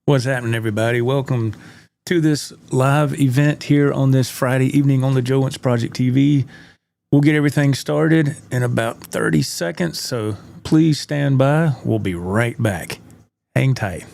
What's happening, everybody? Welcome to this live event here on this Friday evening on the Joe Wentz Project TV. We'll get everything started in about 30 seconds, so please stand by. We'll be right back. Hang tight.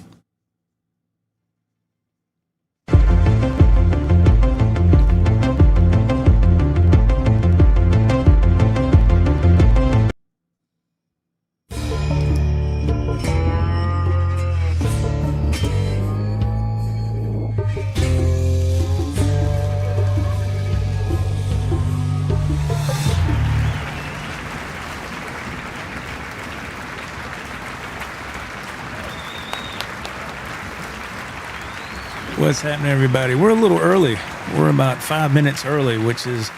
What's happening, everybody? We're a little early. We're about 5 minutes early, which is,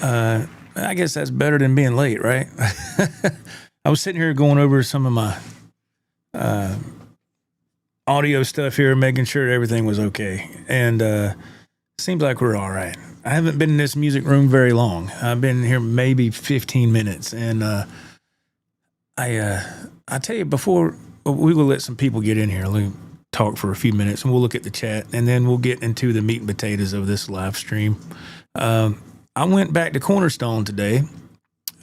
I guess that's better than being late, right? I was sitting here going over some of my audio stuff here, making sure everything was okay. And seems like we're all right. I haven't been in this music room very long. I've been here maybe 15 minutes. And I tell you, before we will let some people get in here, let me talk for a few minutes and we'll look at the chat and then we'll get into the meat and potatoes of this live stream. I went back to Cornerstone today.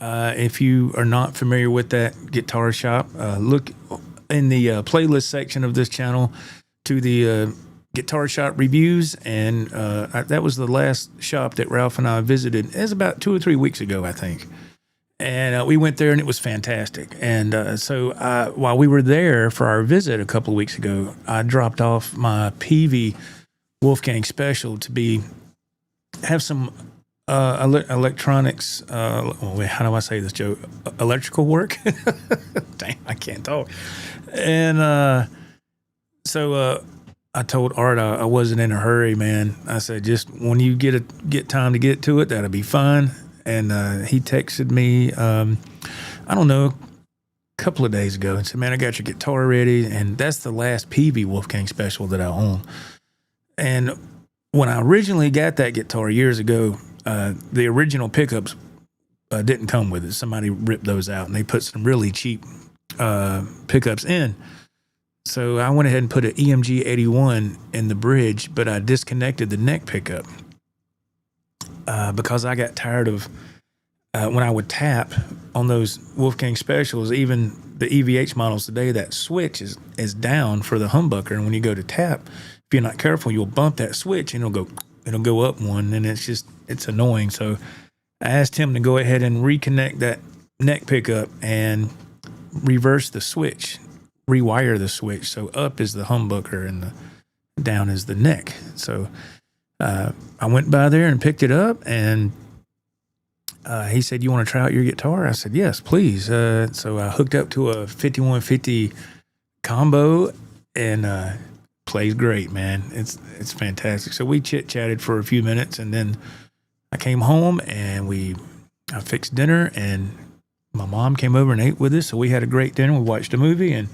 If you are not familiar with that guitar shop, look in the playlist section of this channel to the guitar shop reviews. And that was the last shop that Ralph and I visited. It was about 2 or 3 weeks ago, I think. And we went there, and it was fantastic. And so while we were there for our visit a couple of weeks ago, I dropped off my PV Wolfgang Special to have some electronics. How do I say this, Joe? Electrical work? Damn, I can't talk. And so I told Art I wasn't in a hurry, man. I said, just when you get time to get to it, that'll be fine. And he texted me, I don't know, a couple of days ago and said, man, I got your guitar ready. And that's the last PV Wolfgang Special that I own. And when I originally got that guitar years ago, the original pickups didn't come with it. Somebody ripped those out and they put some really cheap pickups in. So I went ahead and put an EMG 81 in the bridge, but I disconnected the neck pickup. Because I got tired of when I would tap on those Wolfgang Specials, even the EVH models today, that switch is down for the humbucker. And when you go to tap, if you're not careful, you'll bump that switch and it'll go up one, and it's annoying. So I asked him to go ahead and reconnect that neck pickup and reverse the switch, rewire the switch. So up is the humbucker and the down is the neck. So I went by there and picked it up, and he said, you want to try out your guitar? I said, yes, please. So I hooked up to a 5150 combo, and plays great, man. It's fantastic. So we chit-chatted for a few minutes, and then I came home, and I fixed dinner, and my mom came over and ate with us, so we had a great dinner. We watched a movie, and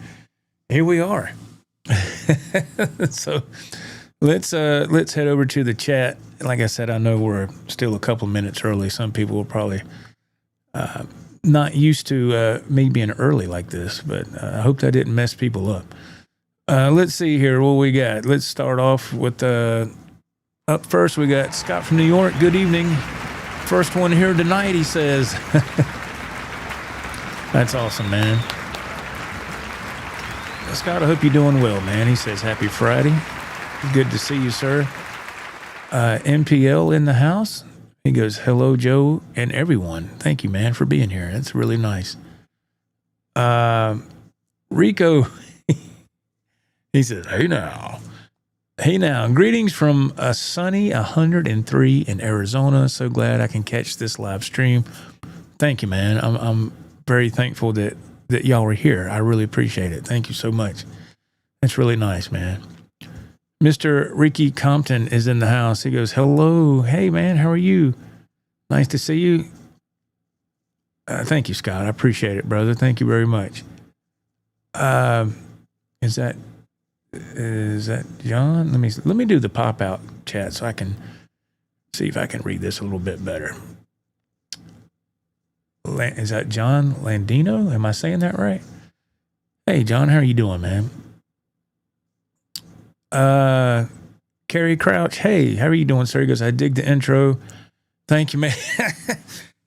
here we are. So Let's head over to the chat. Like I said, I know we're still a couple minutes early. Some people will probably not used to me being early like this, but I hope that didn't mess people up. Let's see here what we got. Let's start off with up first. We got Scott from New York. Good evening. First one here tonight, he says. That's awesome, man. Scott, I hope you're doing well, man. He says happy Friday. Good to see you, sir. MPL in the house. He goes, hello, Joe, and everyone. Thank you, man, for being here. That's really nice. Rico, he says, hey now. Hey now. Greetings from a sunny 103 in Arizona. So glad I can catch this live stream. Thank you, man. I'm very thankful that y'all are here. I really appreciate it. Thank you so much. That's really nice, man. Mr. Ricky Compton is in the house. He goes, hello. Hey, man, how are you? Nice to see you. Thank you, Scott. I appreciate it, brother. Thank you very much. Is that John? Let me do the pop-out chat so I can see if I can read this a little bit better. Is that John Landino? Am I saying that right? Hey, John, how are you doing, man? Kerry Crouch, hey, how are you doing, sir? He goes, I dig the intro. Thank you, man.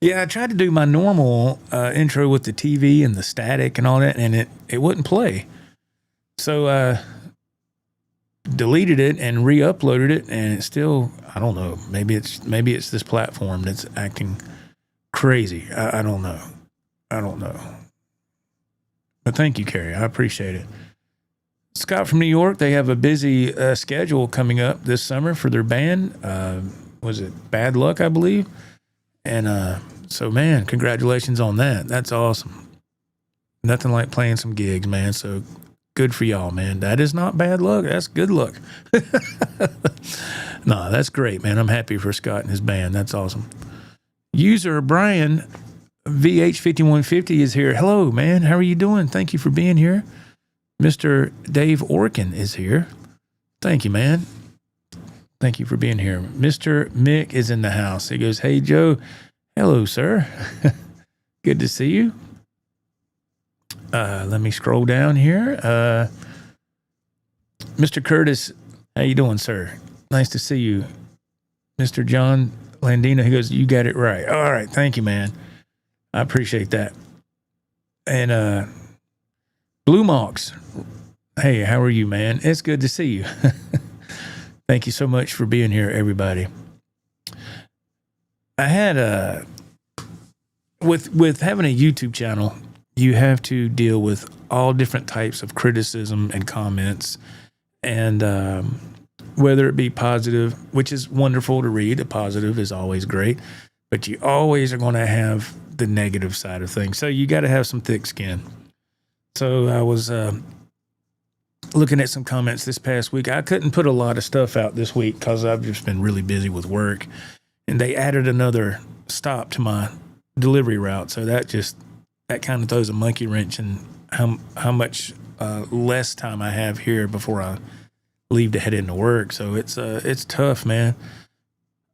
Yeah, I tried to do my normal intro with the TV and the static and all that, and it wouldn't play. So deleted it and re-uploaded it, and it's still, I don't know. Maybe it's this platform that's acting crazy. I don't know. But thank you, Kerry. I appreciate it. Scott from New York, they have a busy schedule coming up this summer for their band. Was it Bad Luck, I believe? And so, man, congratulations on that. That's awesome. Nothing like playing some gigs, man. So good for y'all, man. That is not bad luck. That's good luck. No, that's great, man. I'm happy for Scott and his band. That's awesome. User Brian VH5150 is here. Hello, man. How are you doing? Thank you for being here. Mr. Dave Orkin is here. Thank you, man. Thank you for being here. Mr. Mick is in the house. He goes, hey, Joe. Hello, sir. Good to see you. Let me scroll down here. Mr. Curtis, how you doing, sir? Nice to see you. Mr. John Landino, he goes, you got it right. All right. Thank you, man. I appreciate that. And Blue Mox, hey, how are you, man? It's good to see you. Thank you so much for being here, everybody. I had with having a YouTube channel, you have to deal with all different types of criticism and comments, and whether it be positive, which is wonderful to read. A positive is always great, but you always are going to have the negative side of things. So you got to have some thick skin. So I was looking at some comments this past week. I couldn't put a lot of stuff out this week because I've just been really busy with work. And they added another stop to my delivery route. So that kind of throws a monkey wrench in how much less time I have here before I leave to head into work. So it's tough, man.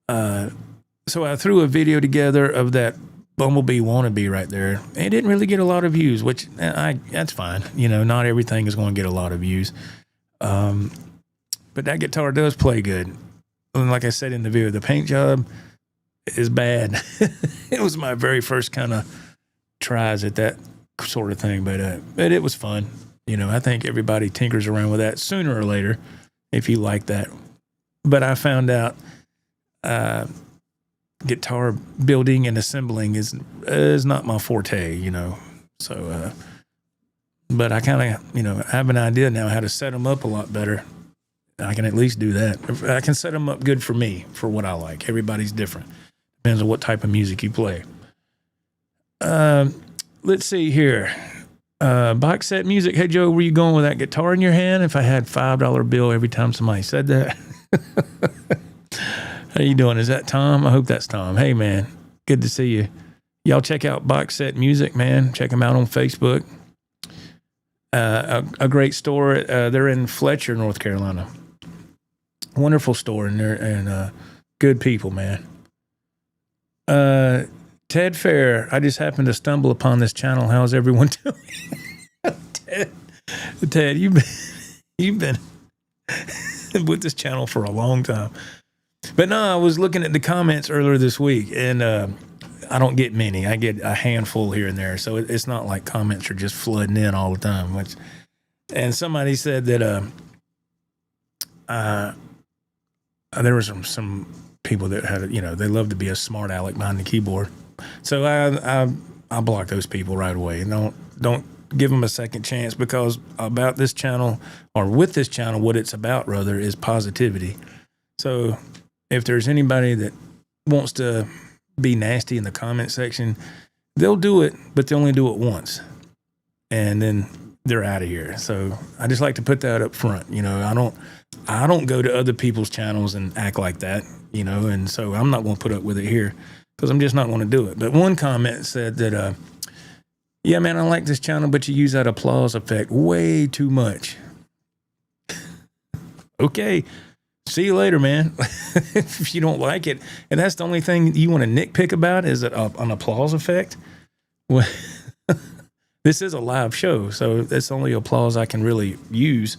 So I threw a video together of that Bumblebee Wannabe right there. It didn't really get a lot of views, which that's fine. You know, not everything is going to get a lot of views. But that guitar does play good. And like I said in the video, the paint job is bad. It was my very first kind of tries at that sort of thing, but it was fun. You know, I think everybody tinkers around with that sooner or later if you like that. But I found out guitar building and assembling is not my forte, you know. So, but I kind of, you know, have an idea now how to set them up a lot better. I can at least do that. I can set them up good for me, for what I like. Everybody's different. Depends on what type of music you play. Let's see here. Box set music. Hey, Joe, were you going with that guitar in your hand? If I had $5 bill every time somebody said that. How you doing? Is that Tom? I hope that's Tom. Hey, man. Good to see you. Y'all check out Box Set Music, man. Check them out on Facebook. A great store. They're in Fletcher, North Carolina. Wonderful store, and good people, man. Ted Fair. I just happened to stumble upon this channel. How's everyone doing? Ted, you've been with this channel for a long time. But no, I was looking at the comments earlier this week, and I don't get many. I get a handful here and there, so it's not like comments are just flooding in all the time. And somebody said that there were some people that had, you know, they love to be a smart aleck behind the keyboard. So I block those people right away. And don't give them a second chance, because about this channel, or with this channel, what it's about rather is positivity. So if there's anybody that wants to be nasty in the comment section, they'll do it, but they only do it once, and then they're out of here. So I just like to put that up front. You know, I don't go to other people's channels and act like that, you know, and so I'm not going to put up with it here, because I'm just not going to do it. But one comment said that, yeah, man, I like this channel, but you use that applause effect way too much. Okay. See you later, man. If you don't like it, and that's the only thing you want to nitpick about is that an applause effect. Well, this is a live show, so that's the only applause I can really use.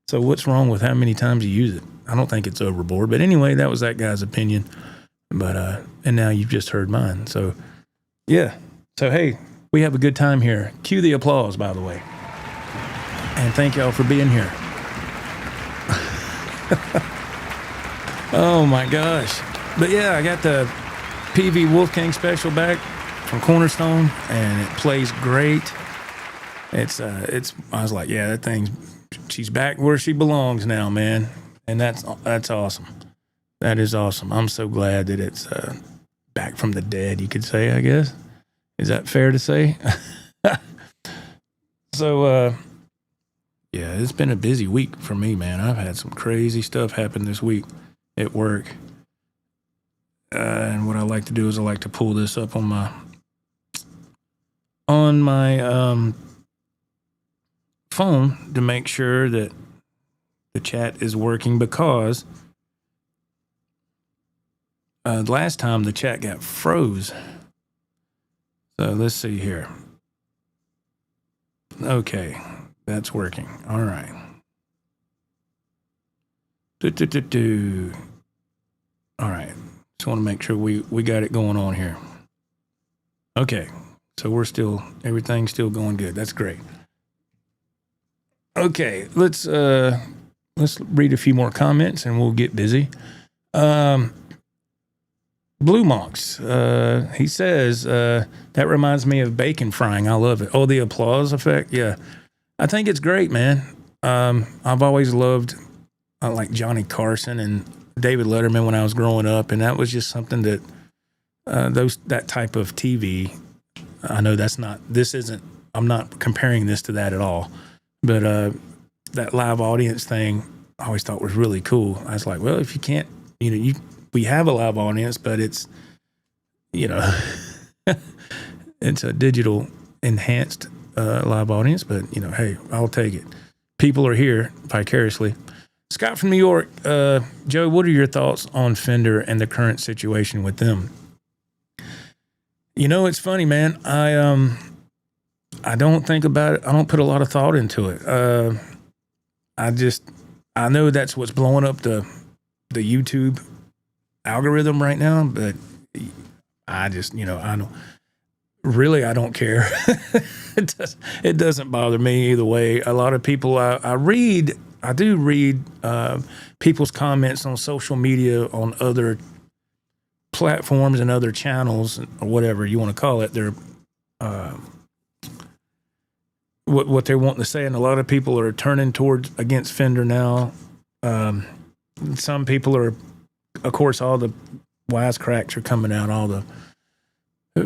So what's wrong with how many times you use it? I don't think it's overboard. But anyway, that was that guy's opinion. But and now you've just heard mine. So yeah. So hey, we have a good time here. Cue the applause, by the way. And thank y'all for being here. Oh my gosh. But yeah, I got the PV Wolfgang special back from Cornerstone, and it plays great. It's I was like, yeah, that thing's, she's back where she belongs now, man. And that's awesome. That is awesome. I'm so glad that it's back from the dead, you could say, I guess. Is that fair to say? So, yeah, it's been a busy week for me, man. I've had some crazy stuff happen this week at work. And what I like to do is I like to pull this up on my phone to make sure that the chat is working, because last time the chat got froze. So let's see here. Okay, that's working. All right. All right. Just want to make sure we got it going on here. Okay. So everything's still going good. That's great. Okay, let's read a few more comments and we'll get busy. Blue Monks, he says, that reminds me of bacon frying. I love it. Oh, the applause effect? Yeah. I think it's great, man. I've always loved like Johnny Carson and David Letterman when I was growing up, and that was just something that that type of TV, I know I'm not comparing this to that at all, but that live audience thing I always thought was really cool. I was like, well, if you can't, we have a live audience, but it's, it's a digital enhanced live audience, but hey, I'll take it. People are here vicariously. Scott from New York, Joe, what are your thoughts on Fender and the current situation with them? It's funny, man. I don't think about it. I don't put a lot of thought into it. I know that's what's blowing up the YouTube algorithm right now, but I just, I don't care. It doesn't bother me either way. A lot of people, I do read people's comments on social media on other platforms and other channels, or whatever you want to call it. They're what they're wanting to say, and a lot of people are turning against Fender now. Some people are, of course, all the wisecracks are coming out. All the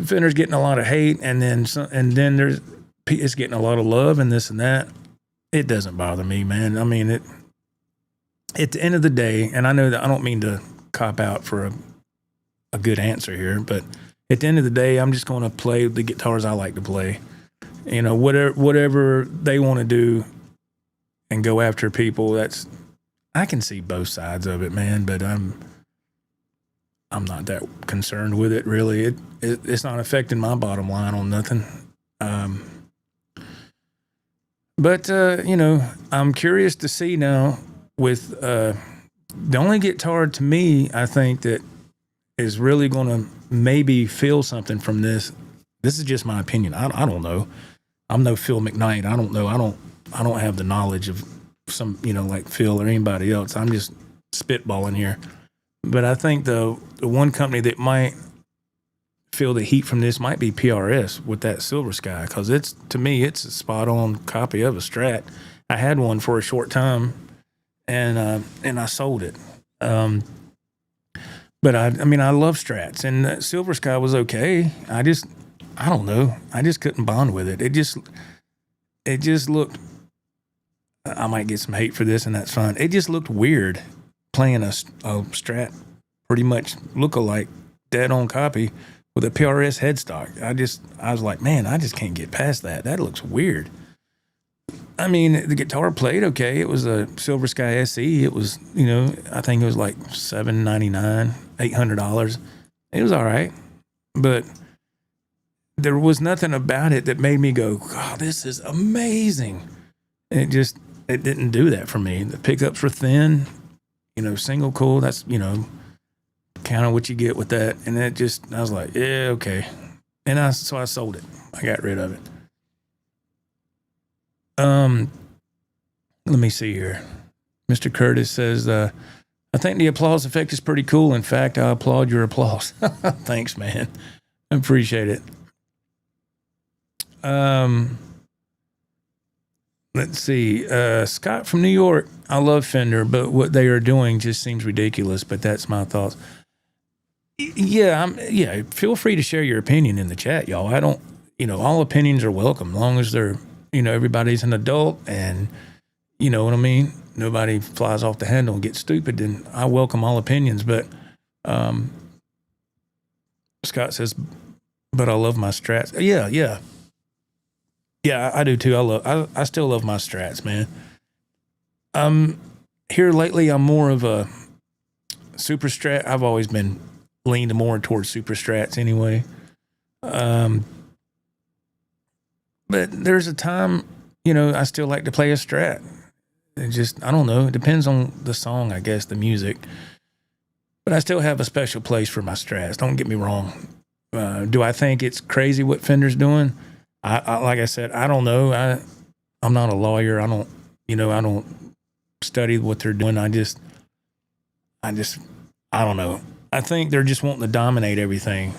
Fender's getting a lot of hate, and then it's getting a lot of love and this and that. It doesn't bother me, man. I mean, at the end of the day, and I know that I don't mean to cop out for a good answer here, but at the end of the day, I'm just going to play the guitars I like to play. Whatever they want to do and go after people, I can see both sides of it, man, but I'm not that concerned with it, really. It's not affecting my bottom line on nothing. But I'm curious to see now with the only guitar to me, I think, that is really going to maybe feel something from this. This is just my opinion. I don't know. I'm no Phil McKnight. I don't know. I don't have the knowledge of some, like Phil or anybody else. I'm just spitballing here. But I think the one company that might feel the heat from this might be PRS with that Silver Sky, because to me it's a spot on copy of a Strat. I had one for a short time, and I sold it. But I love Strats, and Silver Sky was okay. I don't know. I just couldn't bond with it. It just looked. I might get some hate for this, and that's fine. It just looked weird playing a Strat, pretty much look-alike, dead-on copy with a PRS headstock. I was like, man, I just can't get past that. That looks weird. I mean, the guitar played okay. It was a Silver Sky SE. It was, I think it was like $799, $800. It was all right, but there was nothing about it that made me go, God, this is amazing. It it didn't do that for me. The pickups were thin, single coil. That's, kind of what you get with that. And I was like, yeah, okay. And so I sold it. I got rid of it. Let me see here. Mr. Curtis says, I think the applause effect is pretty cool. In fact, I applaud your applause. Thanks, man. I appreciate it. Let's see. Scott from New York. I love Fender, but what they are doing just seems ridiculous. But that's my thoughts. Yeah. Feel free to share your opinion in the chat, y'all. I don't, all opinions are welcome, as long as they're, everybody's an adult and, you know what I mean? Nobody flies off the handle and gets stupid. And I welcome all opinions. But Scott says, but I love my Strats. Yeah. Yeah, I do too. I still love my Strats, man. Here lately, I'm more of a Super Strat. I've always been leaned more towards Super Strats anyway. But there's a time, I still like to play a Strat. I don't know. It depends on the song, I guess, the music. But I still have a special place for my Strats. Don't get me wrong. Do I think it's crazy what Fender's doing? I like I said, I don't know. I'm not a lawyer. I don't study what they're doing. I don't know. I think they're just wanting to dominate everything.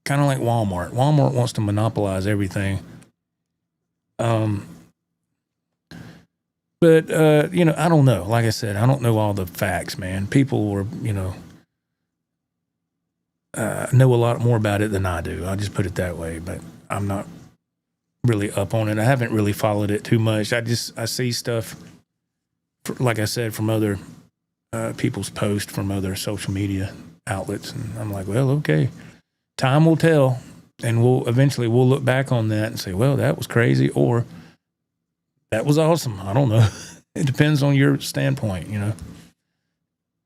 Kind of like Walmart. Walmart wants to monopolize everything. But I don't know. Like I said, I don't know all the facts, man. People were, know a lot more about it than I do. I'll just put it that way. But I'm not really up on it. I haven't really followed it too much. I see stuff, like I said, from other people's posts from other social media outlets, and I'm like, well, okay, time will tell, and we'll look back on that and say, well, that was crazy, or that was awesome. I don't know. It depends on your standpoint,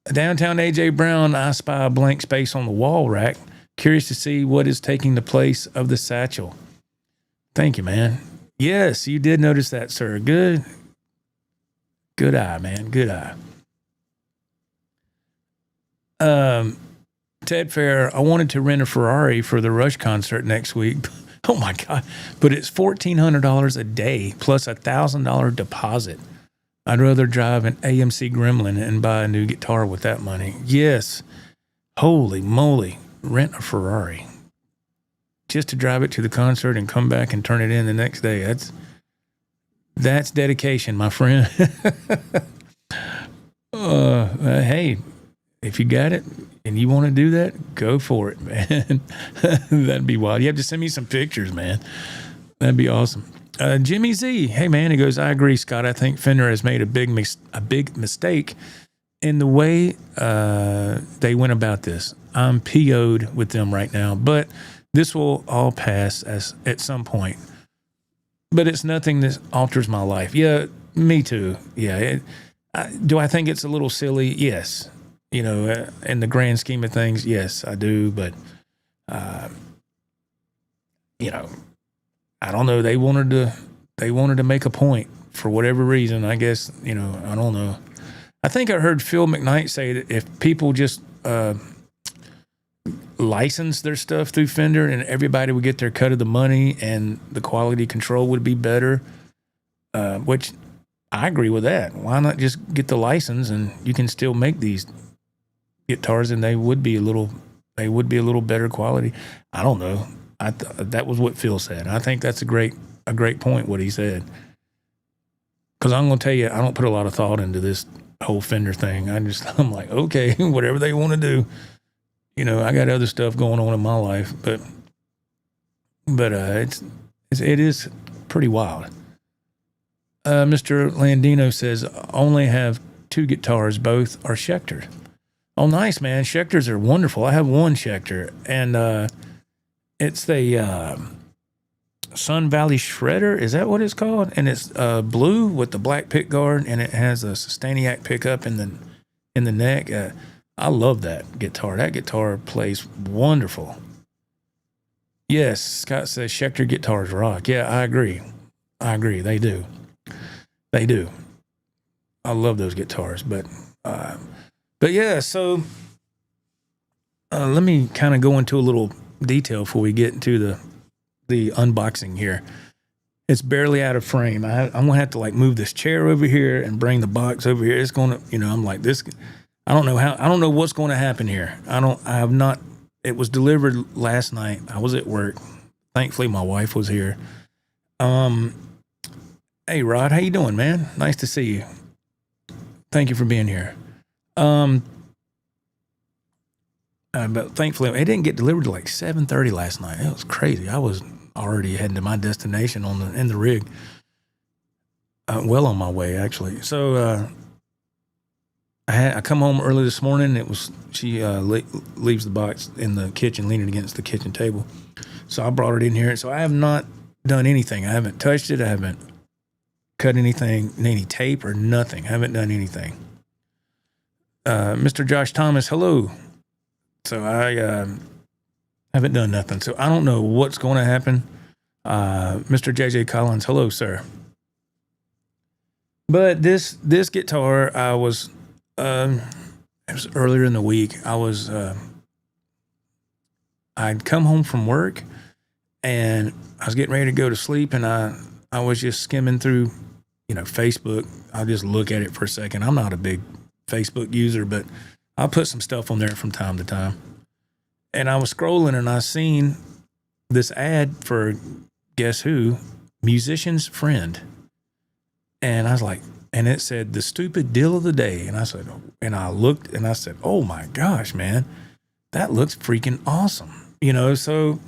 Downtown AJ Brown, I spy a blank space on the wall rack. Curious to see what is taking the place of the satchel. Thank you, man. Yes, you did notice that, sir. Good eye, man. Good eye. Ted Fair, I wanted to rent a Ferrari for the Rush concert next week. Oh my God. But it's $1,400 a day plus $1,000 deposit. I'd rather drive an AMC Gremlin and buy a new guitar with that money. Yes. Holy moly. Rent a Ferrari just to drive it to the concert and come back and turn it in the next day. That's dedication, my friend. Hey, if you got it and you want to do that, go for it, man. That'd be wild. You have to send me some pictures, man. That'd be awesome. Jimmy Z, hey man, he goes, I agree, Scott. I think Fender has made a big mistake in the way they went about this. I'm PO'd with them right now, but this will all pass at some point. But it's nothing that alters my life. Yeah, me too. Yeah. Do I think it's a little silly? Yes. In the grand scheme of things, yes, I do. But, I don't know. They wanted to make a point for whatever reason. I guess, I don't know. I think I heard Phil McKnight say that if people just license their stuff through Fender and everybody would get their cut of the money and the quality control would be better, which I agree with that. Why not just get the license and you can still make these guitars and they would be a little better quality. I don't know. That was what Phil said. I think that's a great point, what he said. Because I'm going to tell you, I don't put a lot of thought into this whole Fender thing. I'm like, okay, whatever they want to do. I got other stuff going on in my life, but it is pretty wild. Mr. Landino says, only have 2 guitars, both are Schecter. Oh, nice, man. Schecters are wonderful. I have one Schecter, and it's the Sun Valley Shredder. Is that what it's called? And it's blue with the black pick guard, and it has a Sustainiac pickup in the neck. I love that guitar. That guitar plays wonderful. Yes, Scott says Schecter guitars rock. Yeah, I agree. They do. They do. I love those guitars, but yeah. So let me kind of go into a little detail before we get into the unboxing here. It's barely out of frame. I'm gonna have to like move this chair over here and bring the box over here. It's gonna, I'm like this. I don't know what's going to happen here. I have not. It was delivered last night. I was at work. Thankfully, my wife was here. Hey Rod, how you doing, man? Nice to see you. Thank you for being here. But thankfully, it didn't get delivered till like 7:30 last night. It was crazy. I was already heading to my destination in the rig. Well on my way, actually. So I come home early this morning. She leaves the box in the kitchen, leaning against the kitchen table. So I brought it in here. So I have not done anything. I haven't touched it. I haven't cut anything, any tape or nothing. I haven't done anything. Mr. Josh Thomas, hello. So I haven't done nothing. So I don't know what's going to happen. Mr. JJ Collins, hello, sir. But this guitar, it was earlier in the week. I'd come home from work and I was getting ready to go to sleep, and I was just skimming through, Facebook. I'll just look at it for a second. I'm not a big Facebook user, but I'll put some stuff on there from time to time. And I was scrolling and I seen this ad for, guess who? Musician's Friend. And I was like, and it said the stupid deal of the day. And I said, and I looked and I said, oh my gosh, man, that looks freaking awesome. So,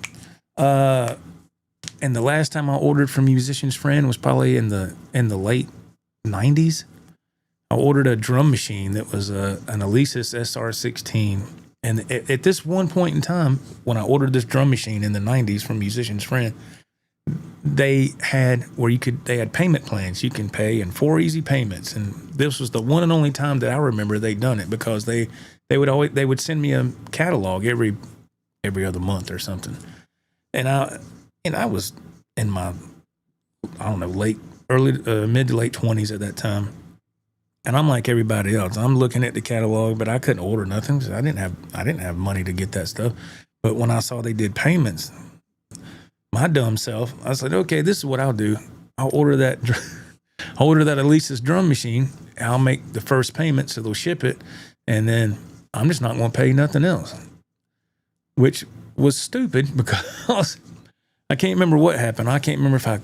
and the last time I ordered from Musician's Friend was probably in the late 90s. I ordered a drum machine that was an Alesis SR16. And at this one point in time, when I ordered this drum machine in the 90s from Musician's Friend, they had payment plans. You can pay in 4 easy payments. And this was the one and only time that I remember they'd done it, because they would send me a catalog every other month or something. And I was in my, I don't know, mid to late 20s at that time. And I'm like everybody else. I'm looking at the catalog, but I couldn't order nothing because I didn't have money to get that stuff. But when I saw they did payments, my dumb self, I said, okay, this is what I'll do. I'll order that Alesis drum machine. I'll make the first payment, so they'll ship it, and then I'm just not going to pay nothing else. Which was stupid because I can't remember what happened. I can't remember if I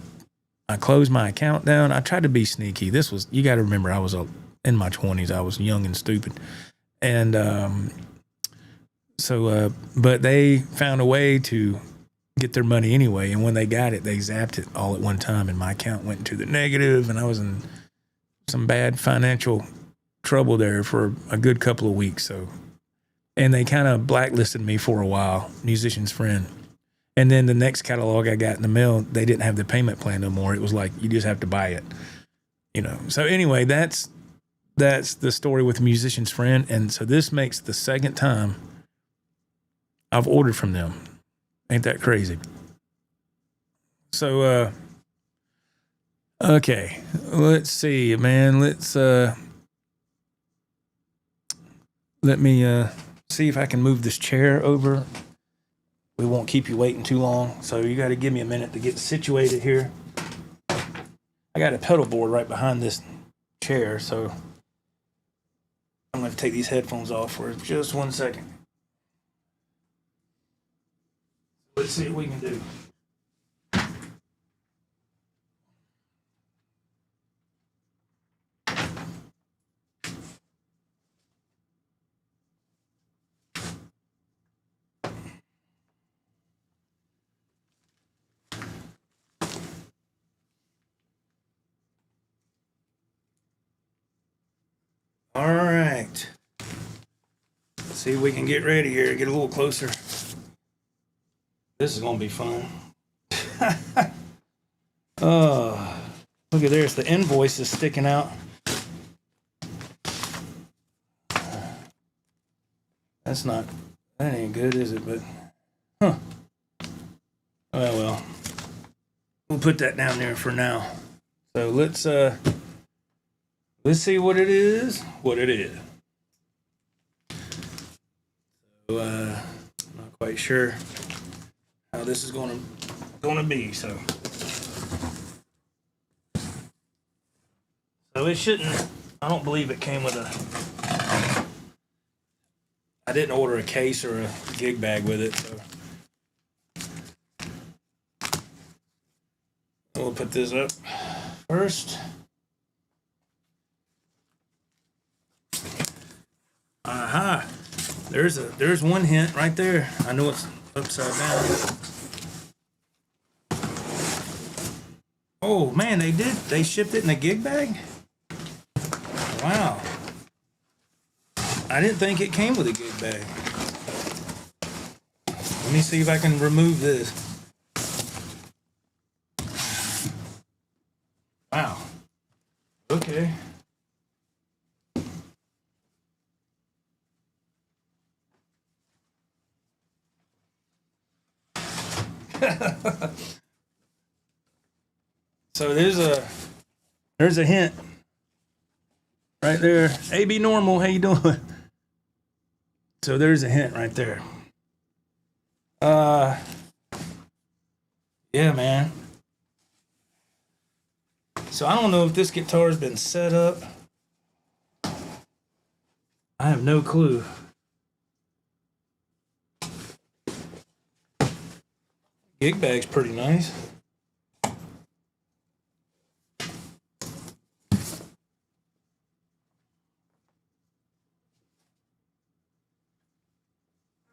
closed my account down. I tried to be sneaky. You got to remember, I was in my 20s. I was young and stupid. And but they found a way to get their money anyway. And when they got it, they zapped it all at one time, and my account went into the negative, and I was in some bad financial trouble there for a good couple of weeks. So, and they kind of blacklisted me for a while, Musician's Friend. And then the next catalog I got in the mail, they didn't have the payment plan no more. It was like, you just have to buy it, So anyway, that's the story with Musician's Friend. And so this makes the second time I've ordered from them. Ain't that crazy? So, okay, let's see, man. Let me see if I can move this chair over. We won't keep you waiting too long, so you got to give me a minute to get situated here. I got a pedal board right behind this chair, so I'm going to take these headphones off for just 1 second. Let's see what we can do. All right. Let's see if we can get ready here, get a little closer. This is going to be fun. Oh, look at this. The invoice is sticking out. That ain't good, is it? But, well, we'll put that down there for now. So let's Let's see what it is. So, not quite sure how this is gonna be. So it shouldn't. I don't believe it came with a. I didn't order a case or a gig bag with it. So we'll put this up first. Aha! There's one hint right there. I know it's upside down. Oh man, they did. They shipped it in a gig bag? Wow. I didn't think it came with a gig bag. Let me see if I can remove this. Wow. Okay. So there's a hint right there. AB Normal, how you doing? So there's a hint right there. Yeah, man. So I don't know if this guitar's been set up. I have no clue. Gig bag's pretty nice.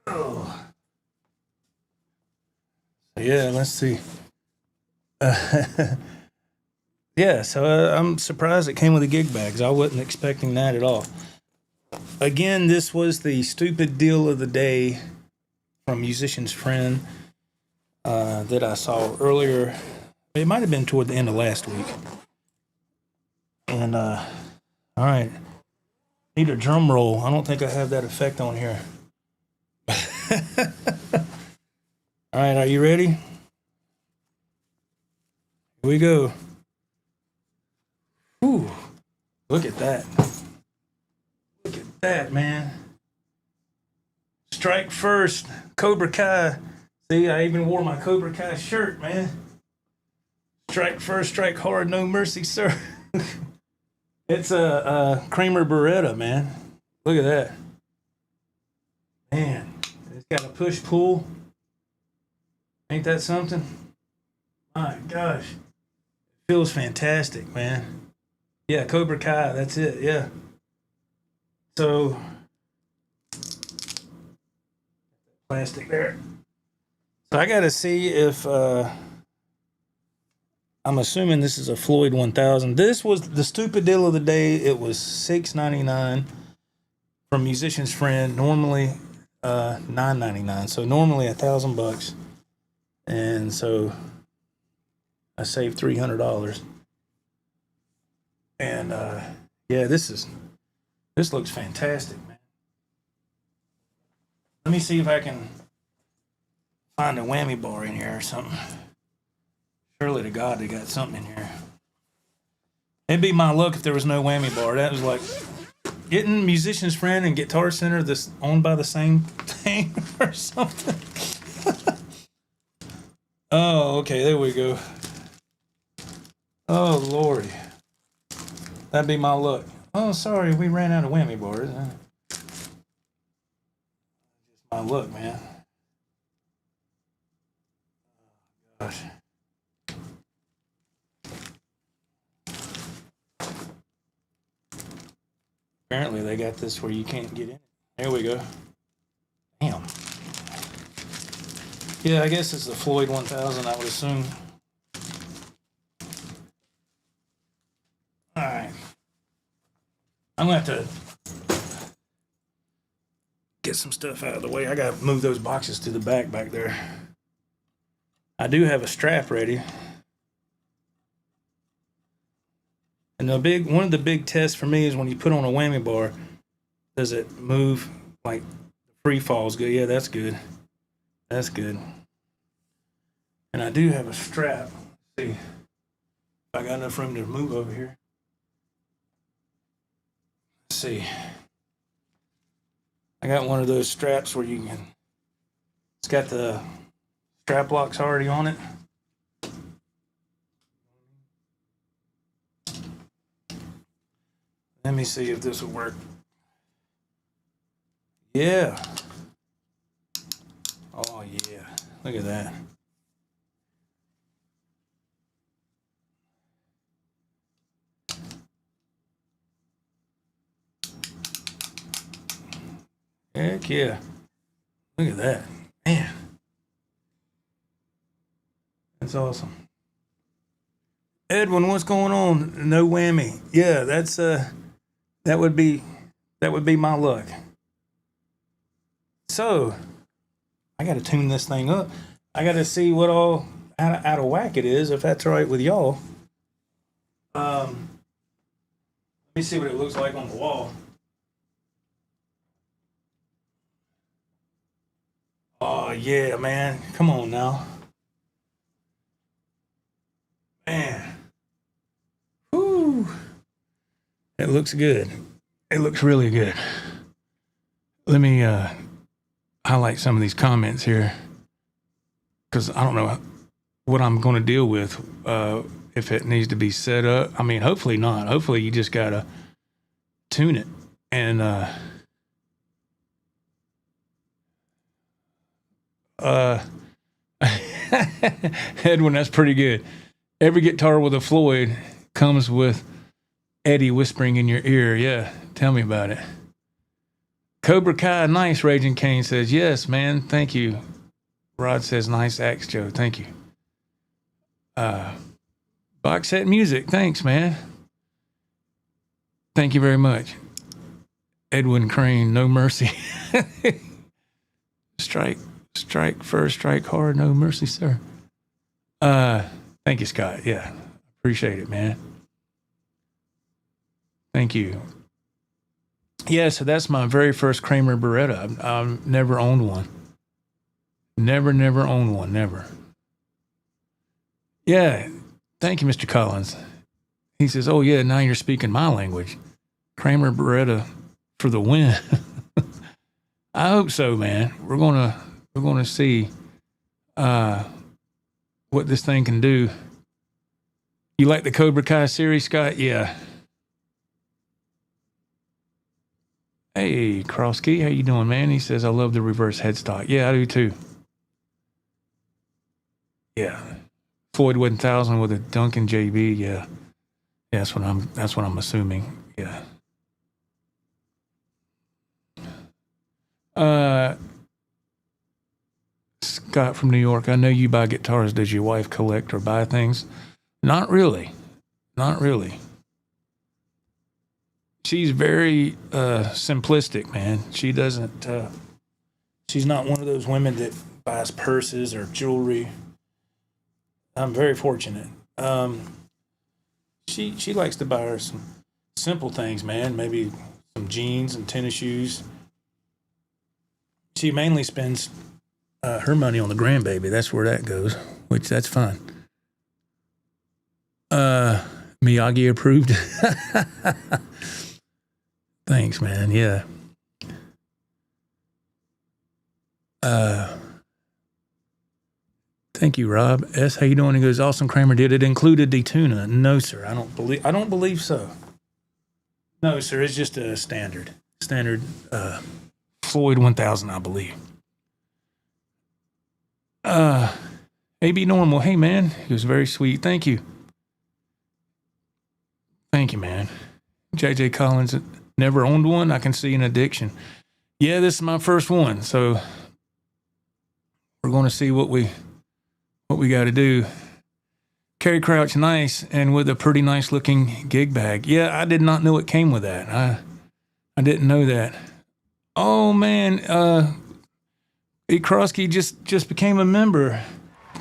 Oh. Yeah, let's see. Yeah, so I'm surprised it came with a gig bag. I wasn't expecting that at all. Again, this was the stupid deal of the day from Musician's Friend that I saw earlier. It might have been toward the end of last week. And, all right. Need a drum roll. I don't think I have that effect on here. All right, are you ready? Here we go. Whew. Look at that. Look at that, man. Strike first, Cobra Kai. See, I even wore my Cobra Kai shirt, man. Strike first, strike hard, no mercy, sir. It's a Kramer Beretta, man. Look at that. Man, it's got a push-pull. Ain't that something? My gosh. It feels fantastic, man. Yeah, Cobra Kai, that's it, yeah. So, plastic there. So I gotta see if, I'm assuming this is a Floyd 1000. This was the stupid deal of the day. It was $6.99 from Musician's Friend. Normally, $9.99. So normally $1,000. And so I saved $300. And yeah, this looks fantastic, man. Let me see if I can find a whammy bar in here or something. Surely to God they got something in here. It'd be my luck if there was no whammy bar. That was like getting Musician's Friend and Guitar Center this owned by the same thing or something. Oh, okay, there we go. Oh Lordy. That'd be my luck. Oh, sorry, we ran out of whammy bars. Just my luck, man. Oh, gosh. Apparently they got this where you can't get in. There we go. Damn. Yeah, I guess it's the Floyd 1000, I would assume. All right. I'm going to have to get some stuff out of the way. I got to move those boxes to the back there. I do have a strap ready. And one of the big tests for me is when you put on a whammy bar, does it move like free falls good? Yeah, that's good. That's good. And I do have a strap. Let's see if I got enough room to move over here. see. I got one of those straps where you can, it's got the strap locks already on it. Let me see if this will work. Yeah. Oh, yeah. Look at that. Heck yeah. Look at that. Man. That's awesome. Edwin, what's going on? No whammy. Yeah, that's that would be my luck. So I gotta tune this thing up. I gotta see what all out of whack it is, if that's all right with y'all. Let me see what it looks like on the wall. Oh, yeah, man. Come on now. Man. Whew. It looks good. It looks really good. Let me highlight some of these comments here, because I don't know what I'm going to deal with if it needs to be set up. I mean, hopefully not. Hopefully you just got to tune it. And Edwin, that's pretty good. Every guitar with a Floyd comes with Eddie whispering in your ear. Yeah, tell me about it. Cobra Kai, nice. Raging Cane says, yes, man, thank you. Rod says, nice axe, Joe. Thank you. Box set music, thanks, man. Thank you very much. Edwin Crane, no mercy. Strike first, strike hard, no mercy, sir. Thank you, Scott. Yeah, appreciate it, man. Thank you. Yeah, so that's my very first Kramer Beretta. I've never owned one. Never owned one, never. Yeah, thank you, Mr. Collins. He says, oh, yeah, now you're speaking my language. Kramer Beretta for the win. I hope so, man. We're gonna see what this thing can do. You like the Cobra Kai series, Scott? Yeah. Hey, Krosky, how you doing, man? He says, I love the reverse headstock. Yeah, I do too. Yeah. Floyd 1000 with a Duncan JB. Yeah. That's what I'm assuming. Yeah. Scott from New York, I know you buy guitars. Does your wife collect or buy things? Not really. She's very simplistic, man. She doesn't, she's not one of those women that buys purses or jewelry. I'm very fortunate. She likes to buy her some simple things, man. Maybe some jeans and tennis shoes. She mainly spends her money on the grandbaby. That's where that goes, which that's fine. Miyagi approved. Thanks, man. Yeah. Thank you, Rob. S, how you doing? He goes, awesome, Kramer. Did it include the tuna? No, sir. I don't believe so. No, sir. It's just a standard Floyd 1000, I believe. AB Normal. Hey, man. He was very sweet. Thank you. Thank you, man. JJ Collins, never owned one. I can see an addiction. Yeah, this is my first one, so we're going to see what we got to do. Carry Crouch, nice, and with a pretty nice looking gig bag. Yeah, I did not know it came with that. I didn't know that. Oh man, Krosky just became a member.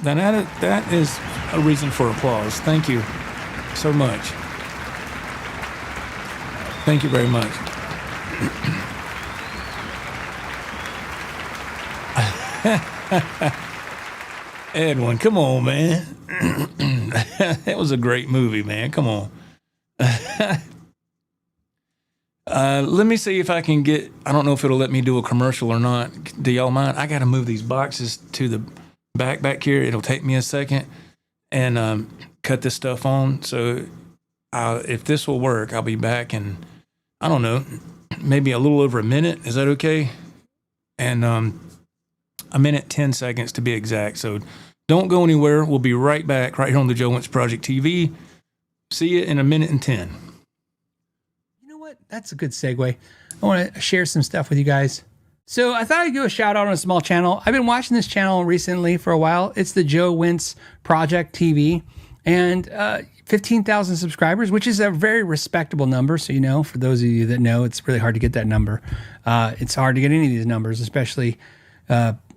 That is a reason for applause. Thank you so much. Thank you very much. Edwin, come on, man. That was a great movie, man. Come on. Let me see if I can get, I don't know if it'll let me do a commercial or not. Do y'all mind? I got to move these boxes to the back here. It'll take me a second and cut this stuff on. So if this will work, I'll be back in, I don't know, maybe a little over a minute. Is that okay? And a minute, 10 seconds to be exact. So don't go anywhere. We'll be right back right here on the Joe Wentz Project TV. See you in a minute and 10. You know what? That's a good segue. I want to share some stuff with you guys. So I thought I'd do a shout out on a small channel. I've been watching this channel recently for a while. It's the Joe Wentz Project TV, and 15,000 subscribers, which is a very respectable number. So, you know, for those of you that know, it's really hard to get that number. It's hard to get any of these numbers, especially,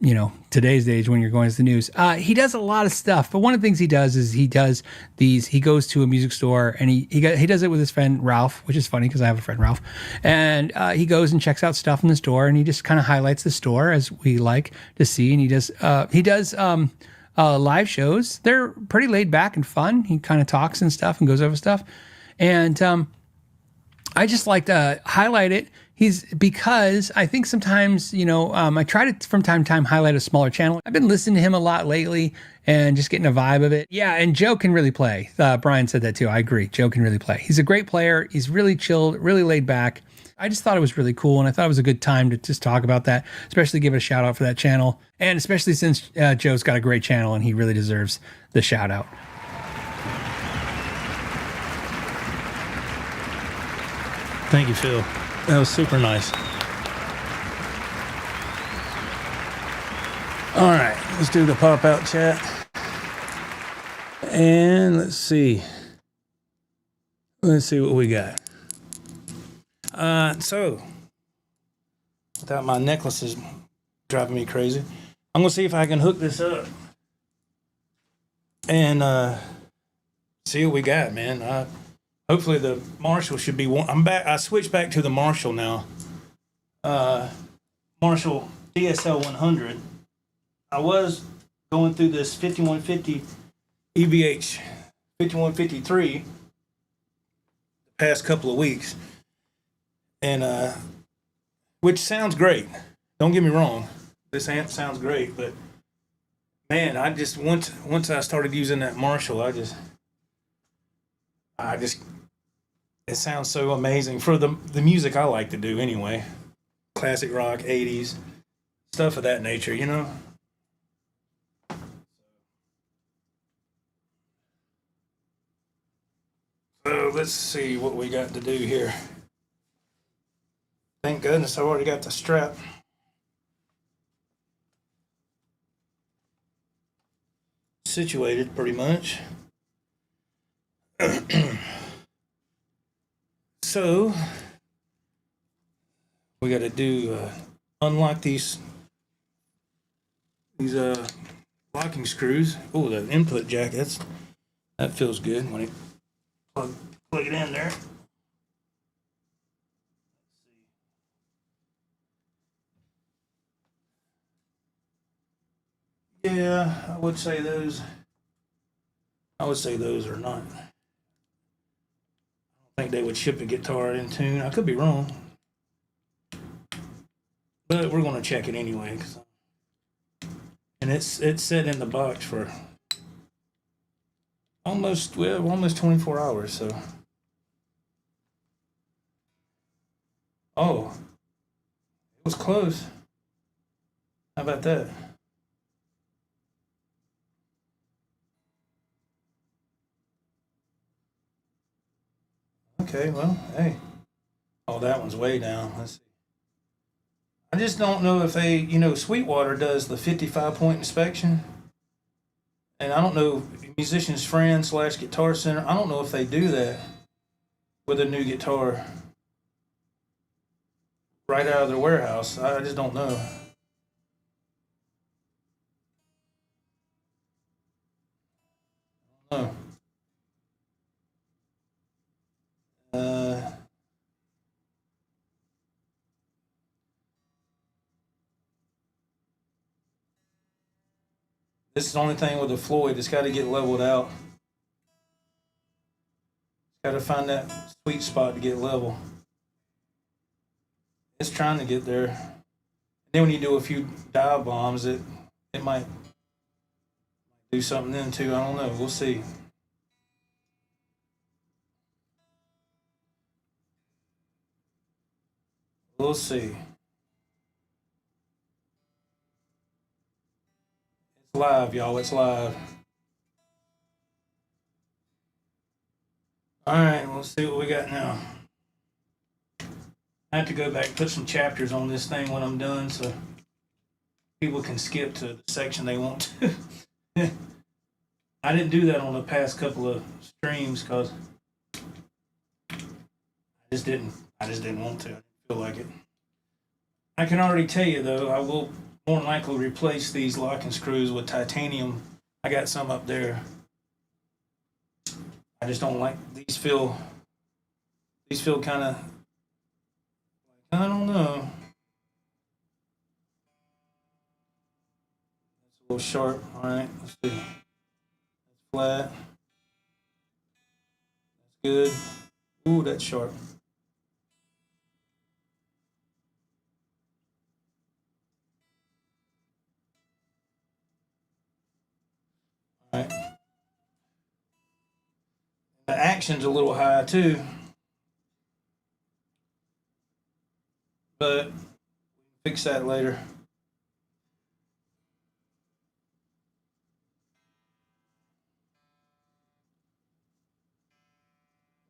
you know, today's age when you're going to the news. He does a lot of stuff, but one of the things he does is he goes to a music store and he does it with his friend Ralph, which is funny because I have a friend Ralph, and he goes and checks out stuff in the store and he just kind of highlights the store as we like to see. And he does live shows. They're pretty laid back and fun. He kind of talks and stuff and goes over stuff. And I just like to highlight it. Because I think sometimes, you know, I try to from time to time highlight a smaller channel. I've been listening to him a lot lately and just getting a vibe of it. Yeah, and Joe can really play. Brian said that too. I agree. Joe can really play. He's a great player. He's really chilled, really laid back. I just thought it was really cool, and I thought it was a good time to just talk about that, especially give it a shout out for that channel, and especially since Joe's got a great channel and he really deserves the shout out. Thank you, Phil. That was super nice. All right, let's do the pop-out chat. And let's see. Let's see what we got. So, without my necklaces driving me crazy, I'm going to see if I can hook this up. And see what we got, man. Hopefully the Marshall should be one. I'm back. I switched back to the Marshall now. Marshall DSL 100. I was going through this 5150 EVH 5153 the past couple of weeks, and which sounds great. Don't get me wrong. This amp sounds great, but man, I just once I started using that Marshall, I just it sounds so amazing for the music I like to do anyway. Classic rock, 80s, stuff of that nature, you know? So let's see what we got to do here. Thank goodness I already got the strap. Situated pretty much. So we got to do unlock these locking screws. Oh, the input jack, that feels good when it plug it in there. Yeah, I would say those are not. I think they would ship a guitar in tune. I could be wrong, but we're going to check it anyway. And it's set in the box for almost 24 hours. So, oh, it was close. How about that? Okay, well, hey. Oh, that one's way down. Let's see. I just don't know if they, you know, Sweetwater does the 55-point inspection. And I don't know, Musician's Friend / Guitar Center, I don't know if they do that with a new guitar right out of their warehouse. I just don't know. I don't know. This is the only thing with the Floyd. It's got to get leveled out. Got to find that sweet spot to get level. It's trying to get there. And then when you do a few dive bombs, it might do something then too. I don't know. We'll see. We'll see. It's live, y'all. It's live. All right, we'll see what we got now. I have to go back and put some chapters on this thing when I'm done so people can skip to the section they want to. I didn't do that on the past couple of streams because I just didn't want to. I didn't feel like it. I can already tell you though, I will more than likely replace these locking screws with titanium. I got some up there. I just don't like these. Feel kind of, I don't know. It's a little sharp. All right, let's see. That's flat. That's good. Ooh, that's sharp. All right. The action's a little high too, but we'll fix that later.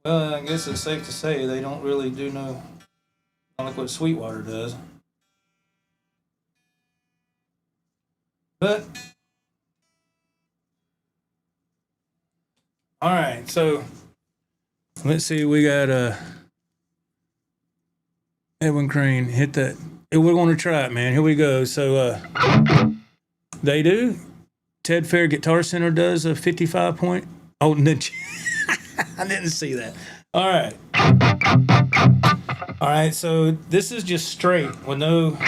Well, I guess it's safe to say they don't really do no, not like what Sweetwater does. But all right, so let's see. We got Edwin Crane hit that. We're going to try it, man. Here we go. So they do. Ted Fair Guitar Center does a 55 point. Oh, I didn't see that. All right. All right. So this is just straight with no.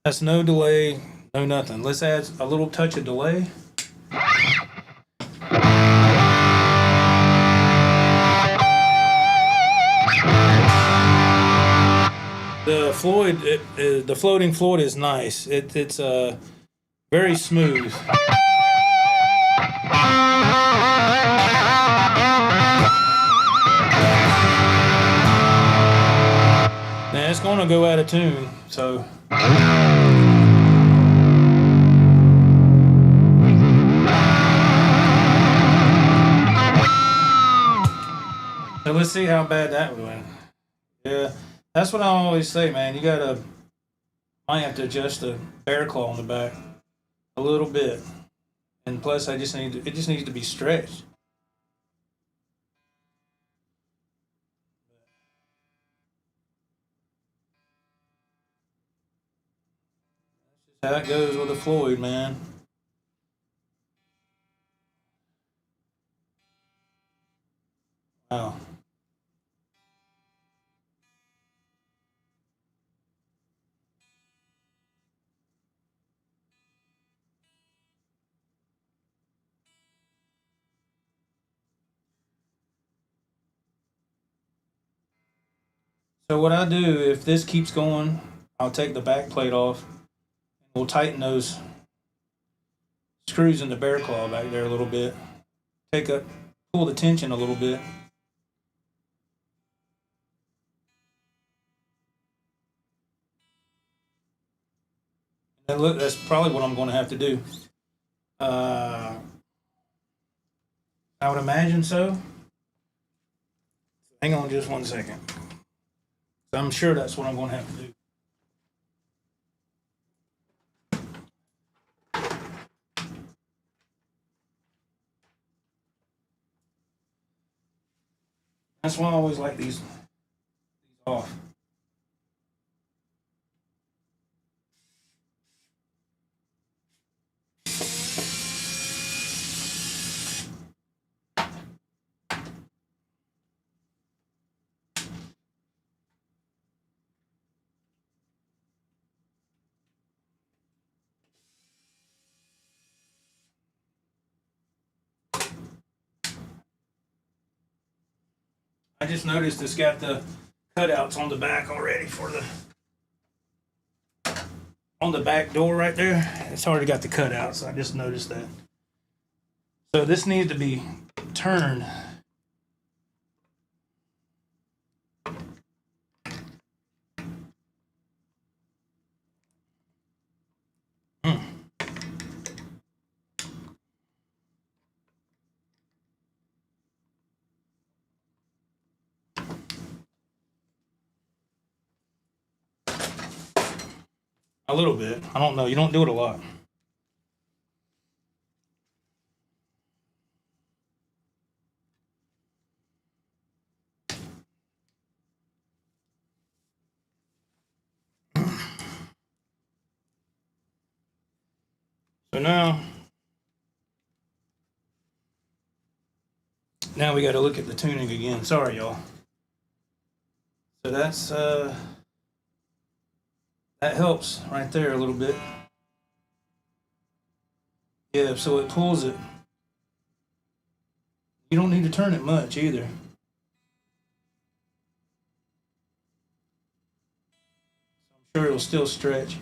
That's no delay, no nothing. Let's add a little touch of delay. The Floyd, the floating Floyd is nice. It's very smooth. Now it's going to go out of tune, so. So let's see how bad that went. Yeah, that's what I always say, man. You might have to adjust the bear claw on the back a little bit, and plus, it just needs to be stretched. That's just how it goes with a Floyd, man. Wow. So what I do, if this keeps going, I'll take the back plate off. We'll tighten those screws in the bear claw back there a little bit. Pull the tension a little bit. And look, that's probably what I'm going to have to do. I would imagine so. Hang on just 1 second. I'm sure that's what I'm going to have to do. That's why I always like these off. I just noticed it's got the cutouts on the back already for on the back door right there. It's already got the cutouts. I just noticed that. So this needs to be turned. A little bit. I don't know. You don't do it a lot. So now we got to look at the tuning again. Sorry, y'all. So that's that helps right there a little bit. Yeah, so it pulls it. You don't need to turn it much either. I'm sure it'll still stretch.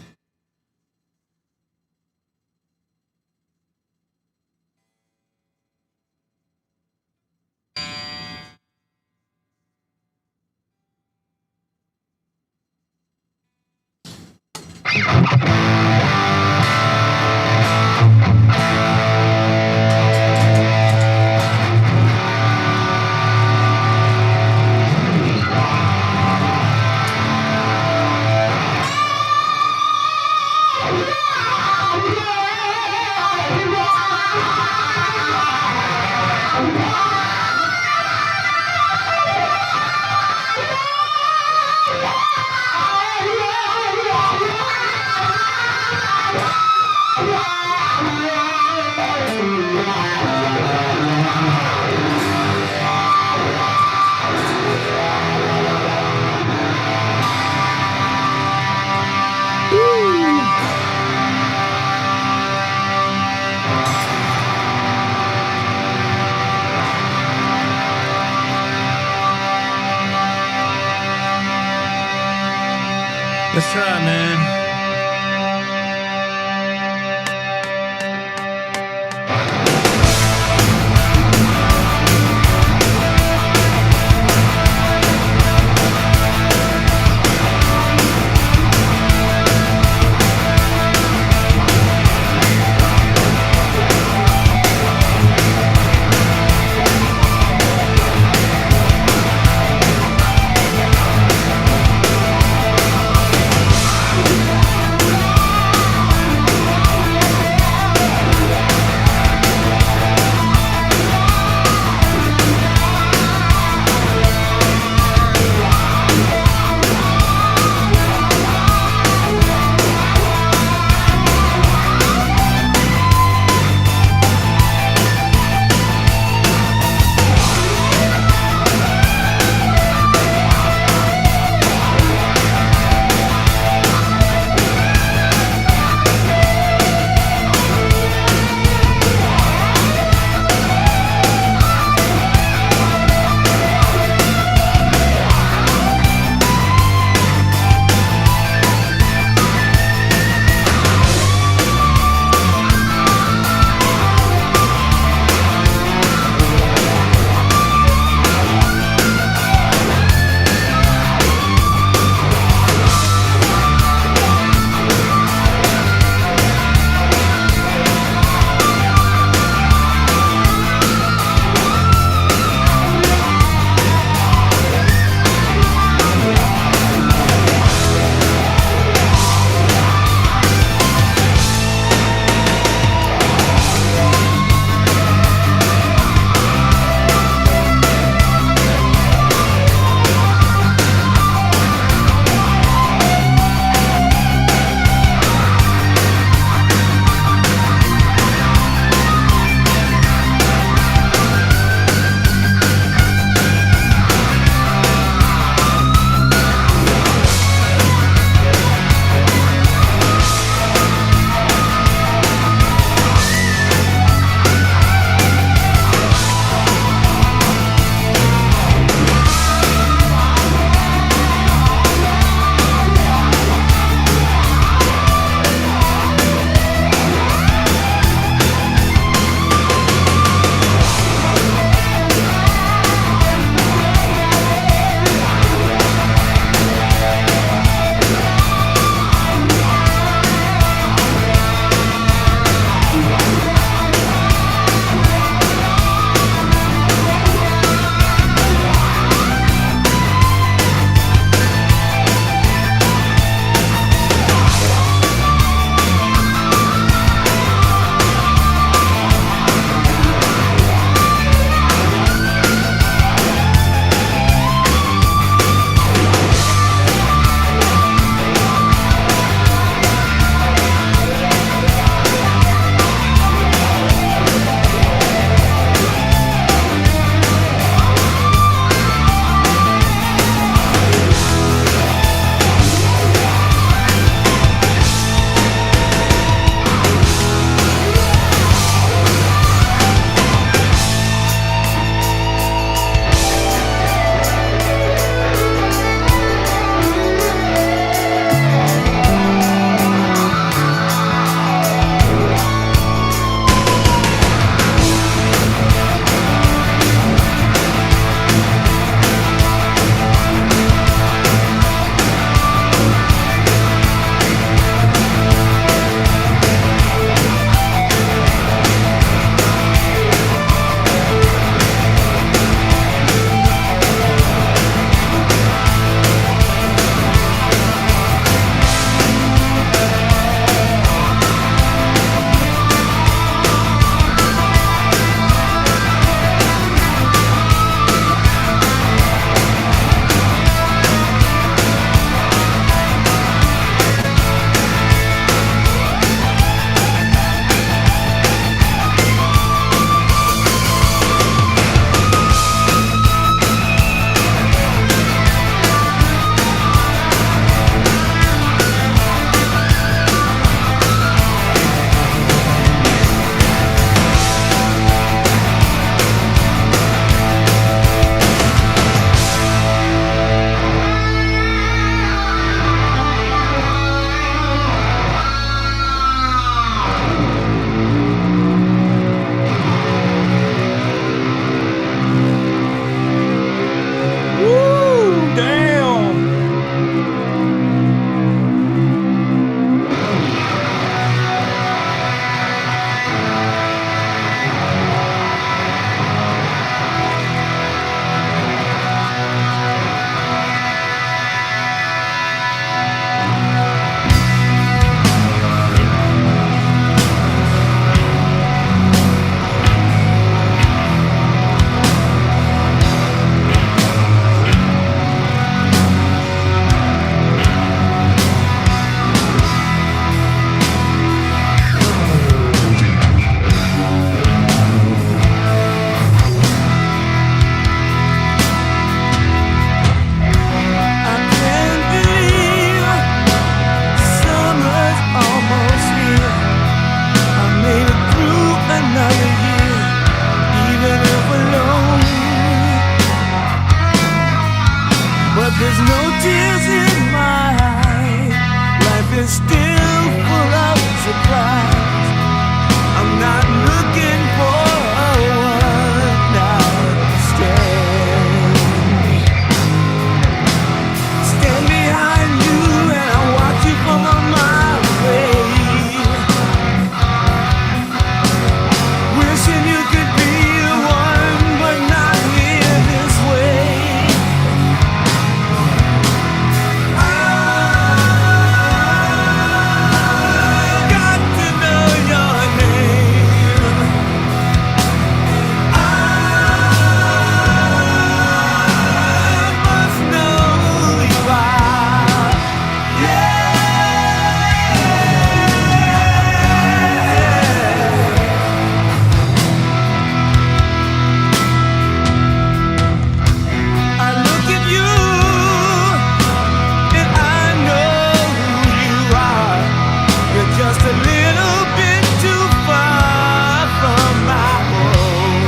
just a little bit too far from my home.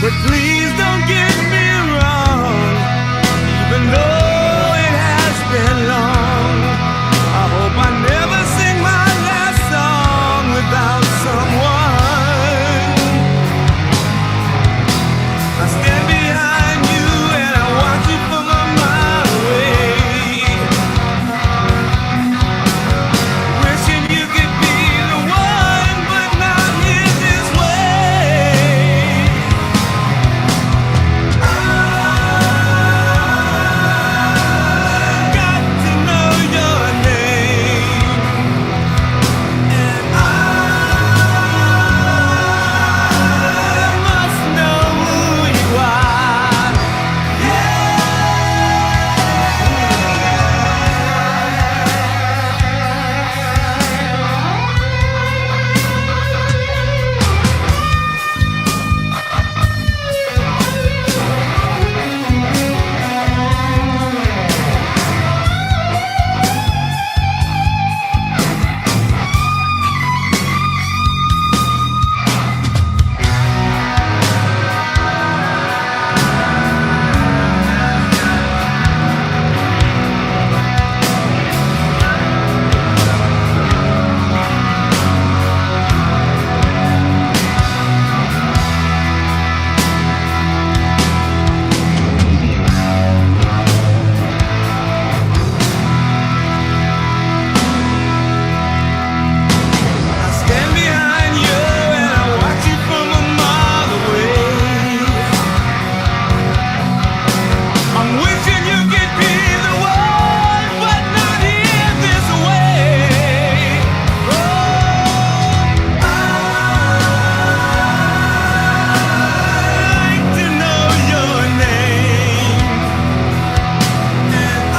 But please don't get me wrong, even though it has been long. I hope I never sing my last song without someone. I stand behind you and I watch you from a mile away, wishing you could be the one, but not in this way. I've got to know your name, and I must know who you are. I stand behind you and I watch you from a mile away. I'm wishing you could be the one, but not in this way. Oh, I'd like to know your name, and I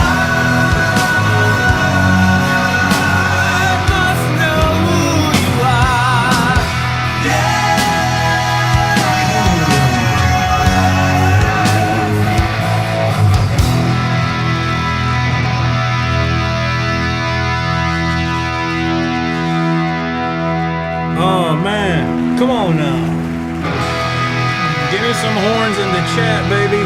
must know who you are. Oh man, come on now. Give me some horns in the chat, baby.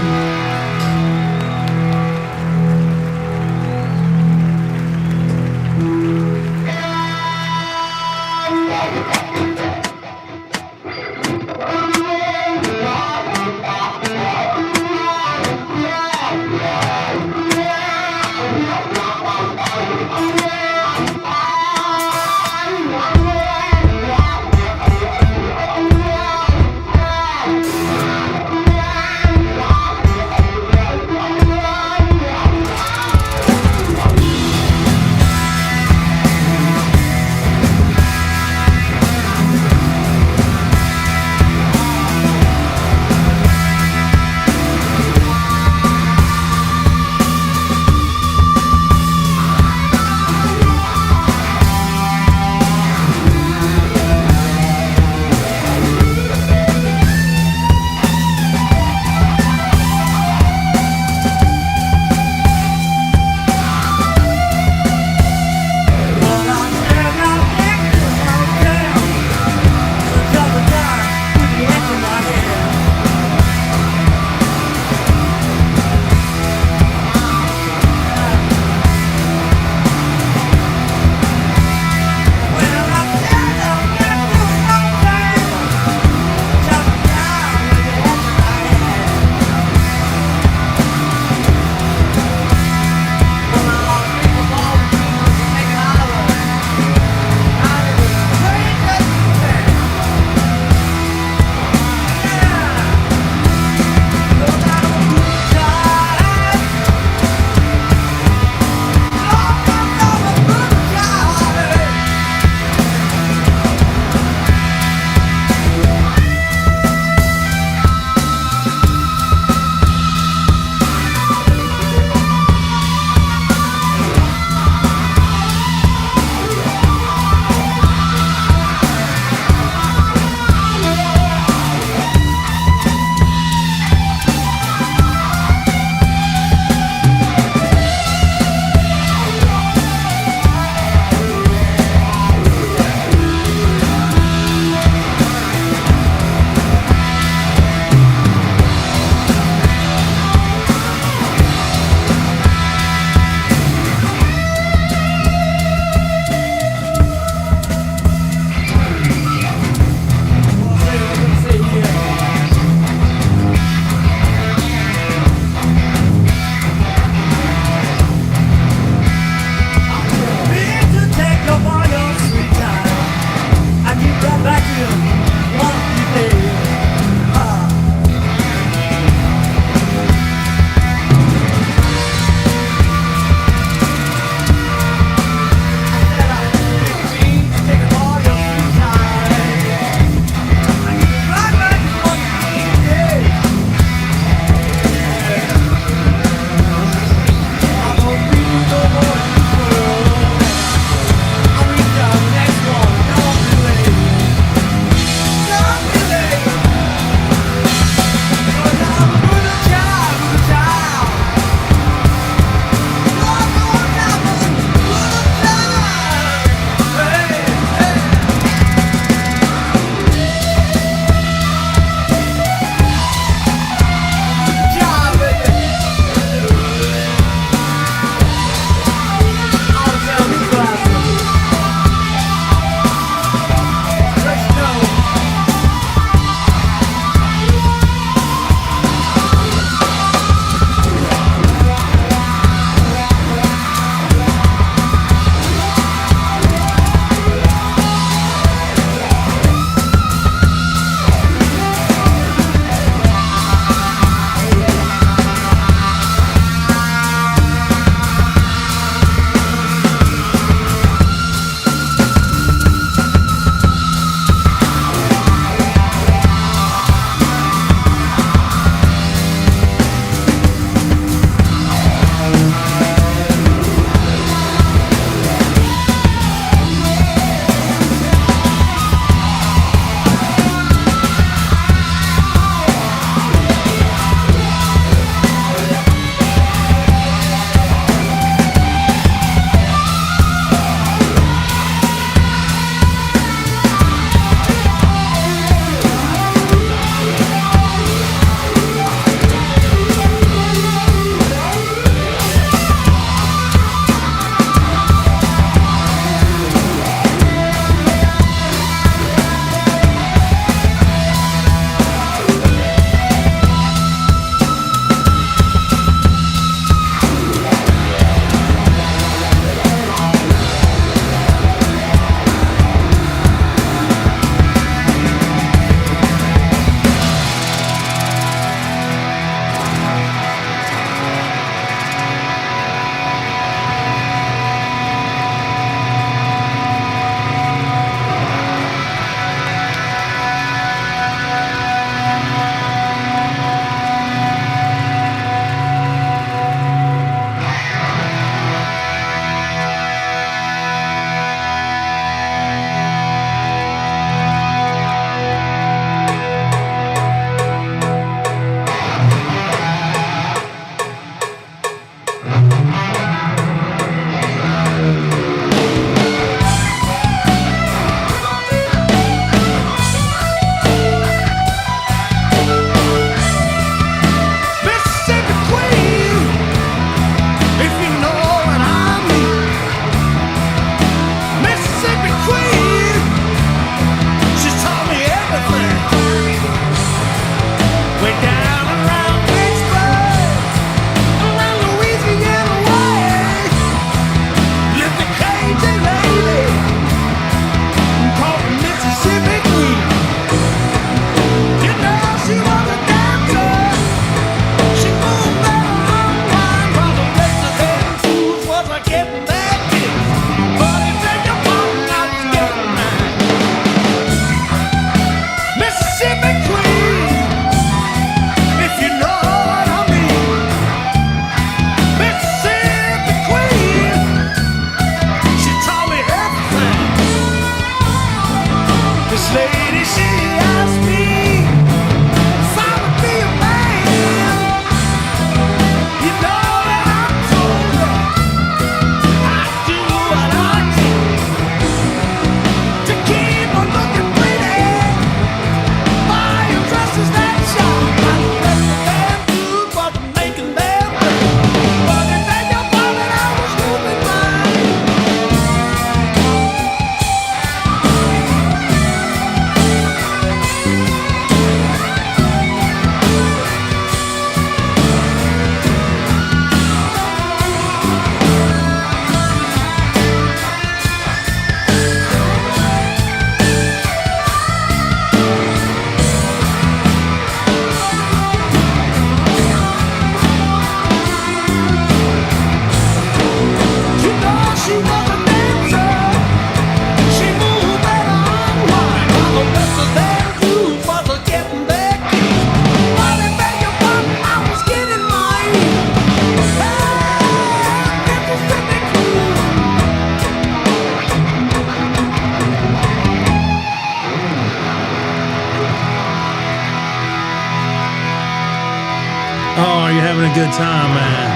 good time, man.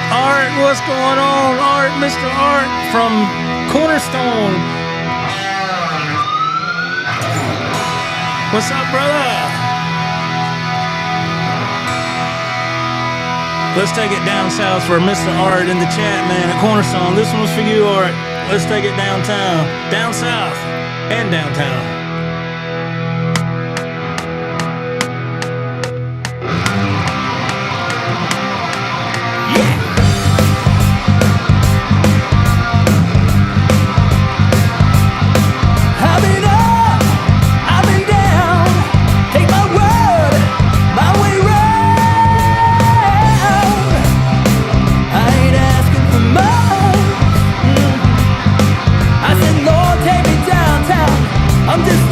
Art, what's going on? Art, Mr. Art from Cornerstone. What's up, brother? Let's take it down south for Mr. Art in the chat, man, at Cornerstone. This one's for you, Art. Let's take it downtown, down south, and downtown. I'm just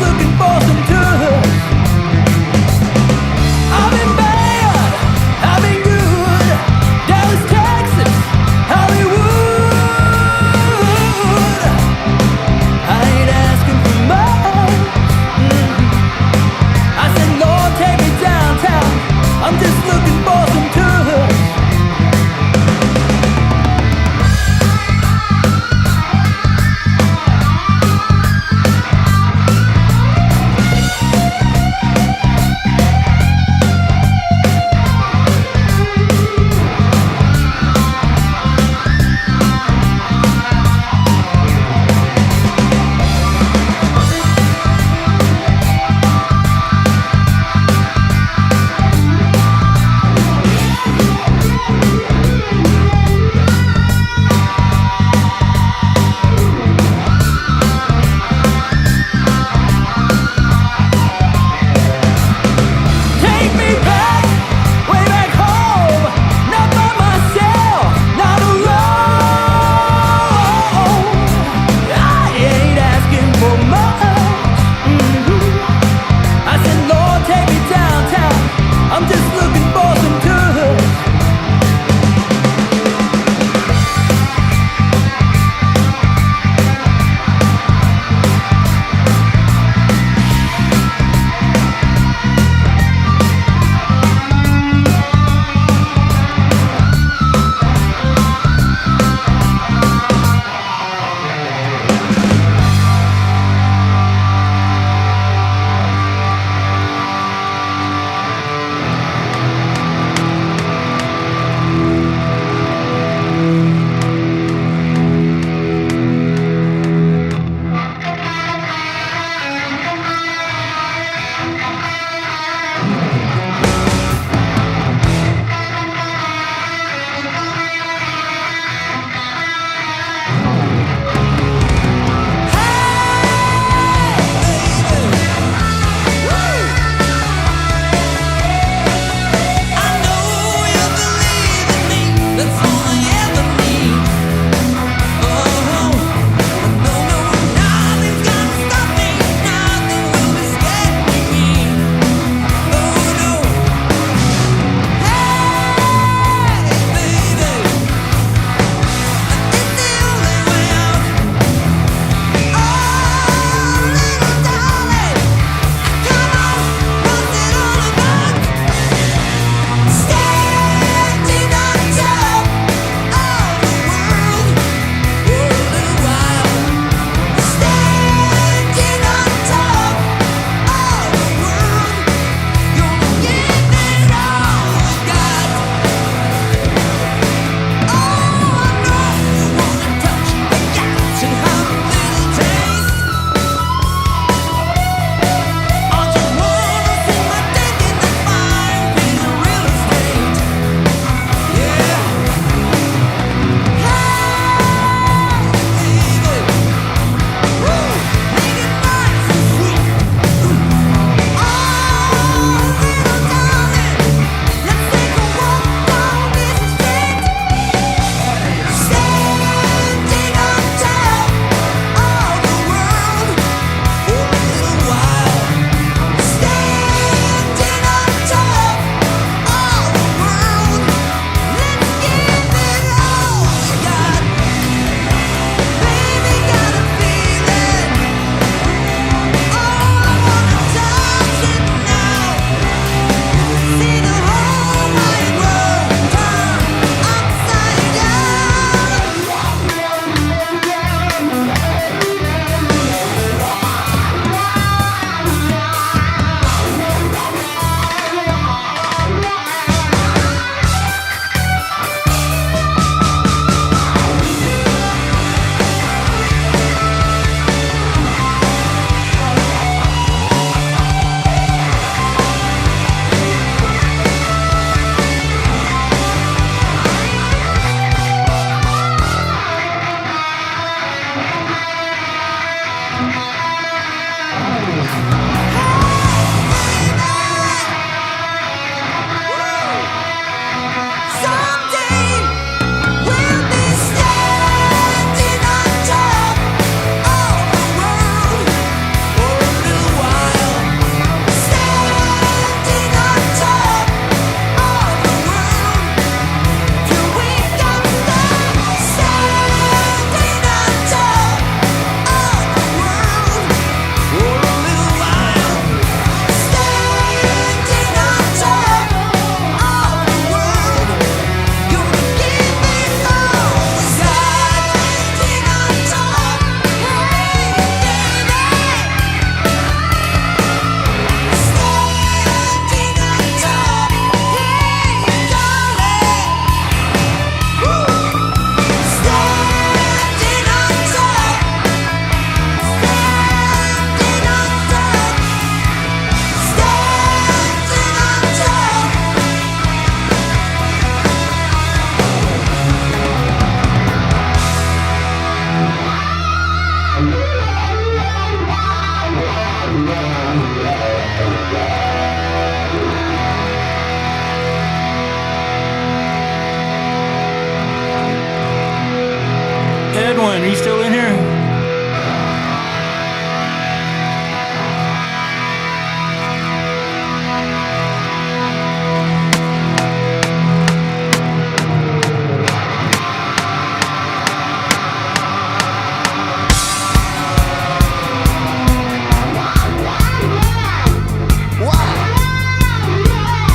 doing? Are you still in here?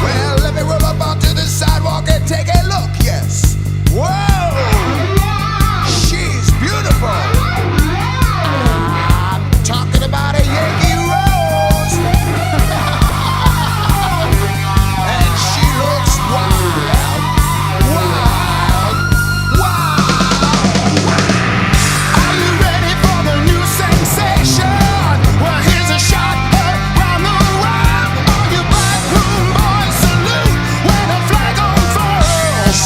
Well, let me roll up onto the sidewalk and take a look, yes. Whoa! She's beautiful. I'm talking about a Yankee Rose. And she looks wild, wild, wild. Are you ready for the new sensation? Well, here's a shot around the world. All you backroom boys salute when a flag unfurls.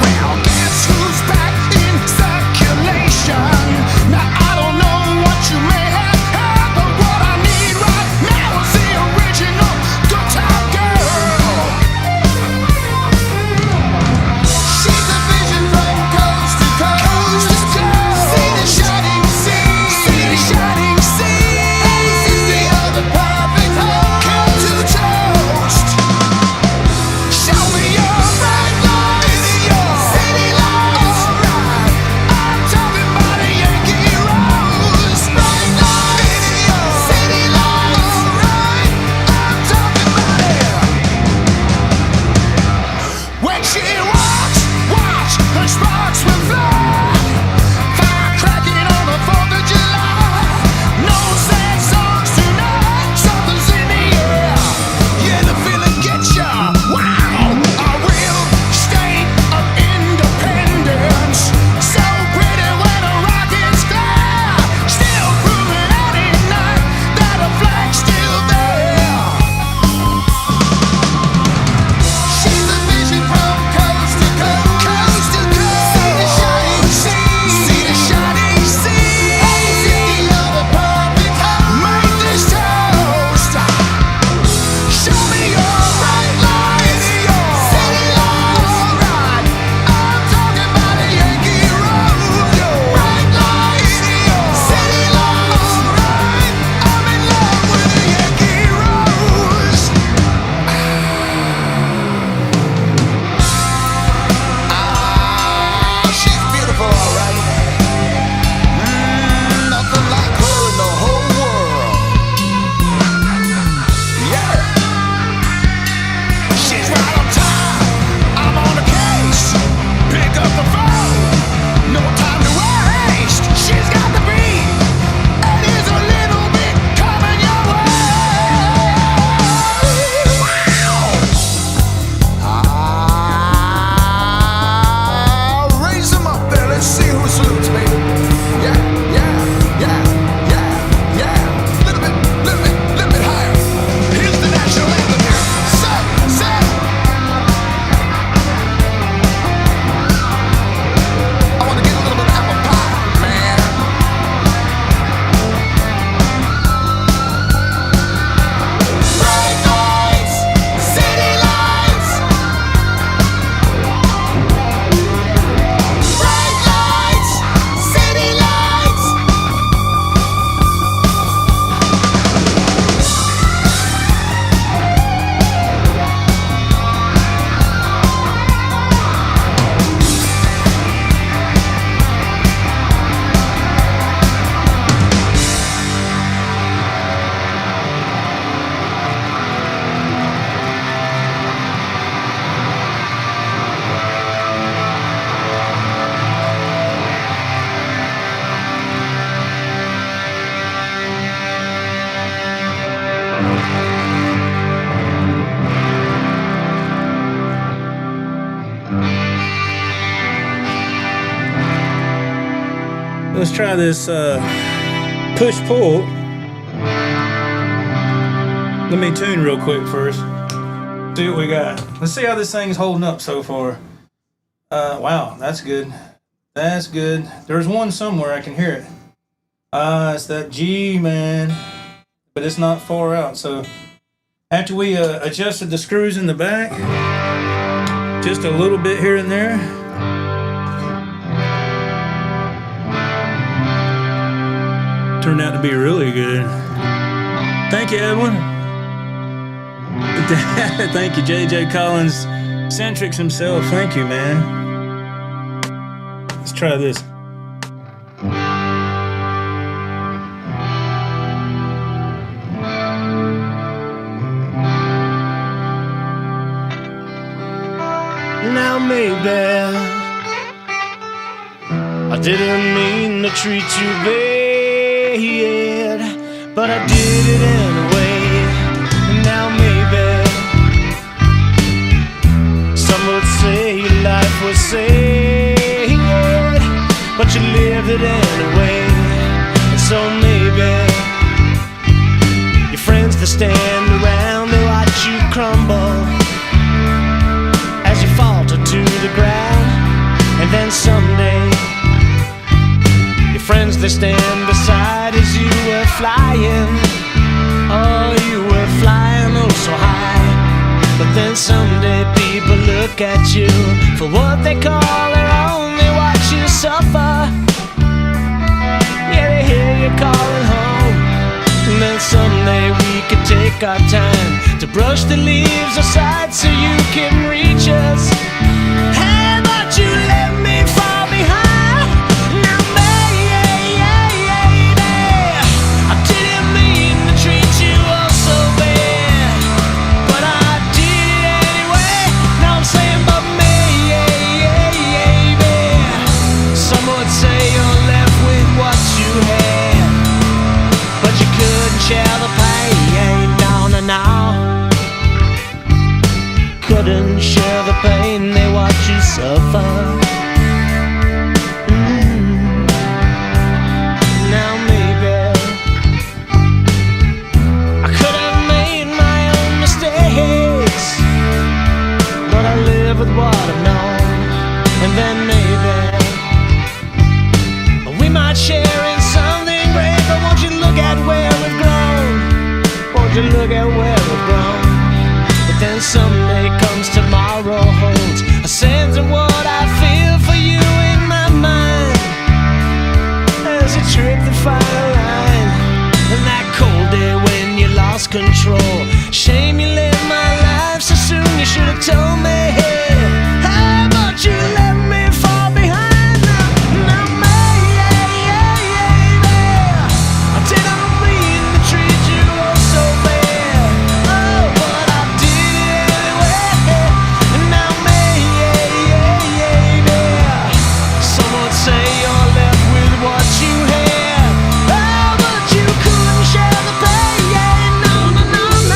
Well, guess who's back in circulation? Now, I don't know what you may have heard, but what I need right now is the original good time girl. She's a vision from coast to coast. See the shining sea. See the shining sea. Is the other perfect home. Come to toast. Show me your bright lights, your city lights. Alright, I'm talking about a Yankee Rose. Bright lights, your city lights. Alright, I'm talking about it. When she walks, watch her sparks will fly. Fire cracking on the 4th of July. No sad songs tonight. Something's in the air. Yeah, the feeling gets ya. Wow, a real state of independence. So pretty when a rocket's fly. Still proving any night that a flag's still there. She's a vision from coast to coast. Coast to coast. See the shining sea. See the shining sea. See the other perfect home. Make this toast. Show me your bright lights, your city lights. Alright, I'm talking about a Yankee Rose. Your bright lights, your city lights. Alright, I'm in love with a Yankee Rose. She's beautiful, alright. Nothing like her in the whole world. Yeah. She's right on time. I'm on the case. Pick up the phone. No time to waste. She's got the beat. And is a little bit coming your way. Wow. Raise them up there. Let's see who salutes, baby. Yeah, yeah, yeah, yeah, yeah. Little bit higher. Here's the national anthem here. Say. I want to get a little bit of apple pie, man. Bright lights, city lights. Bright lights, city lights. Let's try this push pull. Let me tune real quick first. See what we got. Let's see how this thing's holding up so far. Wow, that's good. That's good. There's one somewhere I can hear it. It's that G, man. But it's not far out. So after we adjusted the screws in the back, just a little bit here and there, Turned out to be really good. Thank you, Edwin. Thank you, JJ Collins. Centrix himself. Thank you, man. Let's try this. Now maybe I didn't mean to treat you bad, but I did it anyway. Now maybe some would say your life was sad, but you lived it anyway. And so maybe your friends that stand around to watch you crumble as you falter to the ground. And then someday your friends they stand beside as you were flying. Oh, you were flying oh so high. But then someday people look at you for what they call their own. They watch you suffer. Yeah, they hear you calling home. And then someday we could take our time to brush the leaves aside so you can reach us. Hey, but you let me fall behind. Now, baby, I didn't mean to treat you oh so bad, but I did it anyway. Now I'm saying, but maybe some would say you're left with what you had, but you couldn't share the pain. No, couldn't share the pain. They watch you suffer. Now maybe I could have made my own mistakes, but I live with what I've known. And then maybe we might share in something great. But won't you look at where we've grown? Won't you look at where we've grown? But then someday comes tomorrow holds a sense of what I feel for you in my mind. As you trip the final line, and that cold day when you lost control. Shame you lived my life so soon. You should have told me, hey, how about you let me fall behind? Now, maybe I didn't mean to treat you oh so bad. Oh, but I did it anyway. And now maybe some would say you're left with what you had. Oh, but you couldn't share the pain. No, no, no, no.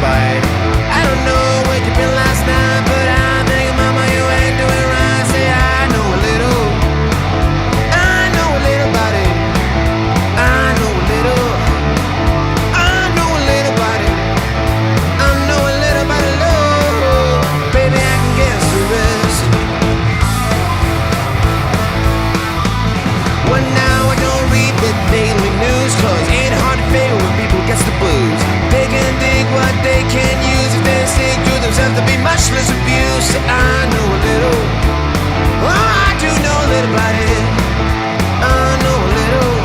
spite. I don't know where you been last night, but I think mama you ain't doing right. Say I know a little about it. I know a little about it. I know a little about love. Baby, I can guess the rest. Well, now I don't read the daily news, cause it ain't hard to figure when people gets the blues. They can dig what they can use if they stick to themselves to be much less abused. I know a little, oh, I do know a little about it. I know a little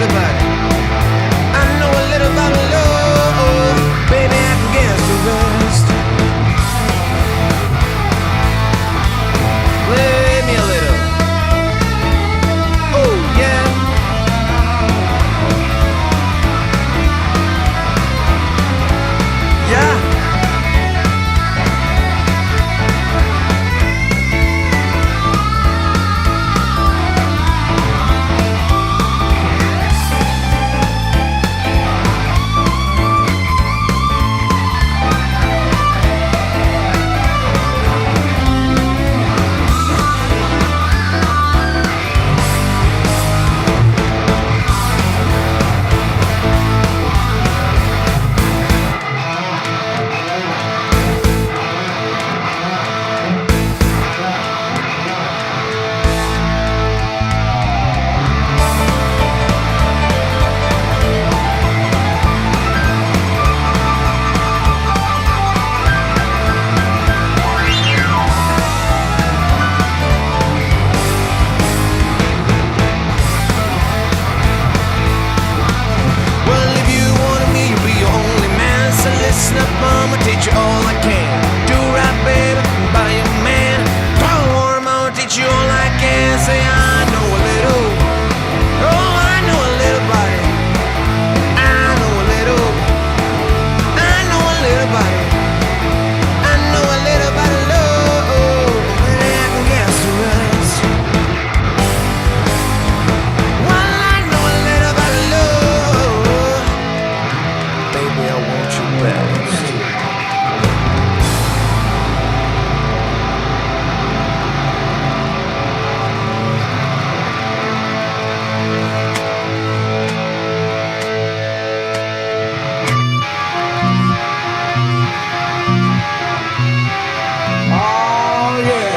about it. I know a little about love. Baby, I can guess the rest. Play me a little. Oh, yeah. Yeah. Listen up, mama, teach you all I can. Do right, baby, buy your man. Power warm, I'll teach you all I can. Say I know a little, oh, I know a little about it. I know a little, I know a little about it. I know a little about love, and I can guess the rest. Well, I know a little about love, baby, I want you best. Oh, yeah.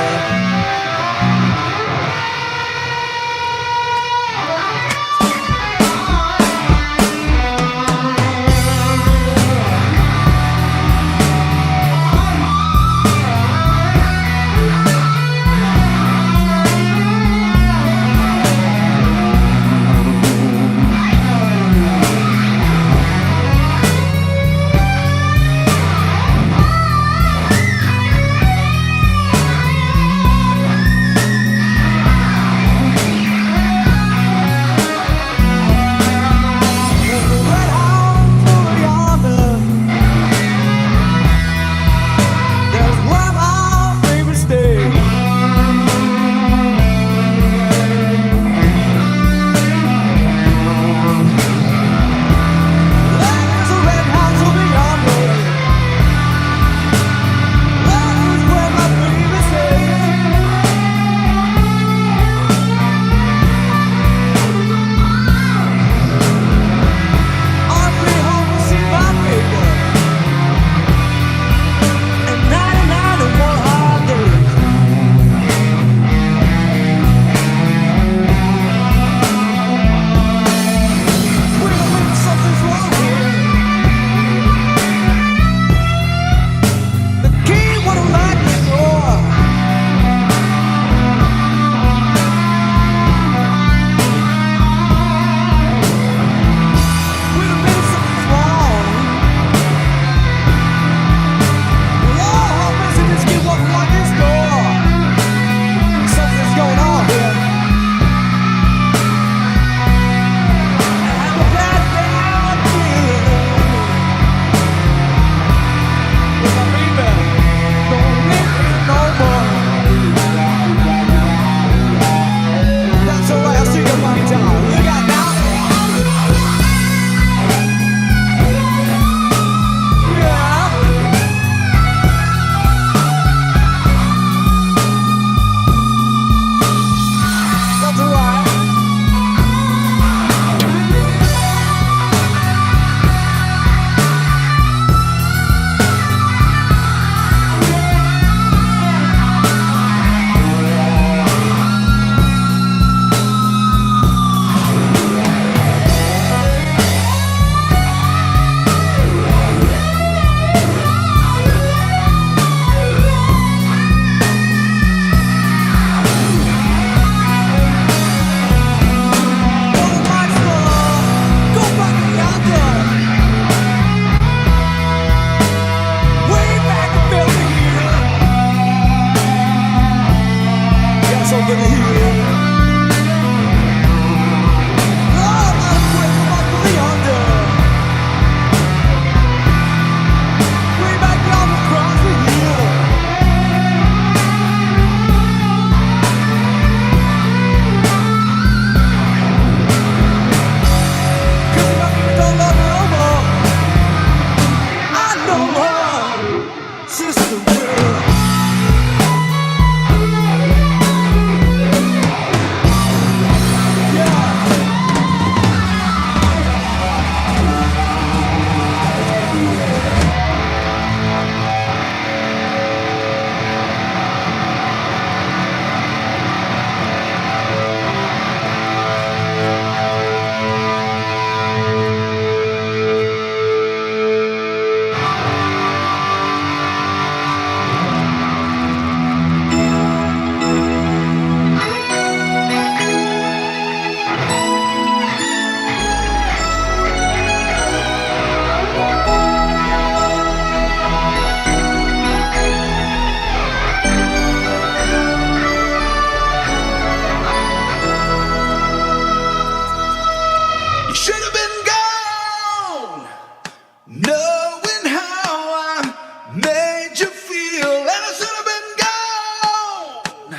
knowing how I made you feel, and I should have been gone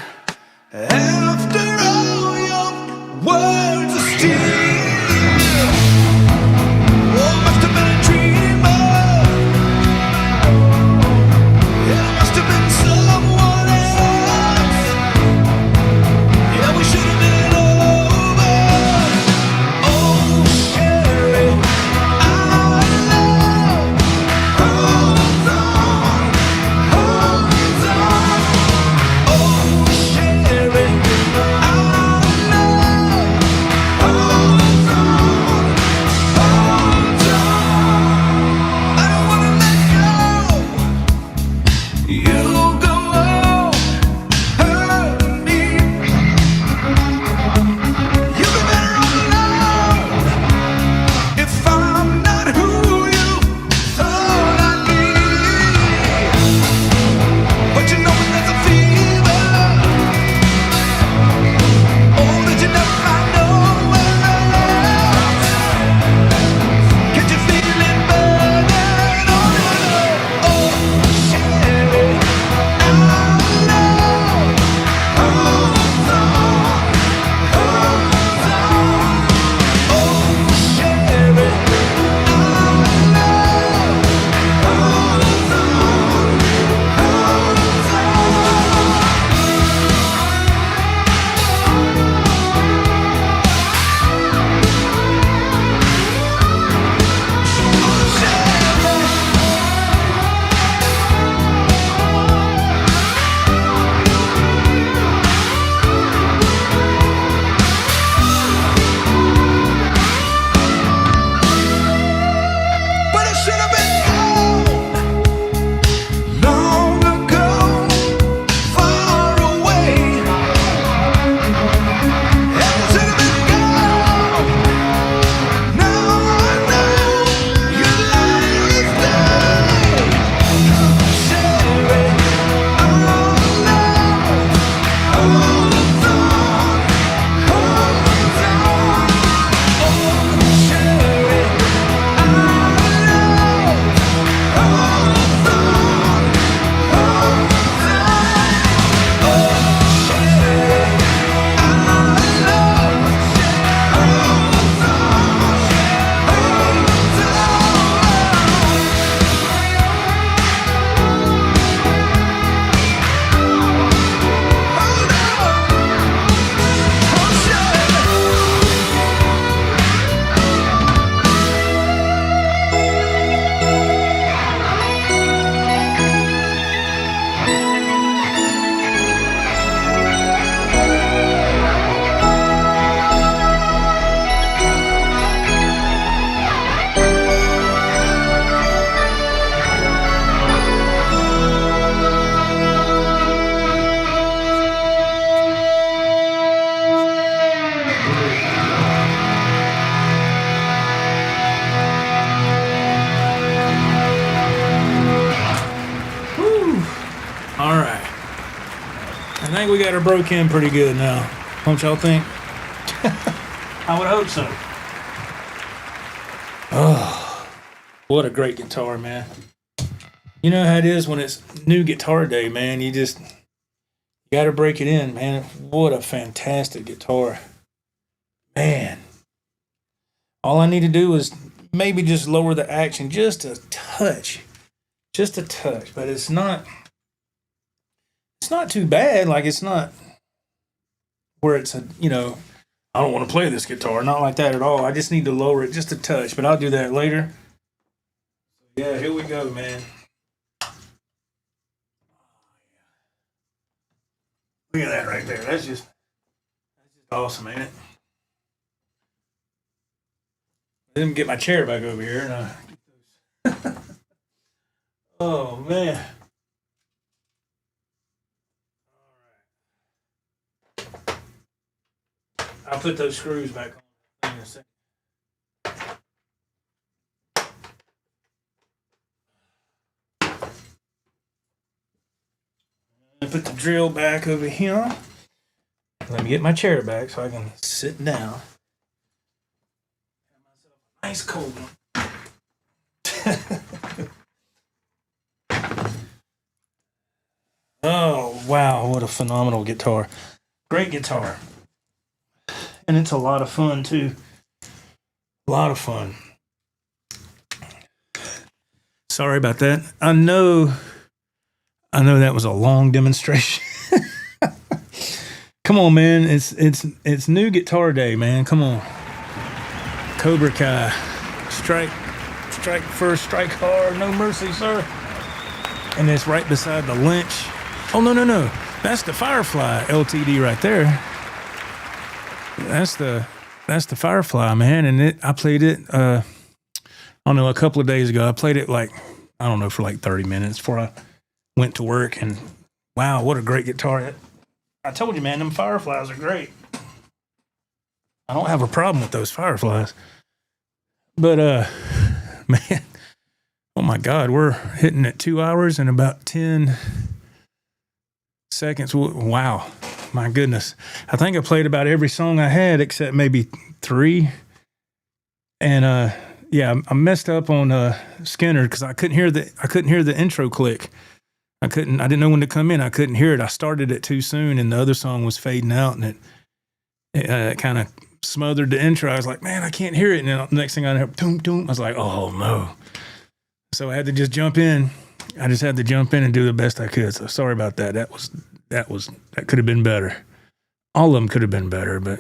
after all your words of steel. Oh, must have been a dreamer. Yeah, I must have been someone else. Yeah, we should have been over. Oh, Sherrie, our love holds on, holds on. Oh, Sherrie, our love holds on, holds on. I don't wanna let go. You go on, hurt me. You'd be better off alone if I'm not who you thought I'd be. But you know when there's a fever, oh, that you never find nowhere else. Can't you feel it burning on your love? Oh, Sherrie, our love holds on, holds on. Oh, Sherrie, our love holds on, holds But I should have been gone long ago, far away. And I should have been gone. Now I know you'd like to stay. Sherrie, our love holds on, holds on. Oh, Sherrie, our love holds on, holds on. Oh, Sherrie, our love holds All right. I think we got her broke in pretty good now. Don't y'all think? I would hope so. Oh, what a great guitar, man. You know how it is when it's new guitar day, man. You got to break it in, man. What a fantastic guitar. Man. All I need to do is maybe just lower the action just a touch. Just a touch. But it's not too bad. Like, it's not where it's I don't want to play this guitar. Not like that at all. I just need to lower it just a touch. But I'll do that later. Yeah, here we go, man. Look at that right there. That's just awesome, ain't it? Let me get my chair back over here. Oh, man. I'll put those screws back on in a second. I put the drill back over here. Let me get my chair back so I can sit down. Have myself a nice cold one. Wow, what a phenomenal guitar. Great guitar. And it's a lot of fun, too. A lot of fun. Sorry about that. I know that was a long demonstration. Come on, man. It's new guitar day, man. Come on. Cobra Kai. Strike first, strike hard, no mercy, sir. And it's right beside the Lynch. Oh, no. That's the Firefly LTD right there. That's the Firefly, man. And I played it, I don't know, a couple of days ago. I played it for like 30 minutes before I went to work. And wow, what a great guitar. I told you, man, them Fireflies are great. I don't have a problem with those Fireflies. But, man, oh my God, we're hitting at 2 hours and about 10 seconds. Wow, my goodness. I think I played about every song I had except maybe 3. And, yeah, I messed up on Skinner because I couldn't hear the intro click. I didn't know when to come in. I couldn't hear it. I started it too soon, and the other song was fading out, and it kind of smothered the intro. I was like, man, I can't hear it. And then the next thing I heard, doom, doom. I was like, oh no. So I had to just jump in. I just had to jump in and do the best I could. So sorry about that. That could have been better. All of them could have been better, but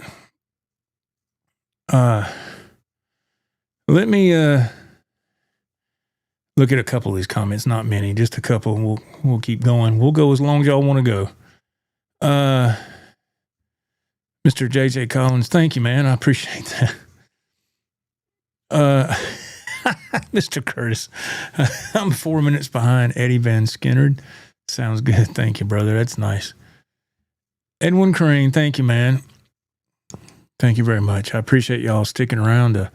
let me look at a couple of these comments. Not many, just a couple. We'll keep going. We'll go as long as y'all want to go. Mr. JJ Collins, thank you, man. I appreciate that. Mr. Curtis, I'm 4 minutes behind Eddie Van Skinnerd. Sounds good. Thank you, brother. That's nice. Edwin Crane, thank you, man. Thank you very much. I appreciate y'all sticking around to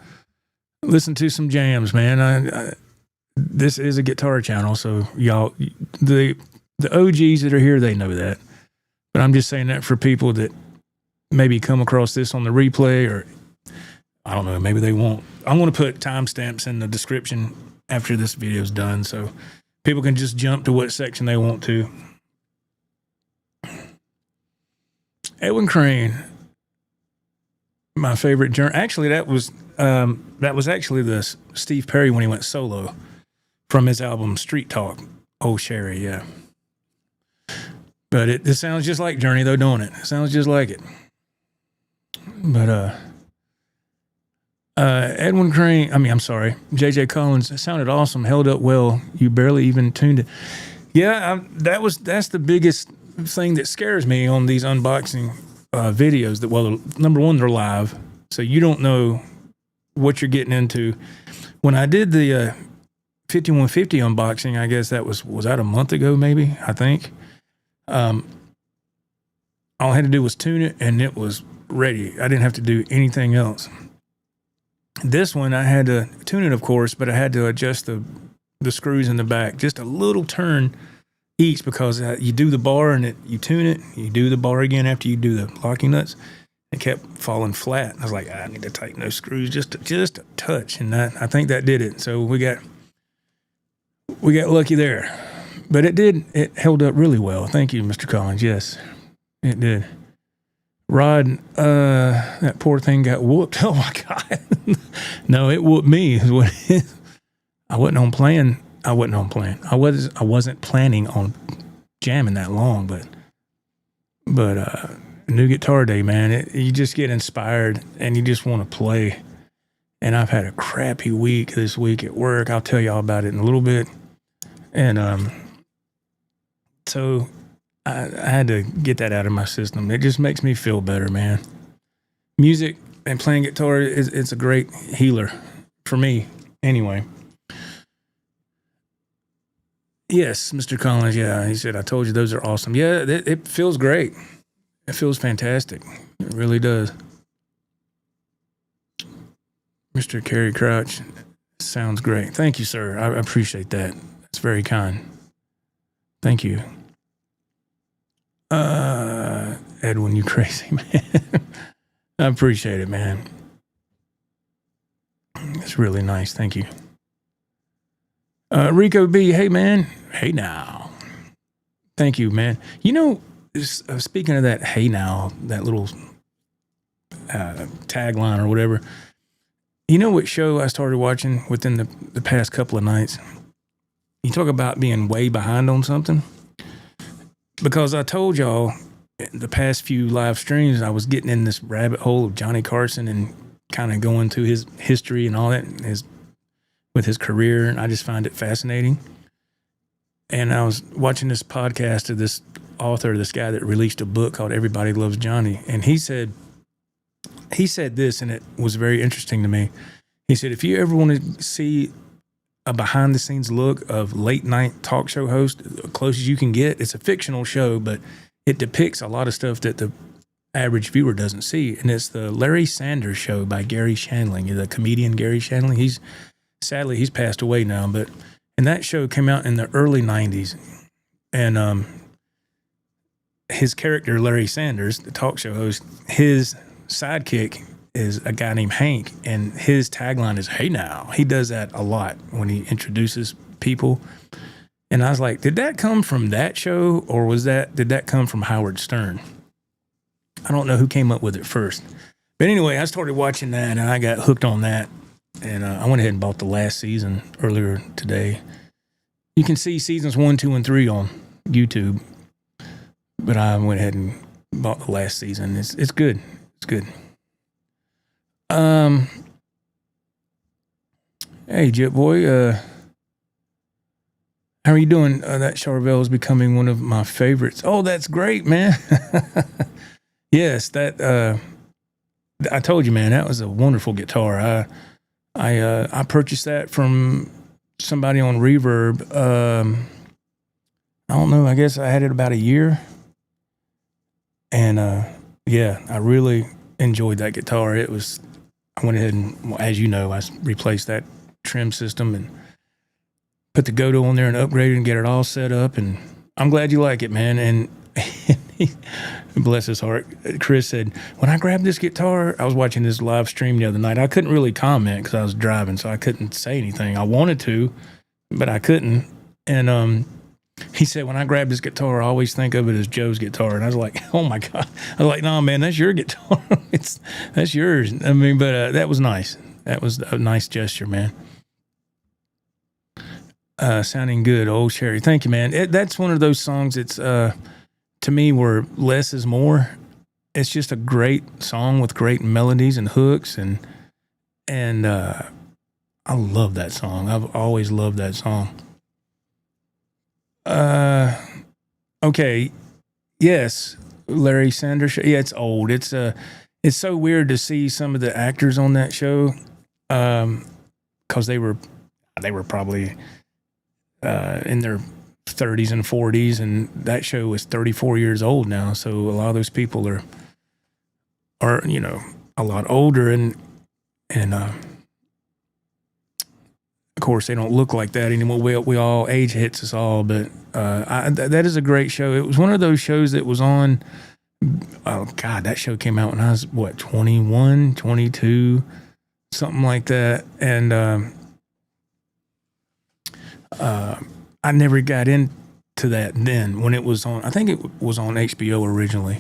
listen to some jams, man. This is a guitar channel, so y'all, the OGs that are here, they know that. But I'm just saying that for people that maybe come across this on the replay, or I don't know, maybe they won't. I'm going to put timestamps in the description after this video is done, so people can just jump to what section they want to. Edwin Crane, my favorite journey. Actually, that was actually the Steve Perry when he went solo from his album Street Talk. Oh, Sherrie, yeah. But it sounds just like Journey, though, don't it? It sounds just like it. But Edwin Crane, I'm sorry, JJ Collins, it sounded awesome, held up well. You barely even tuned it. Yeah, that's the biggest thing that scares me on these unboxing videos. That, well, number one, they're live, so you don't know what you're getting into. When I did the 5150 unboxing, I guess that was that a month ago, maybe, I think. All I had to do was tune it, and it was ready. I didn't have to do anything else. This one, I had to tune it, of course, but I had to adjust the screws in the back, just a little turn each, because you do the bar and you tune it, you do the bar again after you do the locking nuts. It kept falling flat. I was like, I need to tighten those screws just a touch, and I think that did it. So we got lucky there, but it held up really well. Thank you, Mr. Collins. Yes, it did. Rod, that poor thing got whooped. Oh my God. No, it whooped me. I wasn't planning on jamming that long, but new guitar day, man, you just get inspired and you just want to play. And I've had a crappy week this week at work. I'll tell y'all about it in a little bit. And, so I had to get that out of my system. It just makes me feel better, man. Music and playing guitar it's a great healer for me, anyway. Yes, Mr. Collins. Yeah, he said, I told you those are awesome. Yeah, it feels great. It feels fantastic. It really does. Mr. Kerry Crouch, sounds great. Thank you, sir. I appreciate that. That's very kind. Thank you. Edwin, you crazy, man. I appreciate it, man. It's really nice. Thank you. Rico B, hey, man. Hey, now. Thank you, man. You know, speaking of that, hey now, that little tagline or whatever. You know what show I started watching within the past couple of nights? You talk about being way behind on something. Because I told y'all in the past few live streams, I was getting in this rabbit hole of Johnny Carson and kind of going through his history and all that with his career. And I just find it fascinating. And I was watching this podcast of this author, this guy that released a book called Everybody Loves Johnny. And he said this, and it was very interesting to me. He said, if you ever want to see a behind the scenes look of late night talk show host, as close as you can get, it's a fictional show, but it depicts a lot of stuff that the average viewer doesn't see. And it's the Larry Sanders Show by Gary Shandling, the comedian Gary Shandling. Sadly, he's passed away now, and that show came out in the early 90s. And his character, Larry Sanders, the talk show host, his sidekick is a guy named Hank, and his tagline is, hey now. He does that a lot when he introduces people. And I was like, did that come from that show, or did that come from Howard Stern? I don't know who came up with it first. But anyway, I started watching that, and I got hooked on that. And I went ahead and bought the last season earlier today. You can see seasons 1, 2, and 3 on YouTube. But I went ahead and bought the last season. It's good. It's good. Hey, Jet Boy, how are you doing? That Charvel is becoming one of my favorites. Oh, that's great, man. Yes, that, I told you, man, that was a wonderful guitar. I purchased that from somebody on Reverb. I don't know, I guess I had it about a year. And, yeah, I really enjoyed that guitar. I went ahead and, as you know, I replaced that trim system and put the Godot on there and upgraded and get it all set up. And I'm glad you like it, man. And bless his heart, Chris said, when I grabbed this guitar, I was watching this live stream the other night. I couldn't really comment because I was driving, so I couldn't say anything. I wanted to, but I couldn't. And he said, when I grab this guitar, I always think of it as Joe's guitar. And I was like, oh my God. I was like, no, man, that's your guitar. That's yours. I mean, but that was nice. That was a nice gesture, man. Sounding good, old Sherrie. Thank you, man. That's one of those songs that's, to me, where less is more. It's just a great song with great melodies and hooks. And I love that song. I've always loved that song. Okay. Yes. Larry Sanders Show. Yeah, it's old. It's so weird to see some of the actors on that show. Cause they were probably, in their 30s and 40s, and that show is 34 years old now. So a lot of those people are, you know, a lot older and of course, they don't look like that anymore. We all, age hits us all, but that is a great show. It was one of those shows that was on, oh, God, that show came out when I was, 21, 22, something like that. And I never got into that then when it was on. I think it was on HBO originally.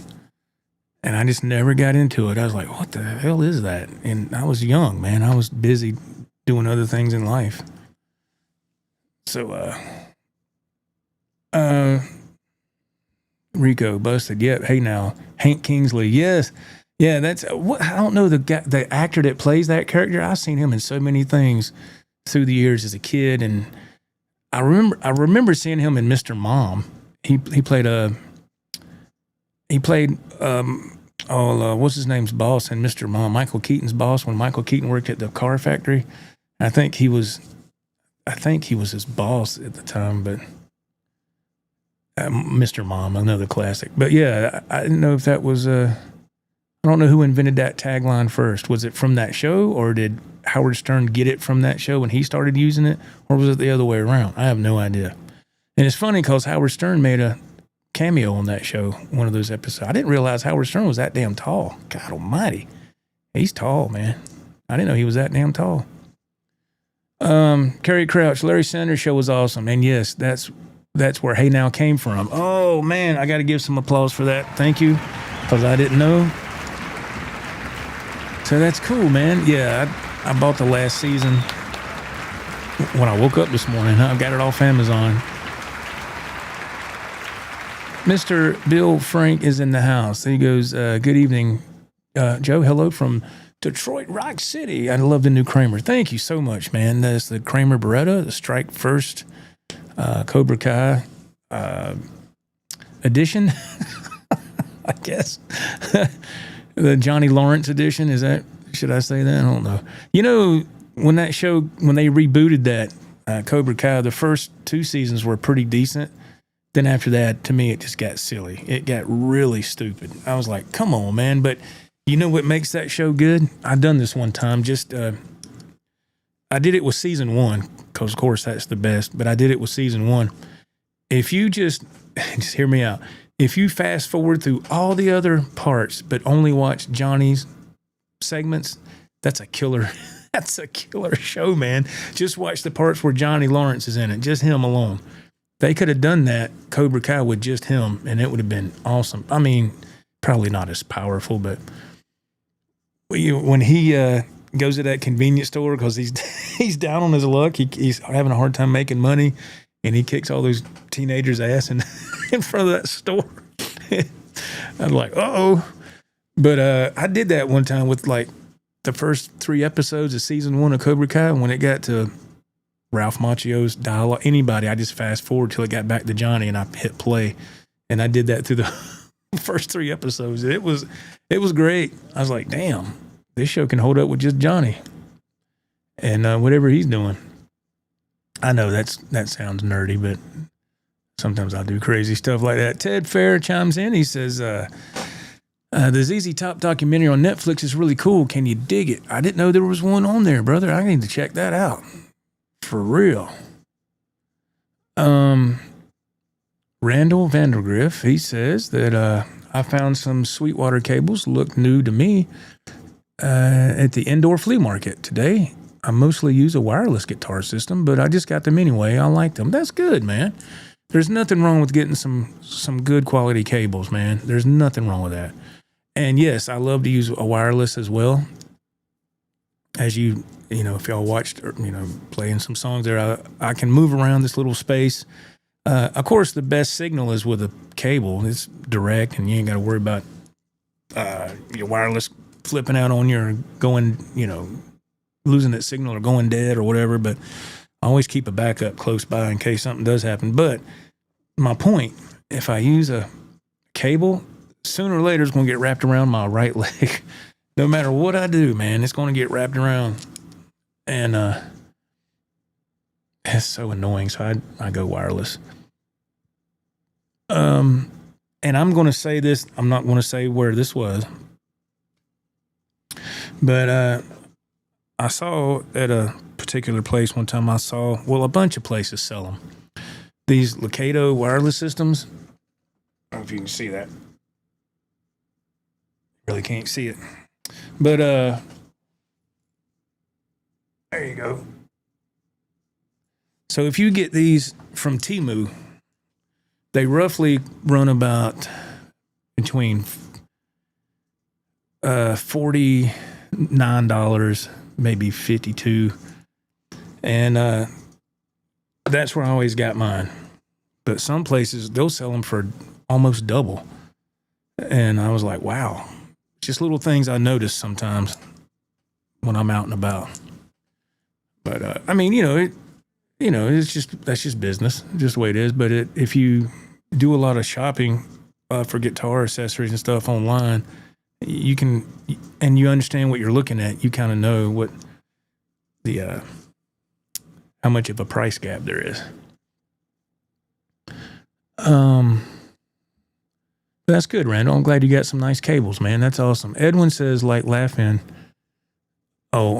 And I just never got into it. I was like, what the hell is that? And I was young, man. I was busy doing other things in life. So, Rico busted. Yep. Hey now, Hank Kingsley. Yes. Yeah. That's what, I don't know the actor that plays that character. I've seen him in so many things through the years as a kid. And I remember seeing him in Mr. Mom. He played what's his name's boss in Mr. Mom, Michael Keaton's boss, when Michael Keaton worked at the car factory. I think he was his boss at the time, but Mr. Mom, another classic. But yeah, I didn't know if that was I don't know who invented that tagline first. Was it from that show, or did Howard Stern get it from that show when he started using it, or was it the other way around? I have no idea. And it's funny because Howard Stern made a cameo on that show, one of those episodes. I didn't realize Howard Stern was that damn tall. God almighty. He's tall, man. I didn't know he was that damn tall. Carrie Crouch, Larry Sanders Show was awesome. And yes, that's that's where Hey Now came from. Oh, man, I got to give some applause for that. Thank you, because I didn't know. So that's cool, man. Yeah, I bought the last season when I woke up this morning. I got it off Amazon. Mr. Bill Frank is in the house. He goes, good evening, Joe. Hello from Detroit Rock City. I love the new Kramer. Thank you so much, man. That's the Kramer Beretta, the Strike First Cobra Kai edition, I guess. The Johnny Lawrence edition. Is that, should I say that? I don't know. You know, when they rebooted that Cobra Kai, the first 2 seasons were pretty decent. Then after that, to me, it just got silly. It got really stupid. I was like, come on, man. But you know what makes that show good? I done this one time. I did it with season 1, because, of course, that's the best. But I did it with season 1. If you just hear me out. If you fast forward through all the other parts, but only watch Johnny's segments, that's a killer. That's a killer show, man. Just watch the parts where Johnny Lawrence is in it. Just him alone. They could have done that Cobra Kai with just him, and it would have been awesome. I mean, probably not as powerful, but when he goes to that convenience store because he's down on his luck, he's having a hard time making money, and he kicks all those teenagers' ass in front of that store. I'm like, uh-oh. But I did that one time with like the first 3 episodes of season 1 of Cobra Kai. When it got to Ralph Macchio's dialogue, anybody, I just fast forward till it got back to Johnny, and I hit play, and I did that through the first 3 episodes. It was great. I was like, damn, this show can hold up with just Johnny and whatever he's doing. I know that sounds nerdy, but sometimes I do crazy stuff like that. Ted Fair chimes in. He says, the ZZ Top documentary on Netflix is really cool. Can you dig it? I didn't know there was one on there, brother. I need to check that out. For real. Randall Vandergriff, he says that I found some Sweetwater cables, look new to me, at the indoor flea market today. I mostly use a wireless guitar system, but I just got them anyway. I like them. That's good, man. There's nothing wrong with getting some good quality cables, man. There's nothing wrong with that. And yes, I love to use a wireless as well. As you know, if y'all watched, playing some songs there, I can move around this little space. Of course, the best signal is with a cable. It's direct, and you ain't got to worry about your wireless flipping out on you or going, losing that signal or going dead or whatever. But I always keep a backup close by in case something does happen. But my point, if I use a cable, sooner or later it's going to get wrapped around my right leg. No matter what I do, man, it's going to get wrapped around. And it's so annoying. So I go wireless. And I'm going to say this. I'm not going to say where this was. But I saw at a particular place one time, a bunch of places sell them. These Locato wireless systems. I don't know if you can see that. Really can't see it. But there you go. So if you get these from Temu, they roughly run about between $49, maybe $52, and that's where I always got mine. But some places they'll sell them for almost double, and I was like, wow. Just little things I notice sometimes when I'm out and about. But I mean, it's that's just business, just the way it is. But if you do a lot of shopping for guitar accessories and stuff online, you can, and you understand what you're looking at. You kind of know what the how much of a price gap there is. That's good, Randall. I'm glad you got some nice cables, man. That's awesome. Edwin says, like laughing. Oh,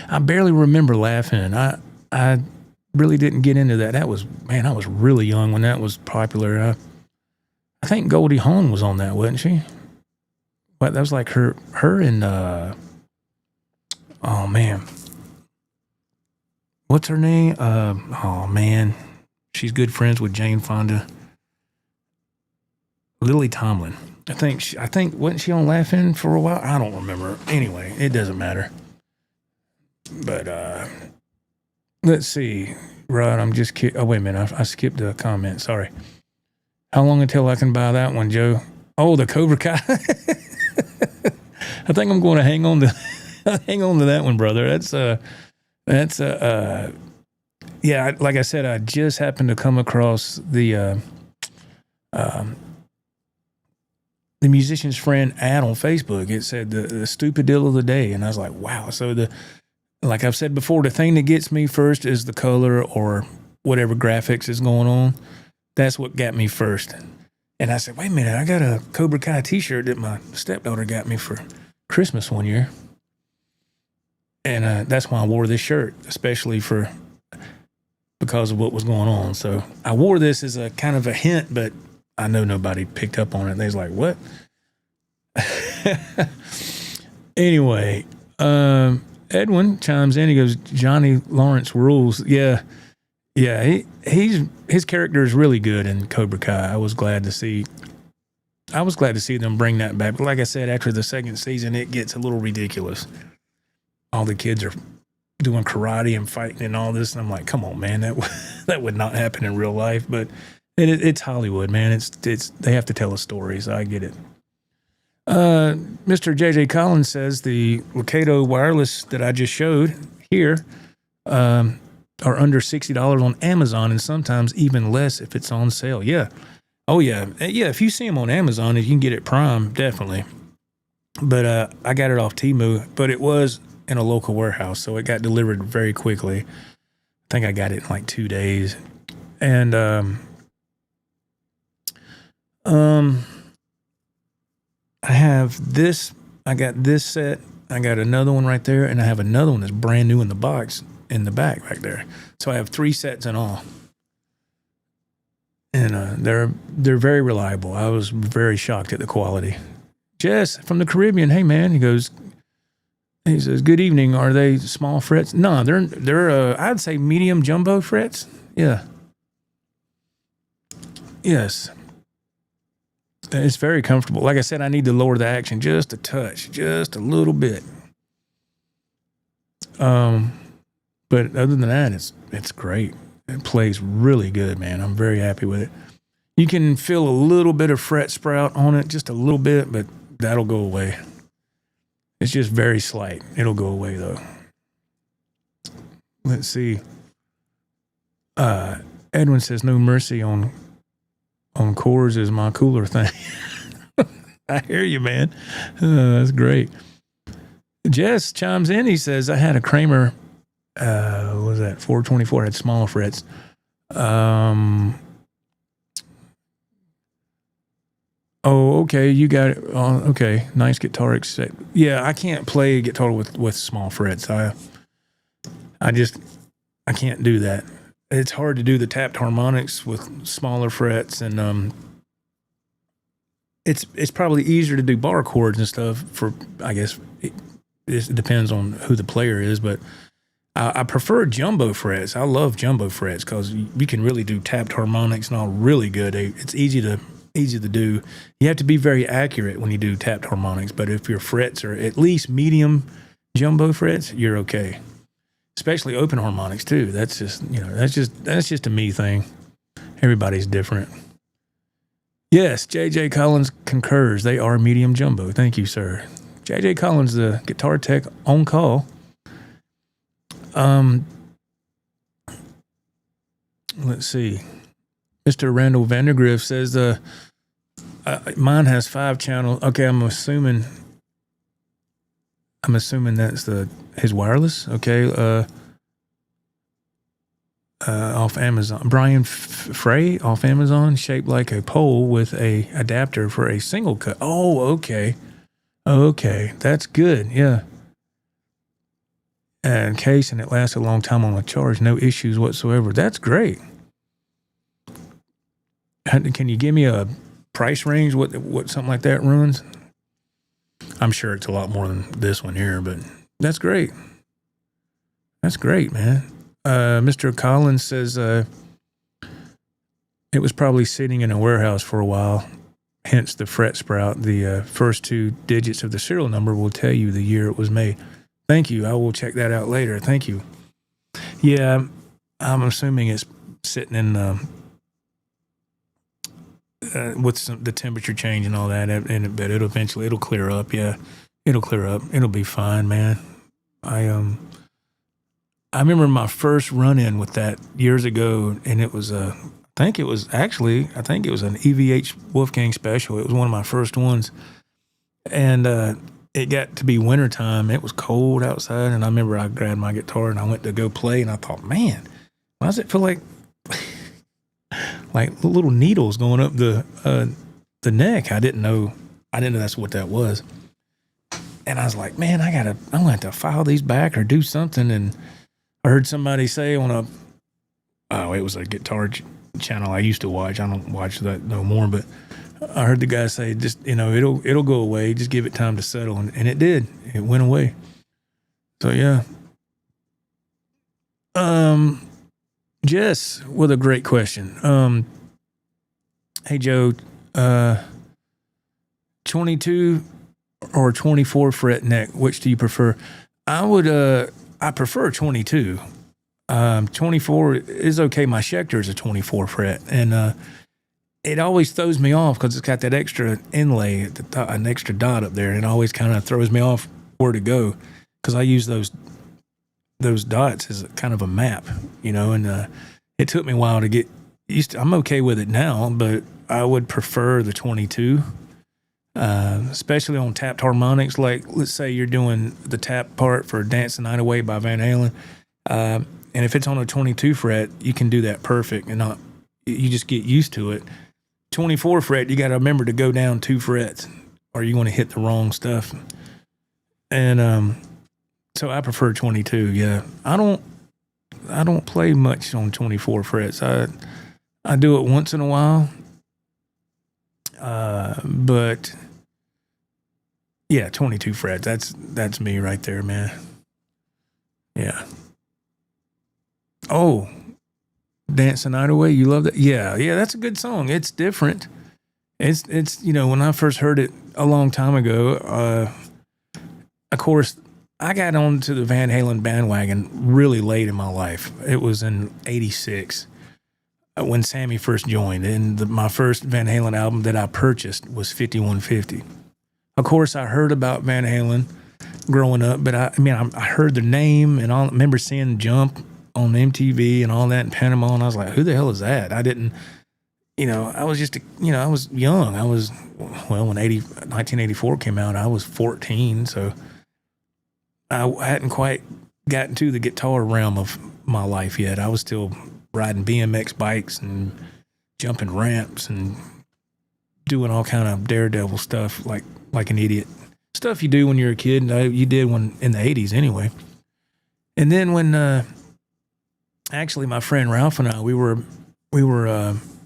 I barely remember laughing. I really didn't get into that. I was really young when that was popular. I think Goldie Hawn was on that, wasn't she? But that was like her and oh man, what's her name? Oh man, She's good friends with Jane Fonda. Lily Tomlin. I think wasn't she on Laughing for a while? I don't remember. Anyway, it doesn't matter. But let's see. Rod, I'm just kidding. Oh, wait a minute. I skipped a comment. Sorry. How long until I can buy that one, Joe? Oh, the Cobra Kai. I think I'm going to hang on to that one, brother. Yeah, like I said, I just happened to come across the musician's friend ad on Facebook. It said the stupid deal of the day, and I was like, wow. So like I've said before, the thing that gets me first is the color or whatever graphics is going on. That's what got me first. And I said, wait a minute, I got a Cobra Kai t-shirt that my stepdaughter got me for Christmas one year. And that's why I wore this shirt, especially because of what was going on. So I wore this as a kind of a hint, but I know nobody picked up on it. They was like, what? Anyway, Edwin chimes in. He goes, Johnny Lawrence rules. Yeah. His character is really good in Cobra Kai. I was glad to see them bring that back. But like I said, after the second season, it gets a little ridiculous. All the kids are doing karate and fighting and all this, and I'm like, come on, man, that would not happen in real life. But it's Hollywood, man. It's they have to tell a story, so I get it. Mr. JJ Collins says the Locato wireless that I just showed here are under $60 on Amazon, and sometimes even less if it's on sale. Yeah. Oh, yeah. Yeah, if you see them on Amazon, if you can get it Prime, definitely. But I got it off Temu, but it was in a local warehouse, so it got delivered very quickly. I think I got it in like 2 days. And I have this. I got this set. I got another one right there, and I have another one that's brand new in the box in the back right there. So I have 3 sets in all. And they're very reliable. I was very shocked at the quality. Jess from the Caribbean, hey man, he says, good evening. Are they small frets? No, they're I'd say medium jumbo frets. Yeah. Yes. It's very comfortable. Like I said, I need to lower the action just a touch, just a little bit. But other than that, it's great. It plays really good, man. I'm very happy with it. You can feel a little bit of fret sprout on it, just a little bit, but that'll go away. It's just very slight. It'll go away, though. Let's see. Edwin says, no mercy on Chords is my cooler thing. I hear you, man. That's great. Jess chimes in. He says, I had a Kramer, what was that, 424, had small frets. Oh, okay, you got it. Okay, nice guitar. Yeah, I can't play guitar with small frets. I can't do that. It's hard to do the tapped harmonics with smaller frets, and it's probably easier to do bar chords and stuff. For I guess it depends on who the player is, but I prefer jumbo frets. I love jumbo frets because you can really do tapped harmonics and all really good. It's easy to do. You have to be very accurate when you do tapped harmonics, but if your frets are at least medium jumbo frets, you're okay. Especially open harmonics too. That's just a me thing. Everybody's different. Yes, JJ Collins concurs. They are medium jumbo. Thank you, sir. JJ Collins, the guitar tech on call. Let's see. Mr. Randall Vandergriff says, mine has 5 channels. Okay, I'm assuming that's his wireless. Okay, off Amazon. Brian Frey off Amazon, shaped like a pole with a adapter for a single cut. Oh, okay. Okay, that's good. Yeah. And case, and it lasts a long time on a charge. No issues whatsoever. That's great. Can you give me a price range? What something like that runs? I'm sure it's a lot more than this one here, but that's great. That's great, man. Mr. Collins says, It was probably sitting in a warehouse for a while, hence the fret sprout. The first 2 digits of the serial number will tell you the year it was made. Thank you. I will check that out later. Thank you. Yeah, I'm assuming it's sitting in with the temperature change and all that, but it'll clear up. Yeah, it'll clear up. It'll be fine, man. I remember my first run-in with that years ago, and it was I think it was an EVH Wolfgang special. It was one of my first ones, and it got to be wintertime. It was cold outside, and I remember I grabbed my guitar and I went to go play, and I thought, man, why does it feel like little needles going up the neck? I didn't know that's what that was. And I was like, man, I'm gonna have to file these back or do something. And I heard somebody say it was a guitar channel I used to watch. I don't watch that no more, but I heard the guy say, just, it'll go away. Just give it time to settle. And it did. It went away. So yeah. Jess with a great question. Hey Joe, 22 or 24 fret neck, which do you prefer? I prefer 22. 24 is okay. My Schecter is a 24 fret, and it always throws me off because it's got that extra inlay at the top, an extra dot up there, and it always kind of throws me off where to go because I use those dots as kind of a map, and it took me a while to get used to. I'm okay with it now, but I would prefer the 22, especially on tapped harmonics. Like, let's say you're doing the tap part for Dance the Night Away by Van Halen, and if it's on a 22 fret, you can do that perfect, and you just get used to it. 24 fret, you got to remember to go down 2 frets, or you're going to hit the wrong stuff. And so I prefer 22. Yeah, I don't play much on 24 frets. I do it once in a while, but yeah, 22 frets. That's me right there, man. Yeah. Oh, Dance the Night Away. You love that? Yeah, that's a good song. It's different. It's when I first heard it a long time ago, of course, I got onto the Van Halen bandwagon really late in my life. It was in '86 when Sammy first joined, and my first Van Halen album that I purchased was 5150. Of course, I heard about Van Halen growing up, but I heard the name, and I remember seeing Jump on MTV and all that in Panama, and I was like, who the hell is that? I didn't, I was just, I was young. When 1984 came out, I was 14, so I hadn't quite gotten to the guitar realm of my life yet. I was still riding BMX bikes and jumping ramps and doing all kind of daredevil stuff like an idiot. Stuff you do when you're a kid, you did when in the 80s anyway. And then when actually my friend Ralph and I, we were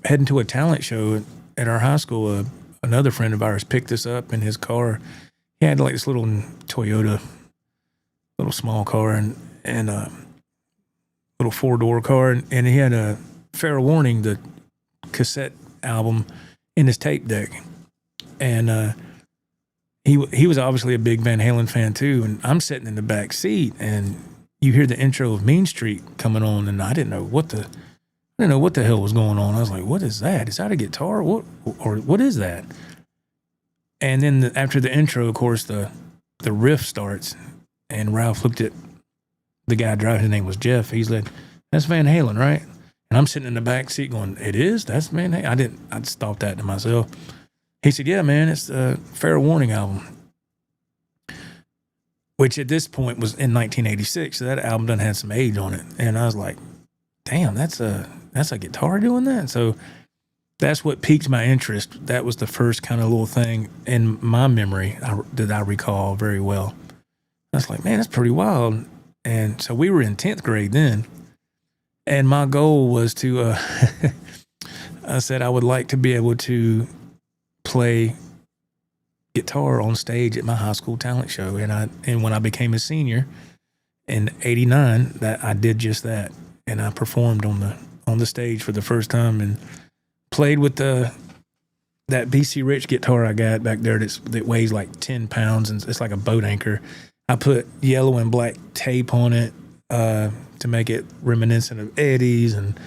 heading to a talent show at our high school. Another friend of ours picked us up in his car. He had like this little Toyota, little small car, and a little 4-door car, and he had a Fair Warning, the cassette album, in his tape deck. And he was obviously a big Van Halen fan too, and I'm sitting in the back seat, and you hear the intro of Mean Street coming on, and I didn't know what the hell was going on. I was like, what is that? Is that a guitar? What is that? And then after the intro, of course, the riff starts, and Ralph looked at the guy driving. His name was Jeff. He's like, that's Van Halen, right? And I'm sitting in the back seat going, it is? That's Van Halen? I just thought that to myself. He said, yeah, man, it's the Fair Warning album, which at this point was in 1986. So that album done had some age on it. And I was like, damn, that's a guitar doing that? So that's what piqued my interest. That was the first kind of little thing in my memory that I recall very well. I was like, man, that's pretty wild. And so we were in 10th grade then. And my goal was to, I said I would like to be able to play guitar on stage at my high school talent show. And when I became a senior in '89, that I did just that. And I performed on the stage for the first time in played with that BC Rich guitar I got back there that weighs like 10 pounds and it's like a boat anchor. I put yellow and black tape on it to make it reminiscent of Eddie's, and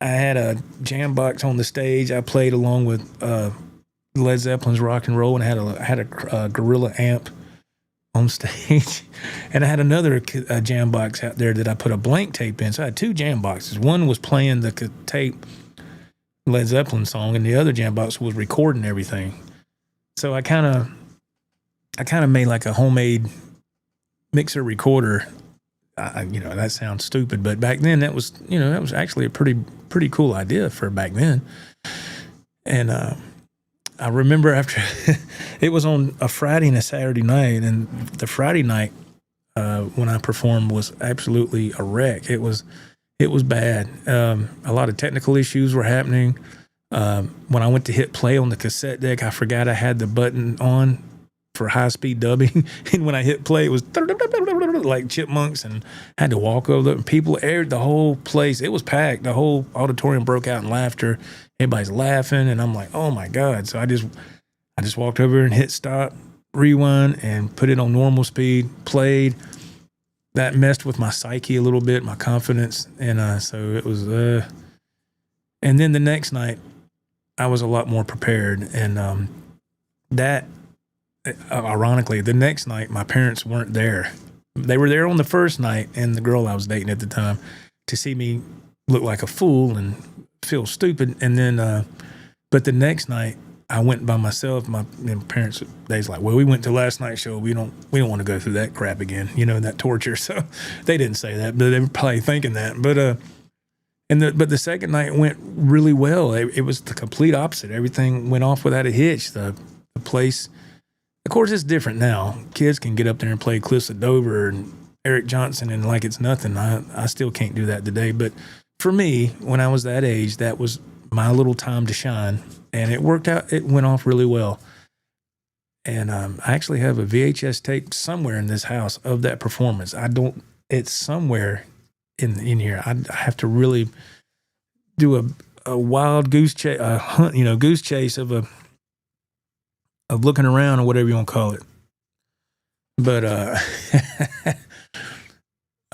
I had a jam box on the stage. I played along with Led Zeppelin's Rock and Roll, and I had a Gorilla amp on stage, and I had another jam box out there that I put a blank tape in. So I had two jam boxes. One was playing the tape Led Zeppelin song, and the other jam box was recording everything. So I kind of made like a homemade mixer recorder. That sounds stupid, but back then that was actually a pretty cool idea for back then. And I remember after it was on a Friday and a Saturday night, and the Friday night when I performed was absolutely a wreck. It was bad. A lot of technical issues were happening. When I went to hit play on the cassette deck, I forgot I had the button on for high-speed dubbing, and when I hit play, it was like chipmunks, and I had to walk over there, and people aired the whole place. It was packed. The whole auditorium broke out in laughter. Everybody's laughing, and I'm like, oh my God. So I just walked over and hit stop, rewind, and put it on normal speed, played. That messed with my psyche a little bit, my confidence, and so it was, and then the next night, I was a lot more prepared, and ironically, the next night, my parents weren't there. They were there on the first night, and the girl I was dating at the time, to see me look like a fool and feel stupid. And then, but the next night, I went by myself. My parents, they's like, well, we went to last night's show. We don't want to go through that crap again, that torture. So they didn't say that, but they were probably thinking that. But but the second night went really well. It was the complete opposite. Everything went off without a hitch. The place. Of course, it's different now. Kids can get up there and play Cliffs of Dover and Eric Johnson and like it's nothing. I still can't do that today. But for me, when I was that age, that was my little time to shine. And it worked out. It went off really well. And I actually have a VHS tape somewhere in this house of that performance. It's somewhere in here. I have to really do a wild goose chase, a hunt, goose chase of looking around or whatever you want to call it. But I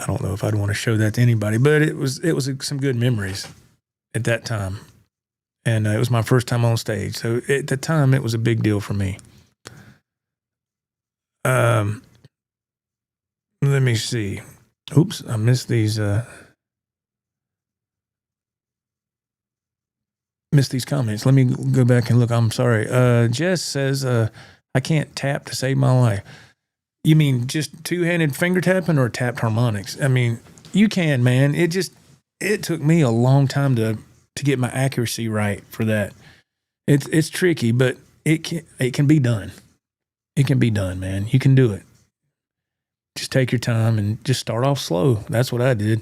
don't know if I'd want to show that to anybody, but it was some good memories at that time. And it was my first time on stage. So at the time, it was a big deal for me. Let me see. Oops, I missed these comments. Let me go back and look. I'm sorry. Jess says, I can't tap to save my life. You mean just two-handed finger tapping or tapped harmonics? I mean, you can, man. It took me a long time to get my accuracy right for that. It's tricky, but it can be done. It can be done, man. You can do it. Just take your time and just start off slow. That's what I did.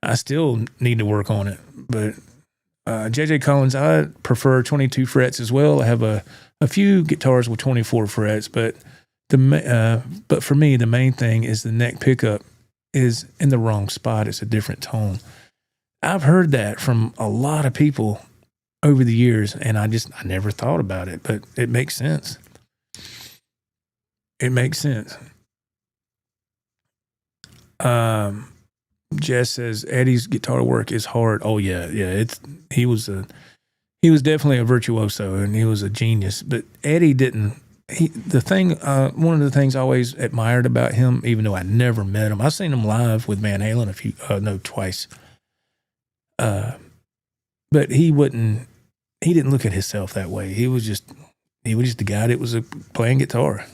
I still need to work on it, but JJ Collins, I prefer 22 frets as well. I have a few guitars with 24 frets, but for me, the main thing is the neck pickup is in the wrong spot. It's a different tone. I've heard that from a lot of people over the years, and I never thought about it, but it makes sense. It makes sense. Jess says Eddie's guitar work is hard. Oh yeah. He was definitely a virtuoso and he was a genius. But Eddie didn't. One of the things I always admired about him, even though I never met him, I've seen him live with Van Halen twice. But he didn't look at himself that way. He was just the guy that was playing guitar.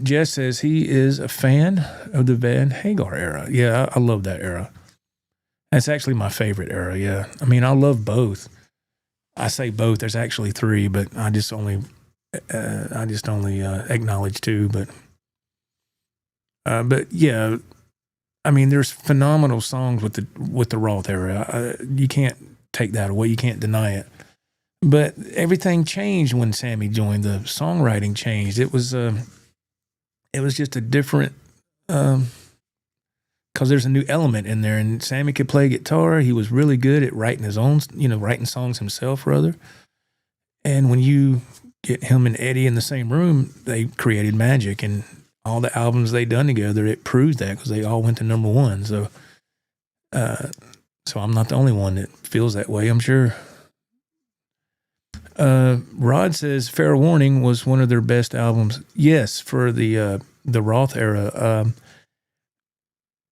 Jess says he is a fan of the Van Hagar era. Yeah, I love that era. That's actually my favorite era, yeah. I mean, I love both. I say both. There's actually three, but I just only acknowledge two. But yeah, I mean, there's phenomenal songs with the Roth era. You can't take that away. You can't deny it. But everything changed when Sammy joined. The songwriting changed. It was just a different because there's a new element in there. And Sammy could play guitar. He was really good at writing his own, writing songs himself, rather. And when you get him and Eddie in the same room, they created magic. And all the albums they done together, it proves that because they all went to number one. So, so I'm not the only one that feels that way, I'm sure. Rod says Fair Warning was one of their best albums. Yes, for the Roth era.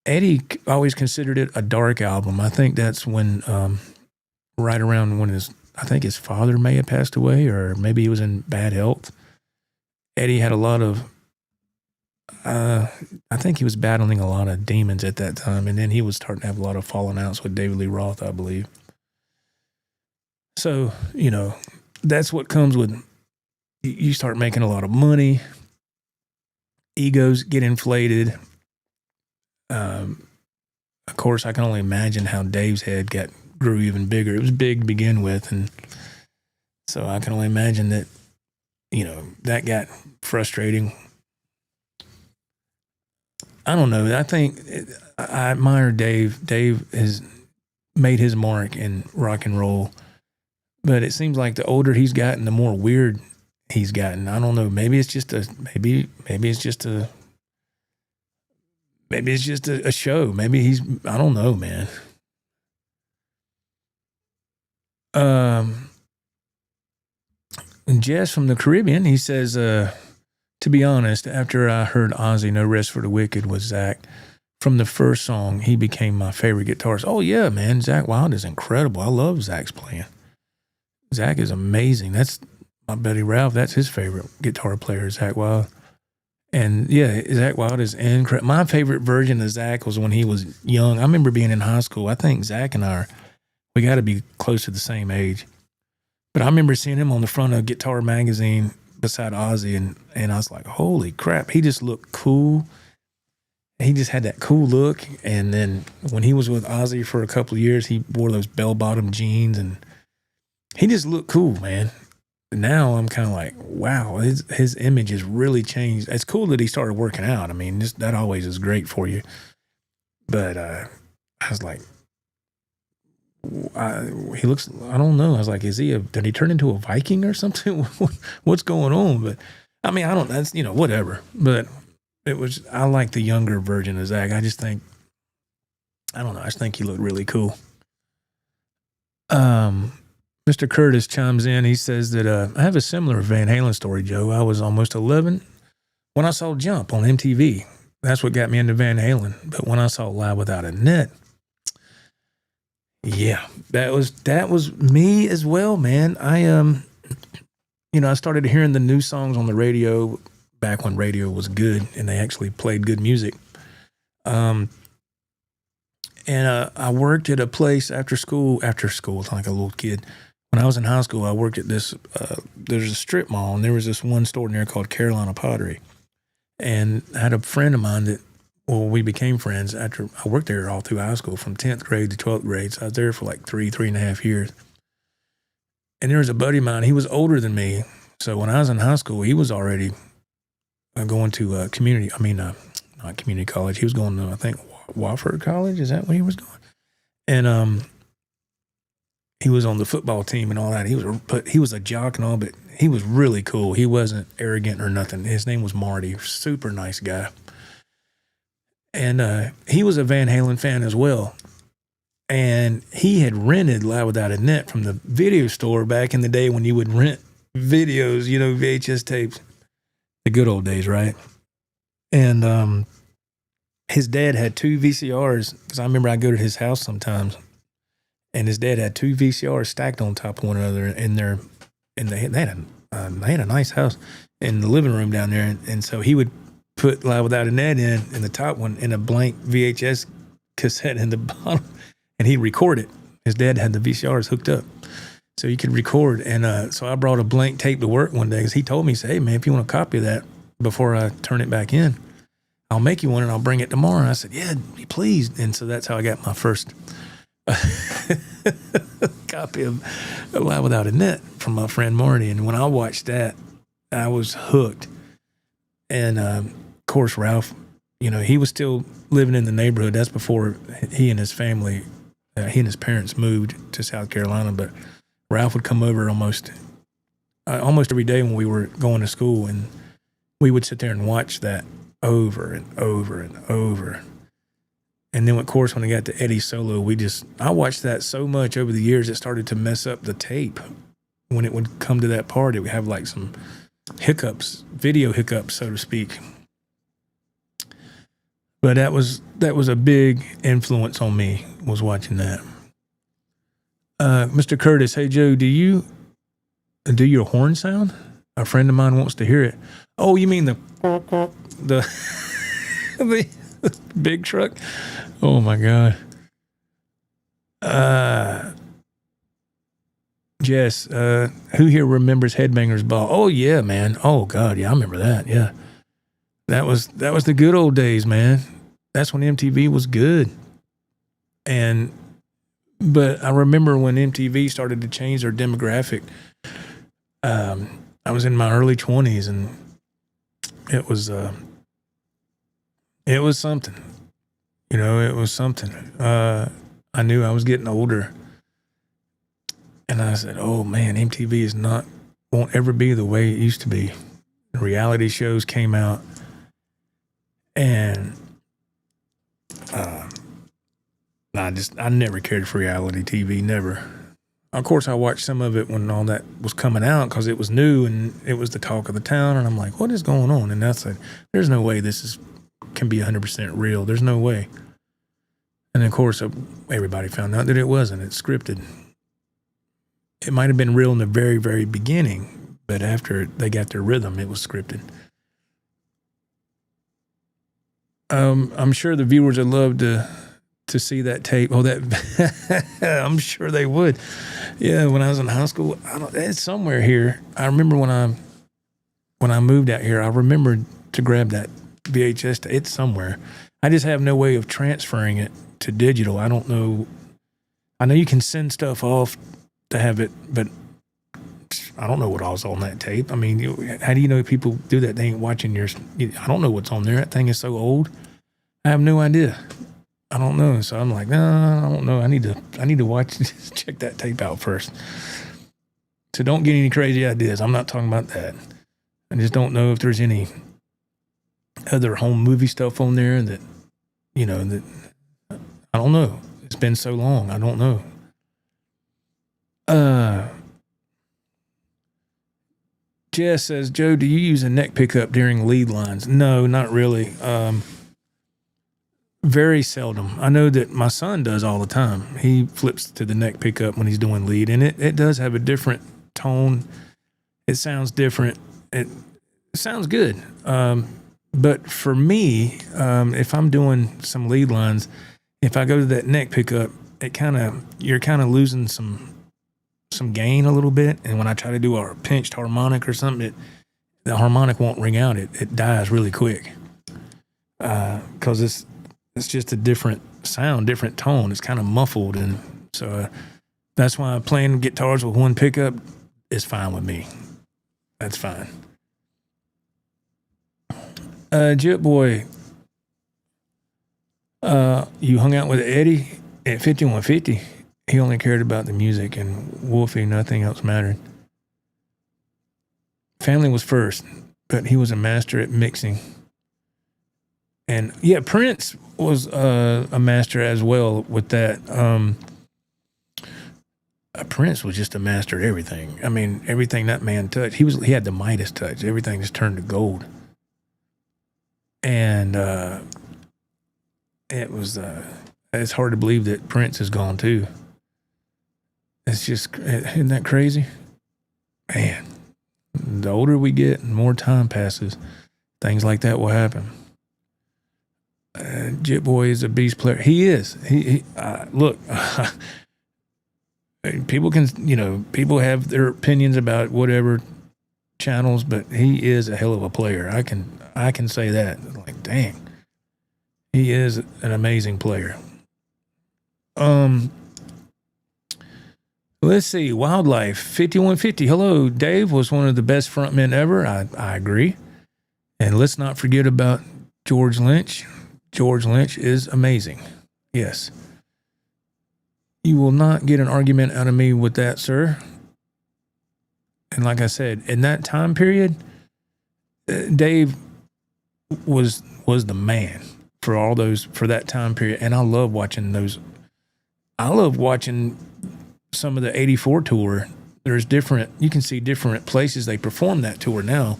Eddie always considered it a dark album. I think that's when, right around when his father may have passed away, or maybe he was in bad health. Eddie had a lot of, I think he was battling a lot of demons at that time, and then he was starting to have a lot of falling outs with David Lee Roth, I believe. So, that's what comes with, you start making a lot of money, egos get inflated. Of course, I can only imagine how Dave's head grew even bigger. It was big to begin with, and so I can only imagine that, that got frustrating. I don't know. I think I admire Dave. Dave has made his mark in rock and roll, but it seems like the older he's gotten, the more weird he's gotten. I don't know. Maybe it's just a show. Maybe I don't know, man. And Jess from the Caribbean, he says, to be honest, after I heard Ozzy, No Rest for the Wicked with Zach, from the first song, he became my favorite guitarist. Oh, yeah, man. Zach Wild is incredible. I love Zach's playing. Zach is amazing. That's my buddy Ralph. That's his favorite guitar player, Zach Wild. And, yeah, Zach Wild is incredible. My favorite version of Zach was when he was young. I remember being in high school. I think Zach and we got to be close to the same age. But I remember seeing him on the front of Guitar Magazine beside Ozzy, and I was like, holy crap, he just looked cool. He just had that cool look. And then when he was with Ozzy for a couple of years, he wore those bell-bottom jeans, and he just looked cool, man. Now I'm kind of like, wow, his image has really changed. It's cool that he started working out. I mean, that always is great for you. But I was like, he looks, I don't know. I was like, did he turn into a Viking or something? What's going on? But I mean, that's, whatever. But I like the younger version of Zach. I just think, I don't know. I just think he looked really cool. Mr. Curtis chimes in. He says that I have a similar Van Halen story, Joe. I was almost 11 when I saw Jump on MTV. That's what got me into Van Halen. But when I saw Live Without a Net, yeah, that was me as well, man. I I started hearing the new songs on the radio back when radio was good and they actually played good music. And I worked at a place after school, like a little kid. When I was in high school, I worked at this, there's a strip mall, and there was this one store in there called Carolina Pottery. And I had a friend of mine we became friends after I worked there all through high school from 10th grade to 12th grade. So I was there for like 3.5 years. And there was a buddy of mine, he was older than me. So when I was in high school, he was already going to not community college. He was going to, I think, Wofford College. Is that where he was going? And he was on the football team and all that. He was a jock and all, but he was really cool. He wasn't arrogant or nothing. His name was Marty. Super nice guy. And he was a Van Halen fan as well. And he had rented Live Without a Net from the video store back in the day when you would rent videos, VHS tapes. The good old days, right? And his dad had 2 VCRs, because I remember I'd go to his house sometimes, and his dad had 2 VCRs stacked on top of one another, and they had a nice house in the living room down there, and so he would put Live Without a Net in the top one, in a blank VHS cassette in the bottom, and he'd record it. His dad had the VCRs hooked up, so you could record. And so I brought a blank tape to work one day, because he told me, he said, hey, man, if you want a copy of that before I turn it back in, I'll make you one and I'll bring it tomorrow. And I said, yeah, be pleased. And so that's how I got my first copy of Live Without a Net from my friend Marty. And when I watched that, I was hooked. And of course, Ralph he was still living in the neighborhood. That's before he and his family, he and his parents moved to South Carolina. But Ralph would come over almost every day when we were going to school, and we would sit there and watch that over and over and over. And then, of course, when it got to Eddie's solo, I watched that so much over the years, it started to mess up the tape. When it would come to that part, it would have like some hiccups, video hiccups, so to speak. But that was a big influence on me, was watching that. Mr. Curtis, hey, Joe, do you do your horn sound? A friend of mine wants to hear it. Oh, you mean the the big truck? Oh my God. Jess, who here remembers Headbangers Ball? Oh yeah, man. Oh God, yeah, I remember that. Yeah. That was the good old days, man. That's when MTV was good. But I remember when MTV started to change their demographic. I was in my early 20s, and it was something. It was something. I knew I was getting older, and I said, "Oh man, MTV won't ever be the way it used to be." Reality shows came out, and I never cared for reality TV, never. Of course, I watched some of it when all that was coming out because it was new and it was the talk of the town, and I'm like, what is going on? And I said, there's no way this can be 100% real. There's no way. And of course, everybody found out that it wasn't. It's scripted. It might have been real in the very, very beginning, but after they got their rhythm, it was scripted. I'm sure the viewers would love to see that tape. Oh, that I'm sure they would. Yeah, when I was in high school, it's somewhere here. I remember when I moved out here, I remembered to grab that VHS tape. It's somewhere. I just have no way of transferring it to digital. I don't know. I know you can send stuff off to have it, but I don't know what all's on that tape. I mean, how do you know people do that? They ain't watching yours. I don't know what's on there. That thing is so old. I have no idea. I don't know. So I'm like, no, I don't know. I need to watch, check that tape out first. So don't get any crazy ideas. I'm not talking about that. I just don't know if there's any other home movie stuff on there that I don't know. It's been so long. I don't know. Jess says, Joe, do you use a neck pickup during lead lines? No, not really. Very seldom. I know that my son does all the time. He flips to the neck pickup when he's doing lead, and it does have a different tone. It sounds different. It sounds good. But for me, if I'm doing some lead lines, if I go to that neck pickup, you're kind of losing some gain a little bit. And when I try to do a pinched harmonic or something, the harmonic won't ring out. It dies really quick. Because it's just a different sound, different tone. It's kind of muffled. And so that's why playing guitars with one pickup is fine with me. That's fine. Jet Boy, you hung out with Eddie at 5150. He only cared about the music, and Wolfie, nothing else mattered. Family was first, but he was a master at mixing. And yeah, Prince was a master as well with that. Prince was just a master at everything. I mean, everything that man touched, he had the Midas touch. Everything just turned to gold. And it's hard to believe that Prince is gone too. It's just, isn't that crazy? Man, the older we get and more time passes, things like that will happen. Jit Boy is a beast player. He is. Look, people people have their opinions about whatever channels, but he is a hell of a player. I can say that. Like, dang, he is an amazing player. Let's see. Wildlife 5150. Hello, Dave was one of the best frontmen ever. I agree. And let's not forget about George Lynch. George Lynch is amazing. Yes. You will not get an argument out of me with that, sir. And like I said, in that time period, Dave was the man for that time period. And I love watching those. I love watching some of the 84 tour. There's you can see different places they perform that tour now.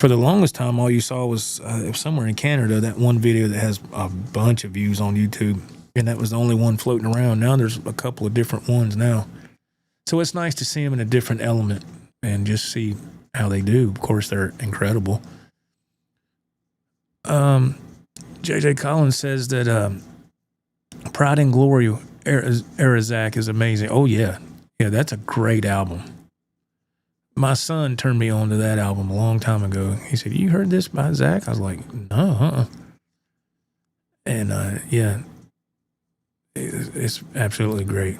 For the longest time, all you saw was somewhere in Canada, that one video that has a bunch of views on YouTube, and that was the only one floating around. Now there's a couple of different ones now. So it's nice to see them in a different element and just see how they do. Of course, they're incredible. JJ Collins says that Pride and Glory, Zach, is amazing. Oh, yeah. Yeah, that's a great album. My son turned me on to that album a long time ago. He said, "You heard this by Zach?" I was like, "No, And yeah, it's absolutely great.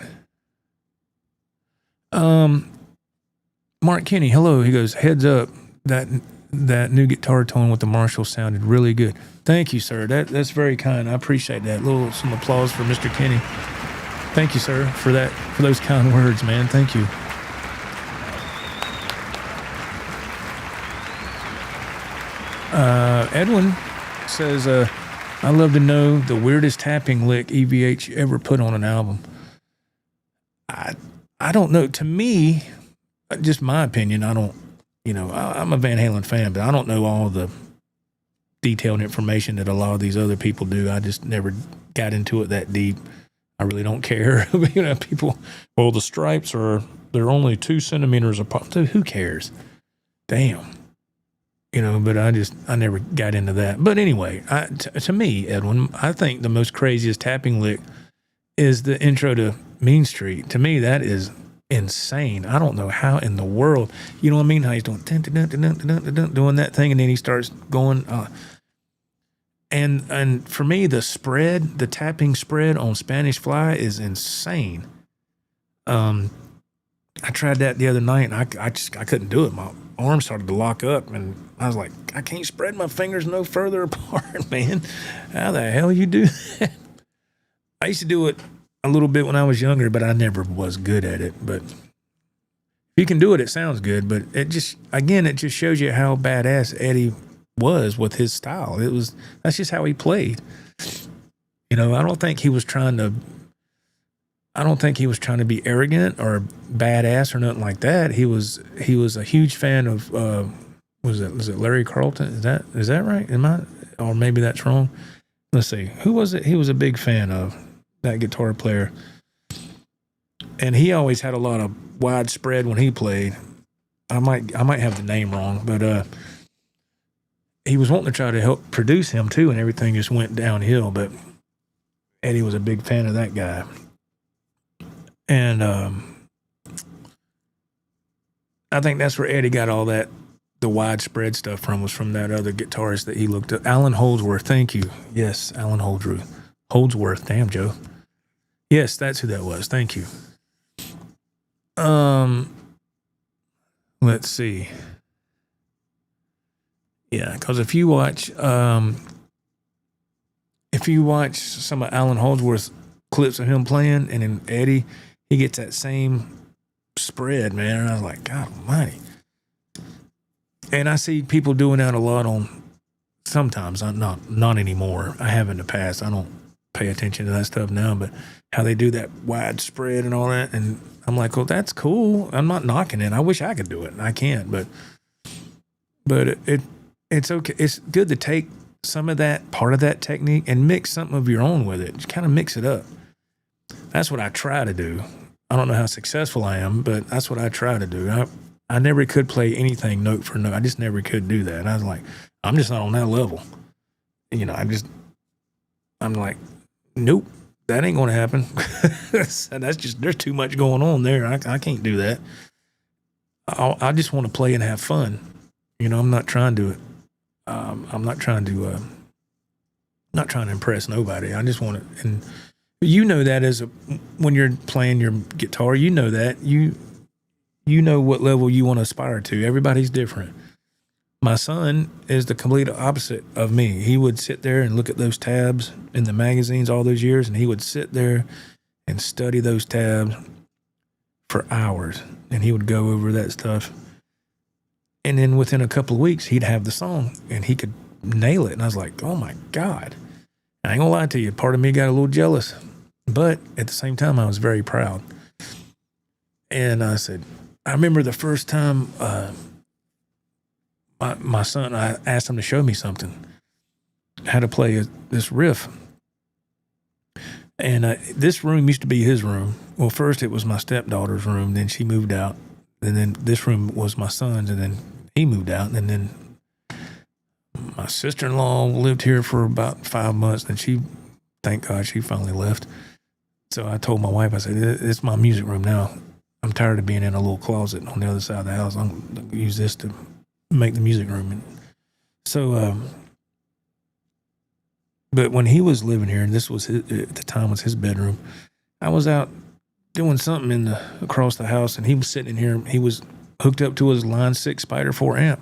Mark Kenny, hello. He goes, "Heads up, that new guitar tone with the Marshall sounded really good." Thank you, sir. That's very kind. I appreciate that. Some applause for Mr. Kenny. Thank you, sir, for those kind words, man. Thank you. Edwin says, "I'd love to know the weirdest tapping lick EVH ever put on an album." I don't know. To me, just my opinion, I don't, I'm a Van Halen fan, but I don't know all the detailed information that a lot of these other people do. I just never got into it that deep. I really don't care. People, well, the stripes they're only 2 centimeters apart. So who cares? Damn. But I never got into that. But anyway, to me, Edwin, I think the most craziest tapping lick is the intro to Mean Street. To me, that is insane. I don't know how in the world, you know what I mean? How he's doing, doing that thing, and then he starts going. And for me, the tapping spread on Spanish Fly is insane. I tried that the other night, and I couldn't do it. My arm started to lock up, and I was like, I can't spread my fingers no further apart, man. How the hell you do that? I used to do it a little bit when I was younger, but I never was good at it. But if you can do it, it sounds good. But it just shows you how badass Eddie was with his style. That's just how he played. I don't think he was trying to be arrogant or badass or nothing like that. He was a huge fan of was it Larry Carlton? Is that right? Or maybe that's wrong. Let's see. Who was it? He was a big fan of, that guitar player. And he always had a lot of widespread when he played. I might have the name wrong, but he was wanting to try to help produce him too, and everything just went downhill. But Eddie was a big fan of that guy. And I think that's where Eddie got all that, the widespread stuff from, was from that other guitarist that he looked up. Alan Holdsworth, thank you. Yes, Alan Holdsworth, damn, Joe. Yes, that's who that was, thank you. Let's see. Yeah, because if you watch some of Alan Holdsworth's clips of him playing, and then Eddie, he gets that same spread, man. And I was like, God almighty. And I see people doing that a lot sometimes, not anymore. I have in the past. I don't pay attention to that stuff now, but how they do that widespread and all that. And I'm like, well, that's cool. I'm not knocking it. I wish I could do it. I can't, but it's okay. It's good to take some of that, part of that technique, and mix something of your own with it. Just kind of mix it up. That's what I try to do. I don't know how successful I am, but that's what I try to do. I never could play anything note for note. I just never could do that. And I was like, I'm just not on that level. I'm like, nope, that ain't going to happen. That's just, there's too much going on there. I can't do that. I just want to play and have fun. I'm not trying to, not trying to impress nobody. I just want to, and that when you're playing your guitar, that you know what level you want to aspire to. Everybody's different. My son is the complete opposite of me. He would sit there and look at those tabs in the magazines all those years, and he would sit there and study those tabs for hours, and he would go over that stuff. And then within a couple of weeks, he'd have the song, and he could nail it. And I was like, oh, my God. I ain't gonna lie to you. Part of me got a little jealous, but at the same time, I was very proud. And I said, I remember the first time my son, I asked him to show me something, how to play this riff. And this room used to be his room. Well, first it was my stepdaughter's room. Then she moved out. And then this room was my son's. And then he moved out. And then my sister-in-law lived here for about 5 months. And she, thank God, she finally left. So I told my wife, I said, it's my music room now. I'm tired of being in a little closet on the other side of the house. I'm going to use this to make the music room. And so, but when he was living here, and this was at the time was his bedroom, I was out doing something across the house, and he was sitting in here. He was hooked up to his Line 6 Spider 4 amp,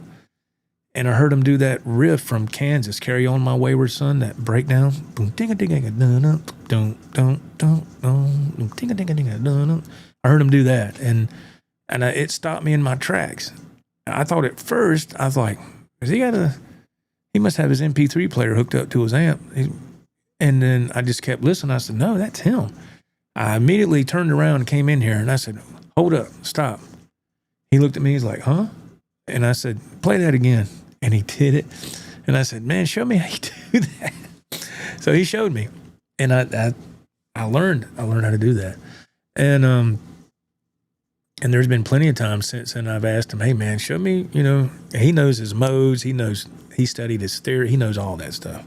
and I heard him do that riff from Kansas, "Carry On My Wayward Son," that breakdown. Boom, ding a ding a dun dun dun dun dun ding a ding a ding a dun dun. I heard him do that, and it stopped me in my tracks. I thought at first, I was like, he must have his MP3 player hooked up to his amp. And then I just kept listening. I said, no, that's him. I immediately turned around and came in here, and I said, hold up, stop. He looked at me, he's like, huh? And I said, play that again. And he did it. And I said, man, show me how you do that. So he showed me. And I learned how to do that. And there's been plenty of times since then I've asked him, hey man, show me, he knows his modes. He studied his theory. He knows all that stuff.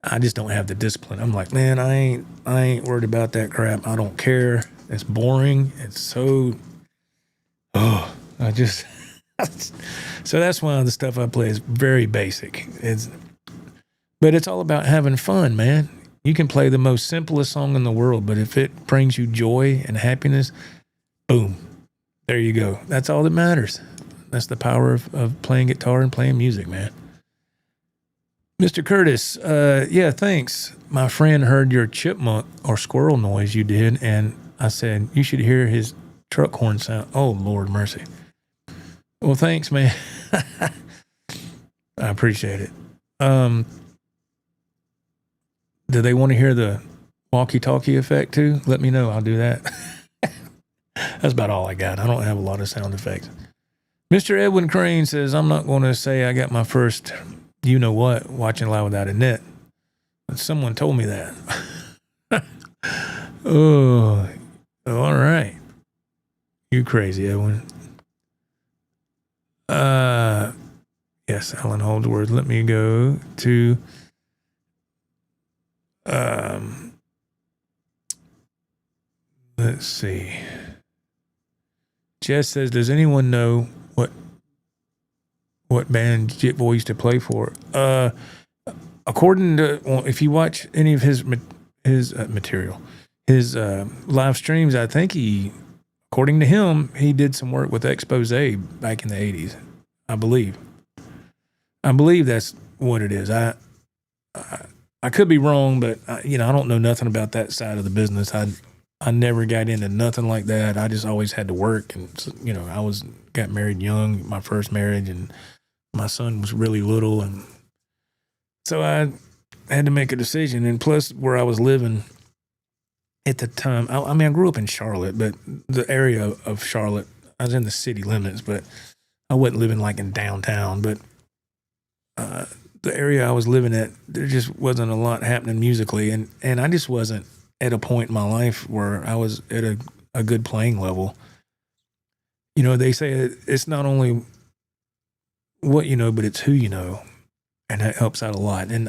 I just don't have the discipline. I'm like, man, I ain't worried about that crap. I don't care. It's boring. It's so, so that's why the stuff I play is very basic. But it's all about having fun, man. You can play the most simplest song in the world, but if it brings you joy and happiness, boom, there you go. That's all that matters. That's the power of playing guitar and playing music, man. Mr. Curtis, yeah, thanks. My friend heard your chipmunk or squirrel noise you did, and I said, you should hear his truck horn sound. Oh, Lord mercy. Well, thanks, man. I appreciate it. Do they want to hear the walkie-talkie effect too? Let me know. I'll do that. That's about all I got. I don't have a lot of sound effects. Mr. Edwin Crane says, I'm not going to say I got my first you-know-what watching Live Without a Net. But someone told me that. Oh, all right. You crazy, Edwin. Yes, Alan Holdsworth. Let me go to... let's see. Jess says, does anyone know what band Jit Boy used to play for? According to, well, if you watch any of his material, his live streams, I think according to him, he did some work with Expose back in the 80s. I believe that's what it is. I could be wrong, but I don't know nothing about that side of the business. I never got into nothing like that. I just always had to work, and I got married young, my first marriage, and my son was really little, and so I had to make a decision. And plus, where I was living at the time, I grew up in Charlotte, but the area of Charlotte, I was in the city limits, but I wasn't living like in downtown. But the area I was living at, there just wasn't a lot happening musically, and I just wasn't at a point in my life where I was at a good playing level. They say it's not only what you know, but it's who you know, and that helps out a lot. And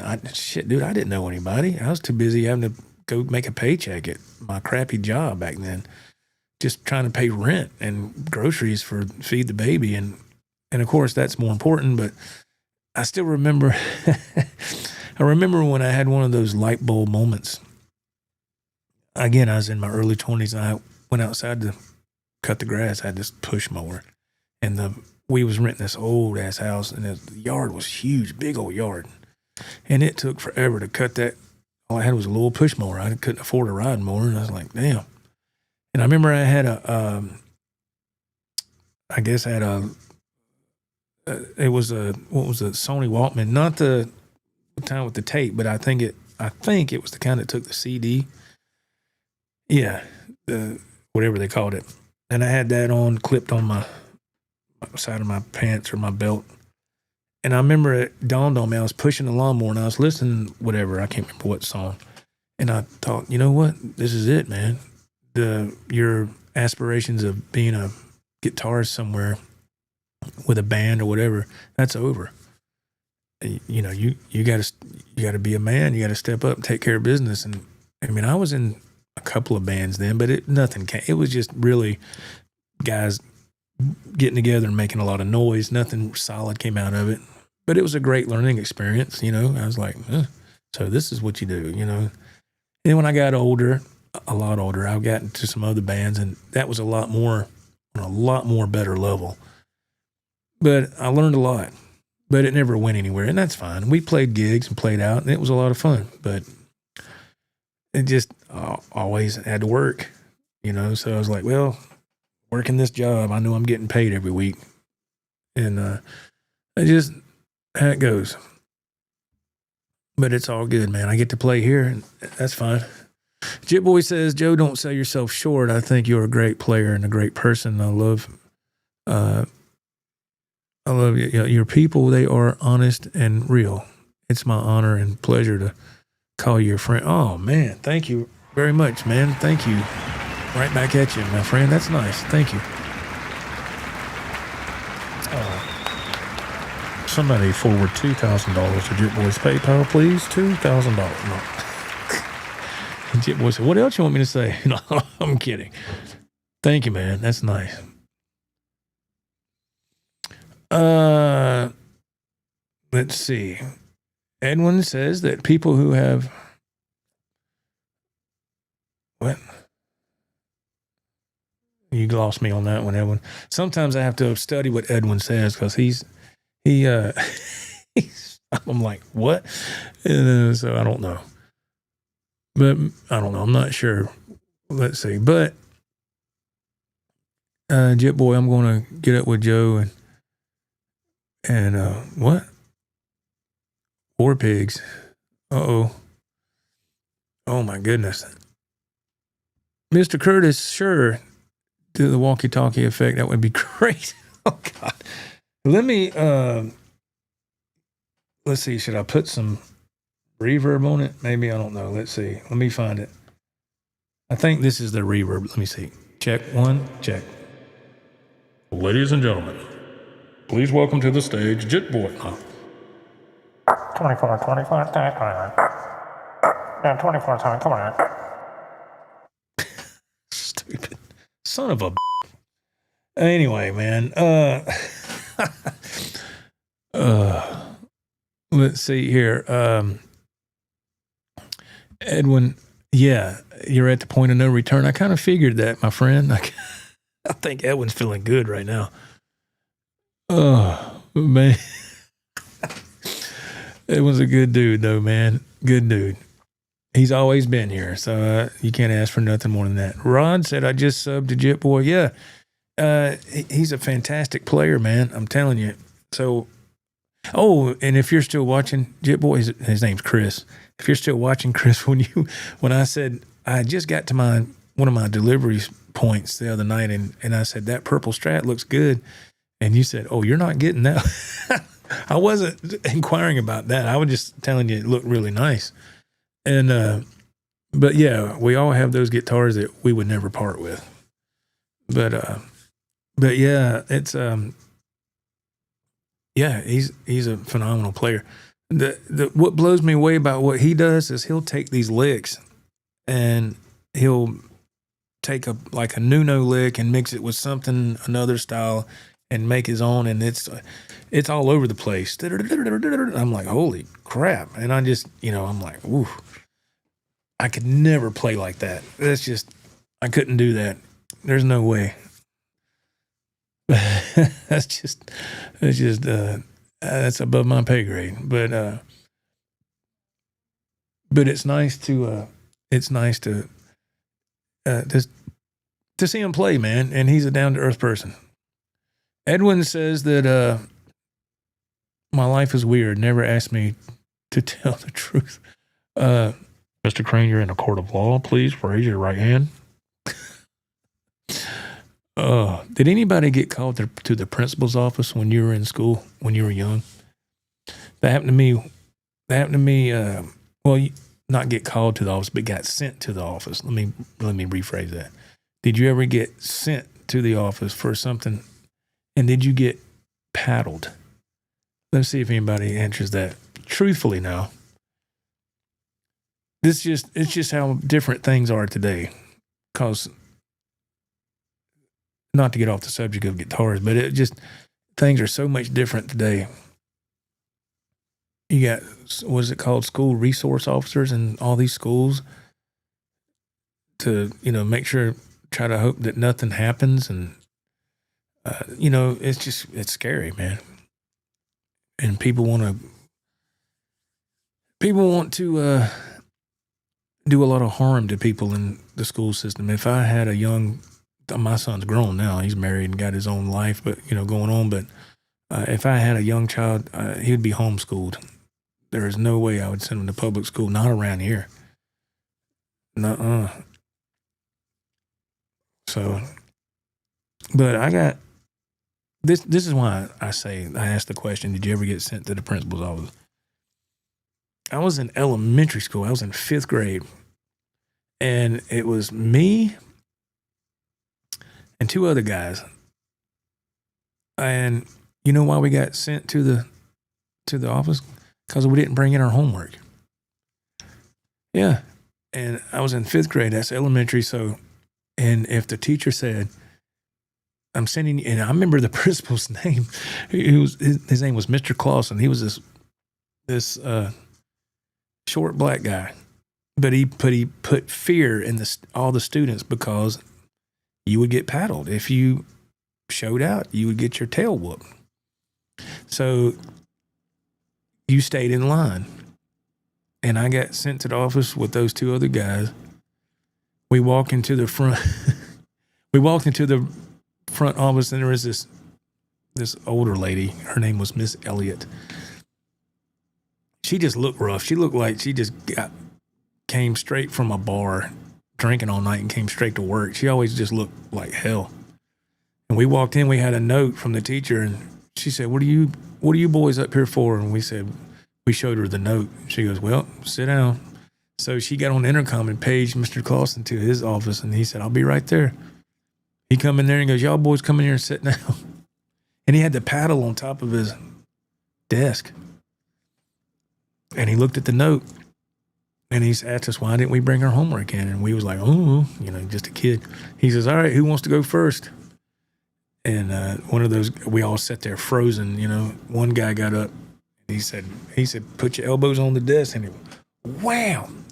dude, I didn't know anybody. I was too busy having to go make a paycheck at my crappy job back then, just trying to pay rent and groceries for feed the baby, and of course that's more important. But I still remember, I remember when I had one of those light bulb moments. Again, I was in my early 20s, and I went outside to cut the grass. I had this push mower, and the we was renting this old ass house, and the yard was huge, big old yard, and it took forever to cut that. All I had was a little push mower. I couldn't afford a riding mower, and I was like, damn. And I remember I had it was a Sony Walkman, not the time with the tape, but I think it was the kind that took the CD. Yeah, whatever they called it. And I had that clipped on my side of my pants or my belt. And I remember it dawned on me, I was pushing the lawnmower and I was listening, whatever, I can't remember what song. And I thought, you know what? This is it, man. Your aspirations of being a guitarist somewhere with a band or whatever, that's over. You know, you got to be a man. You got to step up and take care of business. And I mean, I was in a couple of bands then, but nothing came. It was just really guys getting together and making a lot of noise. Nothing solid came out of it, but it was a great learning experience. You know, I was like, so this is what you do, you know. And when I got older, a lot older, I got into some other bands, and that was a lot more better level. But I learned a lot, but it never went anywhere, and that's fine. We played gigs and played out, and it was a lot of fun, but it just always had to work, you know. So I was like, well, working this job, I know I'm getting paid every week, and it just how it goes. But it's all good, man. I get to play here, and that's fine. Jit Boy says, Joe, don't sell yourself short. I think you're a great player and a great person. I love your people. They are honest and real. It's my honor and pleasure to call you your friend. Oh, man. Thank you very much, man. Thank you. Right back at you, my friend. That's nice. Thank you. Somebody forward $2,000 to Jit Boy's PayPal, please. $2,000. No. Jit Boy said, what else you want me to say? No, I'm kidding. Thank you, man. That's nice. Let's see. Edwin says that people who have what? You lost me on that one, Edwin. Sometimes I have to study what Edwin says because I'm like, what? And so I don't know. But I don't know. I'm not sure. Let's see. But Jit Boy, I'm going to get up with Joe and what? War pigs. Uh-oh. Oh, my goodness. Mr. Curtis, sure. Do the walkie-talkie effect. That would be great. Oh, God. Let me, let's see. Should I put some reverb on it? Maybe. I don't know. Let's see. Let me find it. I think this is the reverb. Let me see. Check one. Check. Ladies and gentlemen, please welcome to the stage Jit Boy. 24, 25, yeah, 24 times, come on. Stupid. Son of a Anyway, man. Let's see here. Edwin, yeah, you're at the point of no return. I kind of figured that, my friend. I think Edwin's feeling good right now. Oh, man. Edwin's a good dude, though, man. Good dude. He's always been here, so you can't ask for nothing more than that. Rod said, I just subbed to Jit Boy. Yeah, he's a fantastic player, man. I'm telling you. So, and if you're still watching Jit Boy, his name's Chris. If you're still watching, Chris, when I said I just got to one of my delivery points the other night, and I said that purple Strat looks good, and you said, "Oh, you're not getting that." I wasn't inquiring about that. I was just telling you it looked really nice. And but yeah, we all have those guitars that we would never part with. But yeah, it's yeah, he's a phenomenal player. What blows me away about what he does is he'll take these licks and he'll take a Nuno lick and mix it with another style and make his own, and it's all over the place. I'm like, holy crap. And I just, I'm like, ooh, I could never play like that. That's just, I couldn't do that. There's no way. That's just that's above my pay grade. But it's nice to to see him play, man. And he's a down to earth person. Edwin says that my life is weird. Never asked me to tell the truth. Mr. Crane, you're in a court of law. Please raise your right hand. Did anybody get called to the principal's office when you were in school, when you were young? That happened to me. Well, not get called to the office, but got sent to the office. Let me rephrase that. Did you ever get sent to the office for something, and did you get paddled? Let's see if anybody answers that truthfully now. It's just how different things are today. Because, not to get off the subject of guitars, but things are so much different today. You got, what is it called, school resource officers in all these schools to, make sure, try to hope that nothing happens. And, it's scary, man. And people want to do a lot of harm to people in the school system. If I had my son's grown now, he's married and got his own life, but going on. But if I had a young child, he would be homeschooled. There is no way I would send him to public school, not around here. Nuh-uh. So, but I got this. This is why I asked the question: did you ever get sent to the principal's office? I was in elementary school. I was in 5th grade, and it was me and 2 other guys. And you know why we got sent to the office? Because we didn't bring in our homework. Yeah. And I was in 5th grade. That's elementary. So, and if the teacher said, I'm sending you, and I remember the principal's name. His name was Mr. Clausen. He was this short black guy. But he put fear in all the students because you would get paddled. If you showed out, you would get your tail whooped. So you stayed in line. And I got sent to the office with those 2 other guys. We walked into the front. Front office, and there was this older lady. Her name was Miss Elliott. She just looked rough. She looked like she just came straight from a bar, drinking all night, and came straight to work. She always just looked like hell. And we walked in. We had a note from the teacher, and she said, "What are you boys up here for?" And we showed her the note. She goes, "Well, sit down." So she got on the intercom and paged Mr. Clausen to his office, and he said, "I'll be right there." He come in there and goes, "Y'all boys come in here and sit down." And he had the paddle on top of his desk. And he looked at the note, and he asked us, why didn't we bring our homework in? And we was like, oh, just a kid. He says, all right, who wants to go first? And one of those, we all sat there frozen. One guy got up. He said, put your elbows on the desk. And he wham!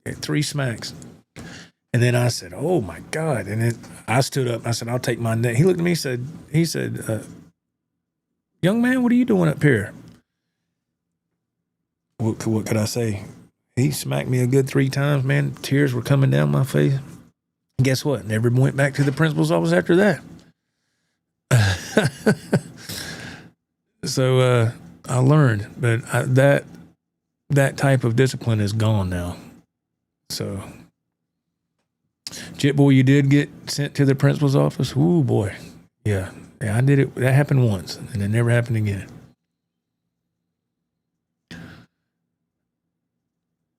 3 smacks. And then I said, oh, my God. And then I stood up. I said, I'll take my neck. He looked at me. He said, young man, what are you doing up here? What could I say? He smacked me a good 3 times, man. Tears were coming down my face. Guess what? Never went back to the principal's office after that. So I learned. But that type of discipline is gone now. So... Jit boy, you did get sent to the principal's office? Ooh, boy. Yeah, I did it. That happened once, and it never happened again.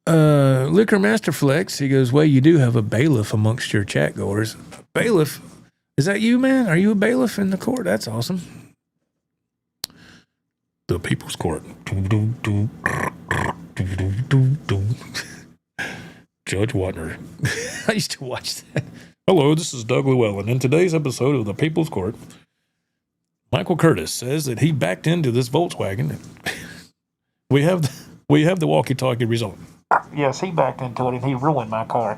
Liquor Master Flex, he goes, well, you do have a bailiff amongst your chat goers. A bailiff? Is that you, man? Are you a bailiff in the court? That's awesome. The People's Court. Judge Watner. I used to watch that. Hello, this is Doug Llewellyn. In today's episode of the People's Court, Michael Curtis says that he backed into this Volkswagen. We have the walkie-talkie result. Yes, he backed into it and he ruined my car.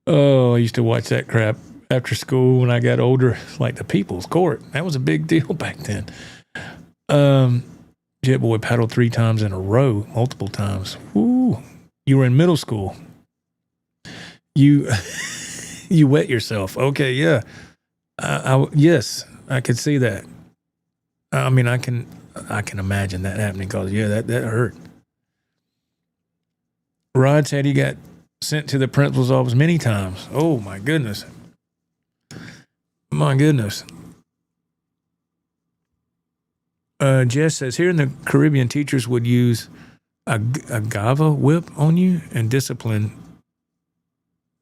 Oh, I used to watch that crap. after school when I got older, like the People's Court. That was a big deal back then. Jet Boy paddled 3 times in a row, multiple times. Woo. You were in middle school. You you wet yourself. Okay, yeah. Yes, I could see that. I mean, I can imagine that happening because, yeah, that hurt. Rod said he got sent to the principal's office many times. Oh, my goodness. My goodness. Jess says, here in the Caribbean, teachers would use a gava whip on you and discipline.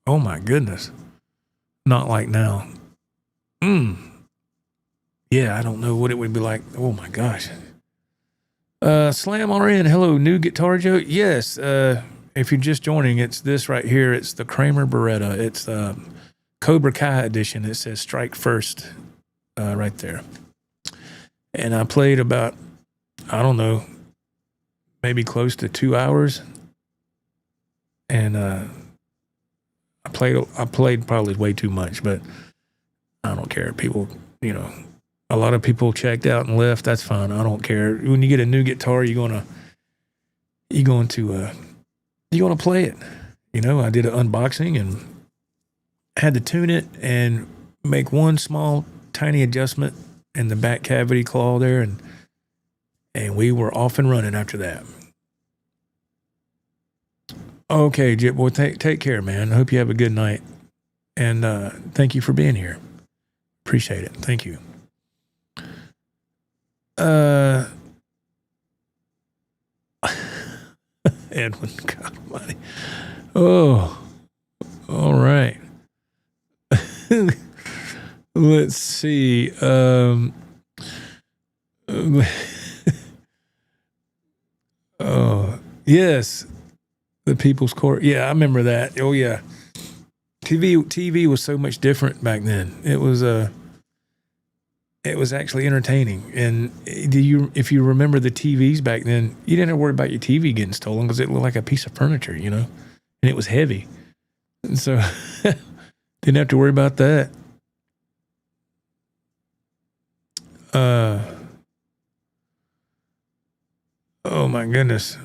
Oh, my goodness. Not like now. Yeah, I don't know what it would be like. Oh, my gosh. Slam RN, hello, new guitar joke? Yes, if you're just joining, it's this right here. It's the Kramer Beretta. It's Cobra Kai edition. It says strike first right there. And I played about, I don't know, maybe close to 2 hours. And I played probably way too much, but I don't care. People, you know, a lot of people checked out and left. That's fine. I don't care. When you get a new guitar, you're going to play it. You know, I did an unboxing and had to tune it and make one small tiny adjustment in the back cavity claw there, and we were off and running after that. Okay, Jit Boy, take care, man. I hope you have a good night, and thank you for being here. Appreciate it. Thank you. Edwin, God almighty. Oh, all right. Let's see. Oh, yes. The People's Court. Yeah, I remember that. Oh, yeah. TV was so much different back then. It was actually entertaining. And if you remember the TVs back then, you didn't have to worry about your TV getting stolen because it looked like a piece of furniture, you know, and it was heavy. And so didn't have to worry about that. Oh my goodness.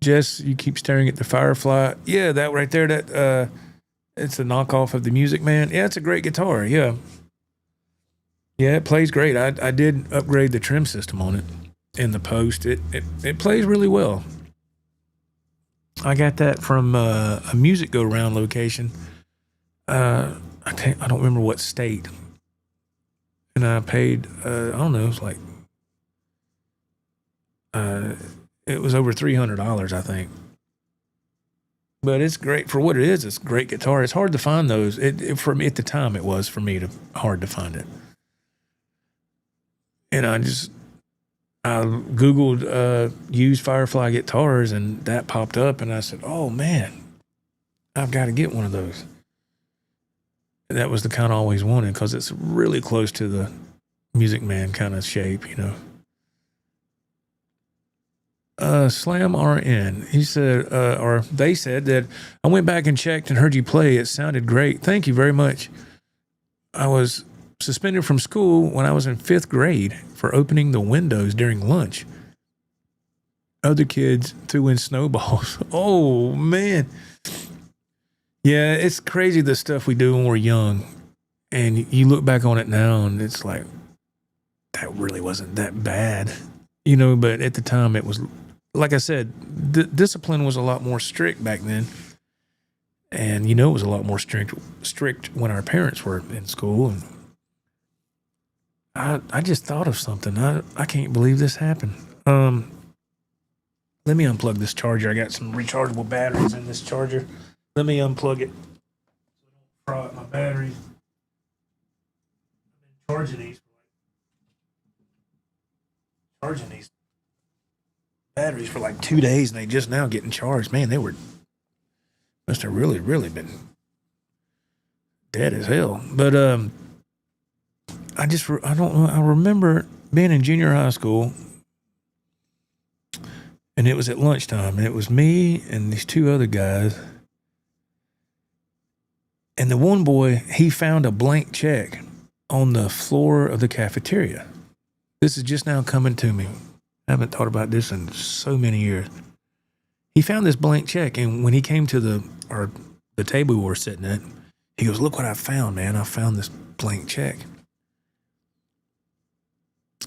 Jess, you keep staring at the Firefly. Yeah, that right there, it's a knockoff of the Music Man. Yeah, it's a great guitar. Yeah. Yeah, it plays great. I did upgrade the trim system on it in the post. It plays really well. I got that from a Music Go Round location. I don't remember what state. And I paid, I don't know, it was like, it was over $300, I think. But it's great for what it is. It's a great guitar. It's hard to find those. For me at the time, it was for me hard to find it. And I Googled used Firefly guitars, and that popped up, and I said, "Oh man, I've got to get one of those." And that was the kind I always wanted because it's really close to the Music Man kind of shape, you know. Slam RN, he said, or they said that I went back and checked and heard you play. It sounded great. Thank you very much. I was suspended from school when I was in 5th grade for opening the windows during lunch. Other kids threw in snowballs. Oh, man. Yeah, it's crazy the stuff we do when we're young. And you look back on it now and it's like, that really wasn't that bad. You know, but at the time it was, like I said, discipline was a lot more strict back then. And, you know, it was a lot more strict when our parents were in school. And I just thought of something. I can't believe this happened. Let me unplug this charger. I got some rechargeable batteries in this charger. Let me unplug it. So I don't fry up my batteries. I've been charging these batteries for like 2 days, and they just now getting charged. Man, they must have really, really been dead as hell. But I don't know. I remember being in junior high school, and it was at lunchtime, and it was me and these two other guys. And the one boy, he found a blank check on the floor of the cafeteria. This is just now coming to me. I haven't thought about this in so many years. He found this blank check, and when he came to the table we were sitting at, he goes, "Look what I found, man. I found this blank check."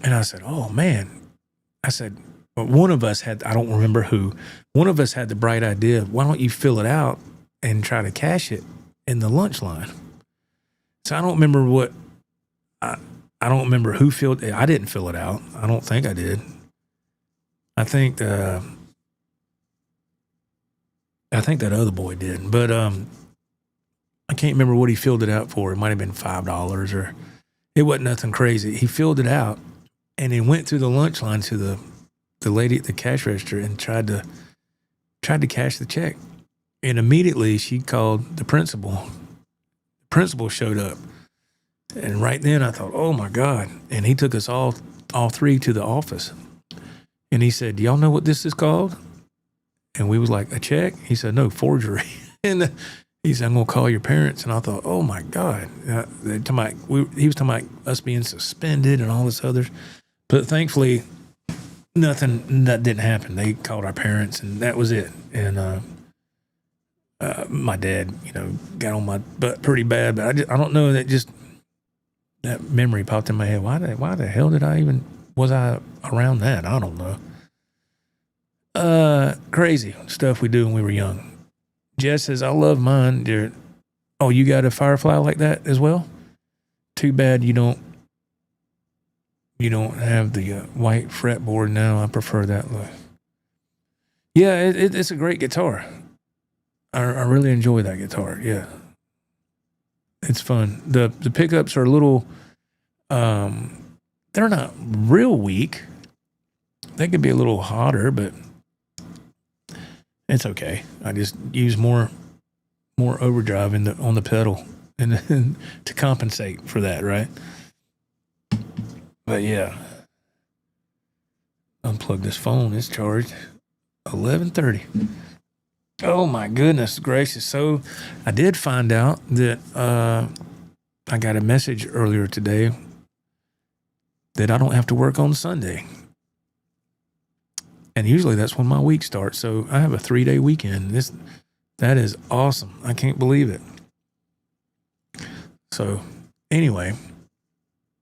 And I said, "Oh, man." I said, well, one of us had, I don't remember who, one of us had the bright idea, why don't you fill it out and try to cash it in the lunch line? So I don't remember what, I don't remember who filled it. I didn't fill it out. I don't think I did. I think that other boy did, but I can't remember what he filled it out for. It might have been $5 or it wasn't nothing crazy. He filled it out and then went through the lunch line to the lady at the cash register and tried to cash the check. And immediately she called the principal. The principal showed up. And right then I thought, oh my God. And he took us all three to the office. And he said, "Do y'all know what this is called?" And we was like, "A check?" He said, "No, forgery." And he said, "I'm going to call your parents." And I thought, oh my God. He was talking about us being suspended and all this other. But thankfully, nothing, that didn't happen. They called our parents and that was it. And my dad, got on my butt pretty bad. But I don't know, that memory popped in my head. Why the hell was I around that? I don't know. Crazy stuff we do when we were young. Jess says, "I love mine." Oh, you got a Firefly like that as well? Too bad you don't have the white fretboard now. I prefer that look. Yeah, it's a great guitar. I really enjoy that guitar. Yeah, it's fun. The pickups are a little, they're not real weak. They could be a little hotter, but it's okay. I just use more overdrive on the pedal and to compensate for that, right? But yeah, unplug this phone. It's charged. 11:30. Oh my goodness gracious! So I did find out that I got a message earlier today that I don't have to work on Sunday. And usually that's when my week starts. So I have a 3-day weekend. That is awesome. I can't believe it. So anyway,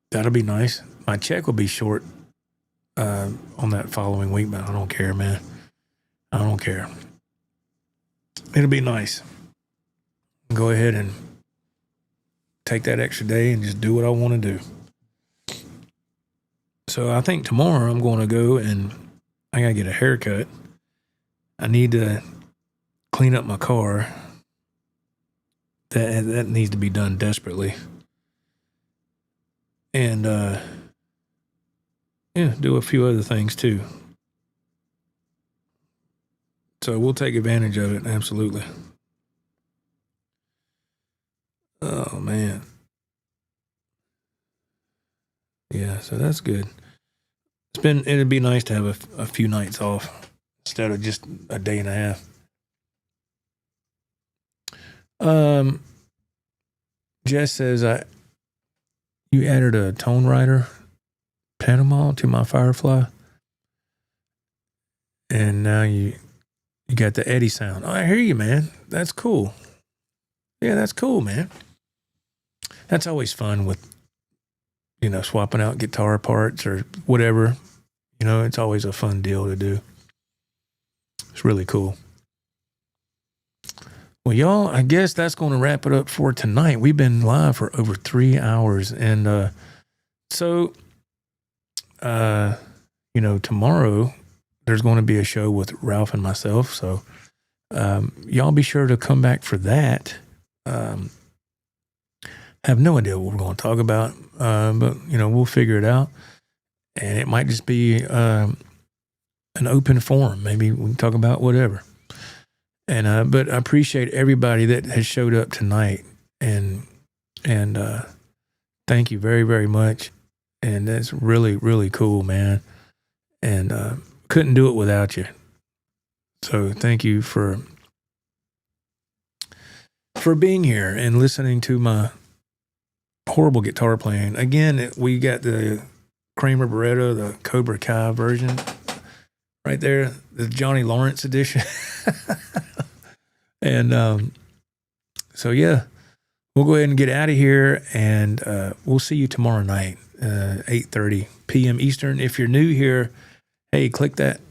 that'll be nice. My check will be short on that following week, but I don't care, man. I don't care. It'll be nice. Go ahead and take that extra day and just do what I want to do. So I think tomorrow I'm going to go and I got to get a haircut. I need to clean up my car. That needs to be done desperately. And, do a few other things too. So we'll take advantage of it. Absolutely. Oh man. Yeah. So that's good. It'd be nice to have a few nights off instead of just a day and a half. Jess says, you added a Tone Rider Panama to my Firefly. And now you got the Eddie sound. Oh, I hear you, man. That's cool. Yeah, that's cool, man. That's always fun with, swapping out guitar parts or whatever. It's always a fun deal to do. It's really cool. Well, y'all, I guess that's going to wrap it up for tonight. We've been live for over 3 hours. And tomorrow there's going to be a show with Ralph and myself. So y'all be sure to come back for that. Have no idea what we're going to talk about, but, we'll figure it out. And it might just be an open forum. Maybe we can talk about whatever. And but I appreciate everybody that has showed up tonight, and thank you very, very much. And that's really, really cool, man. And couldn't do it without you. So thank you for being here and listening to my horrible guitar playing. Again, we got the Kramer Barretto, the Cobra Kai version right there, the Johnny Lawrence edition. And so, yeah, we'll go ahead and get out of here, and we'll see you tomorrow night, 8:30 p.m. Eastern. If you're new here, hey, click that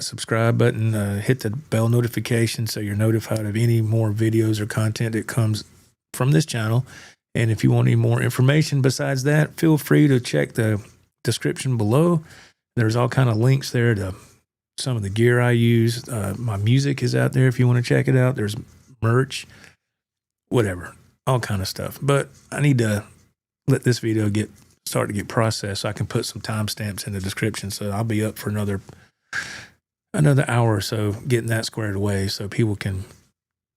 subscribe button, hit the bell notification so you're notified of any more videos or content that comes from this channel. And if you want any more information besides that, feel free to check the description below. There's all kind of links there to some of the gear I use. My music is out there if you want to check it out. There's merch, whatever, all kind of stuff. But I need to let this video start to get processed so I can put some timestamps in the description. So I'll be up for another hour or so getting that squared away so people can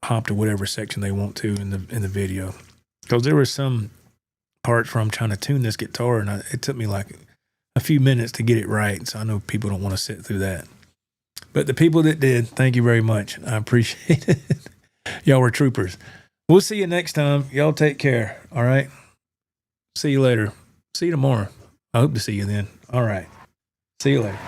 hop to whatever section they want to in the video. Because there were some parts where I'm trying to tune this guitar, and it took me like a few minutes to get it right. So I know people don't want to sit through that. But the people that did, thank you very much. I appreciate it. Y'all were troopers. We'll see you next time. Y'all take care. All right. See you later. See you tomorrow. I hope to see you then. All right. See you later.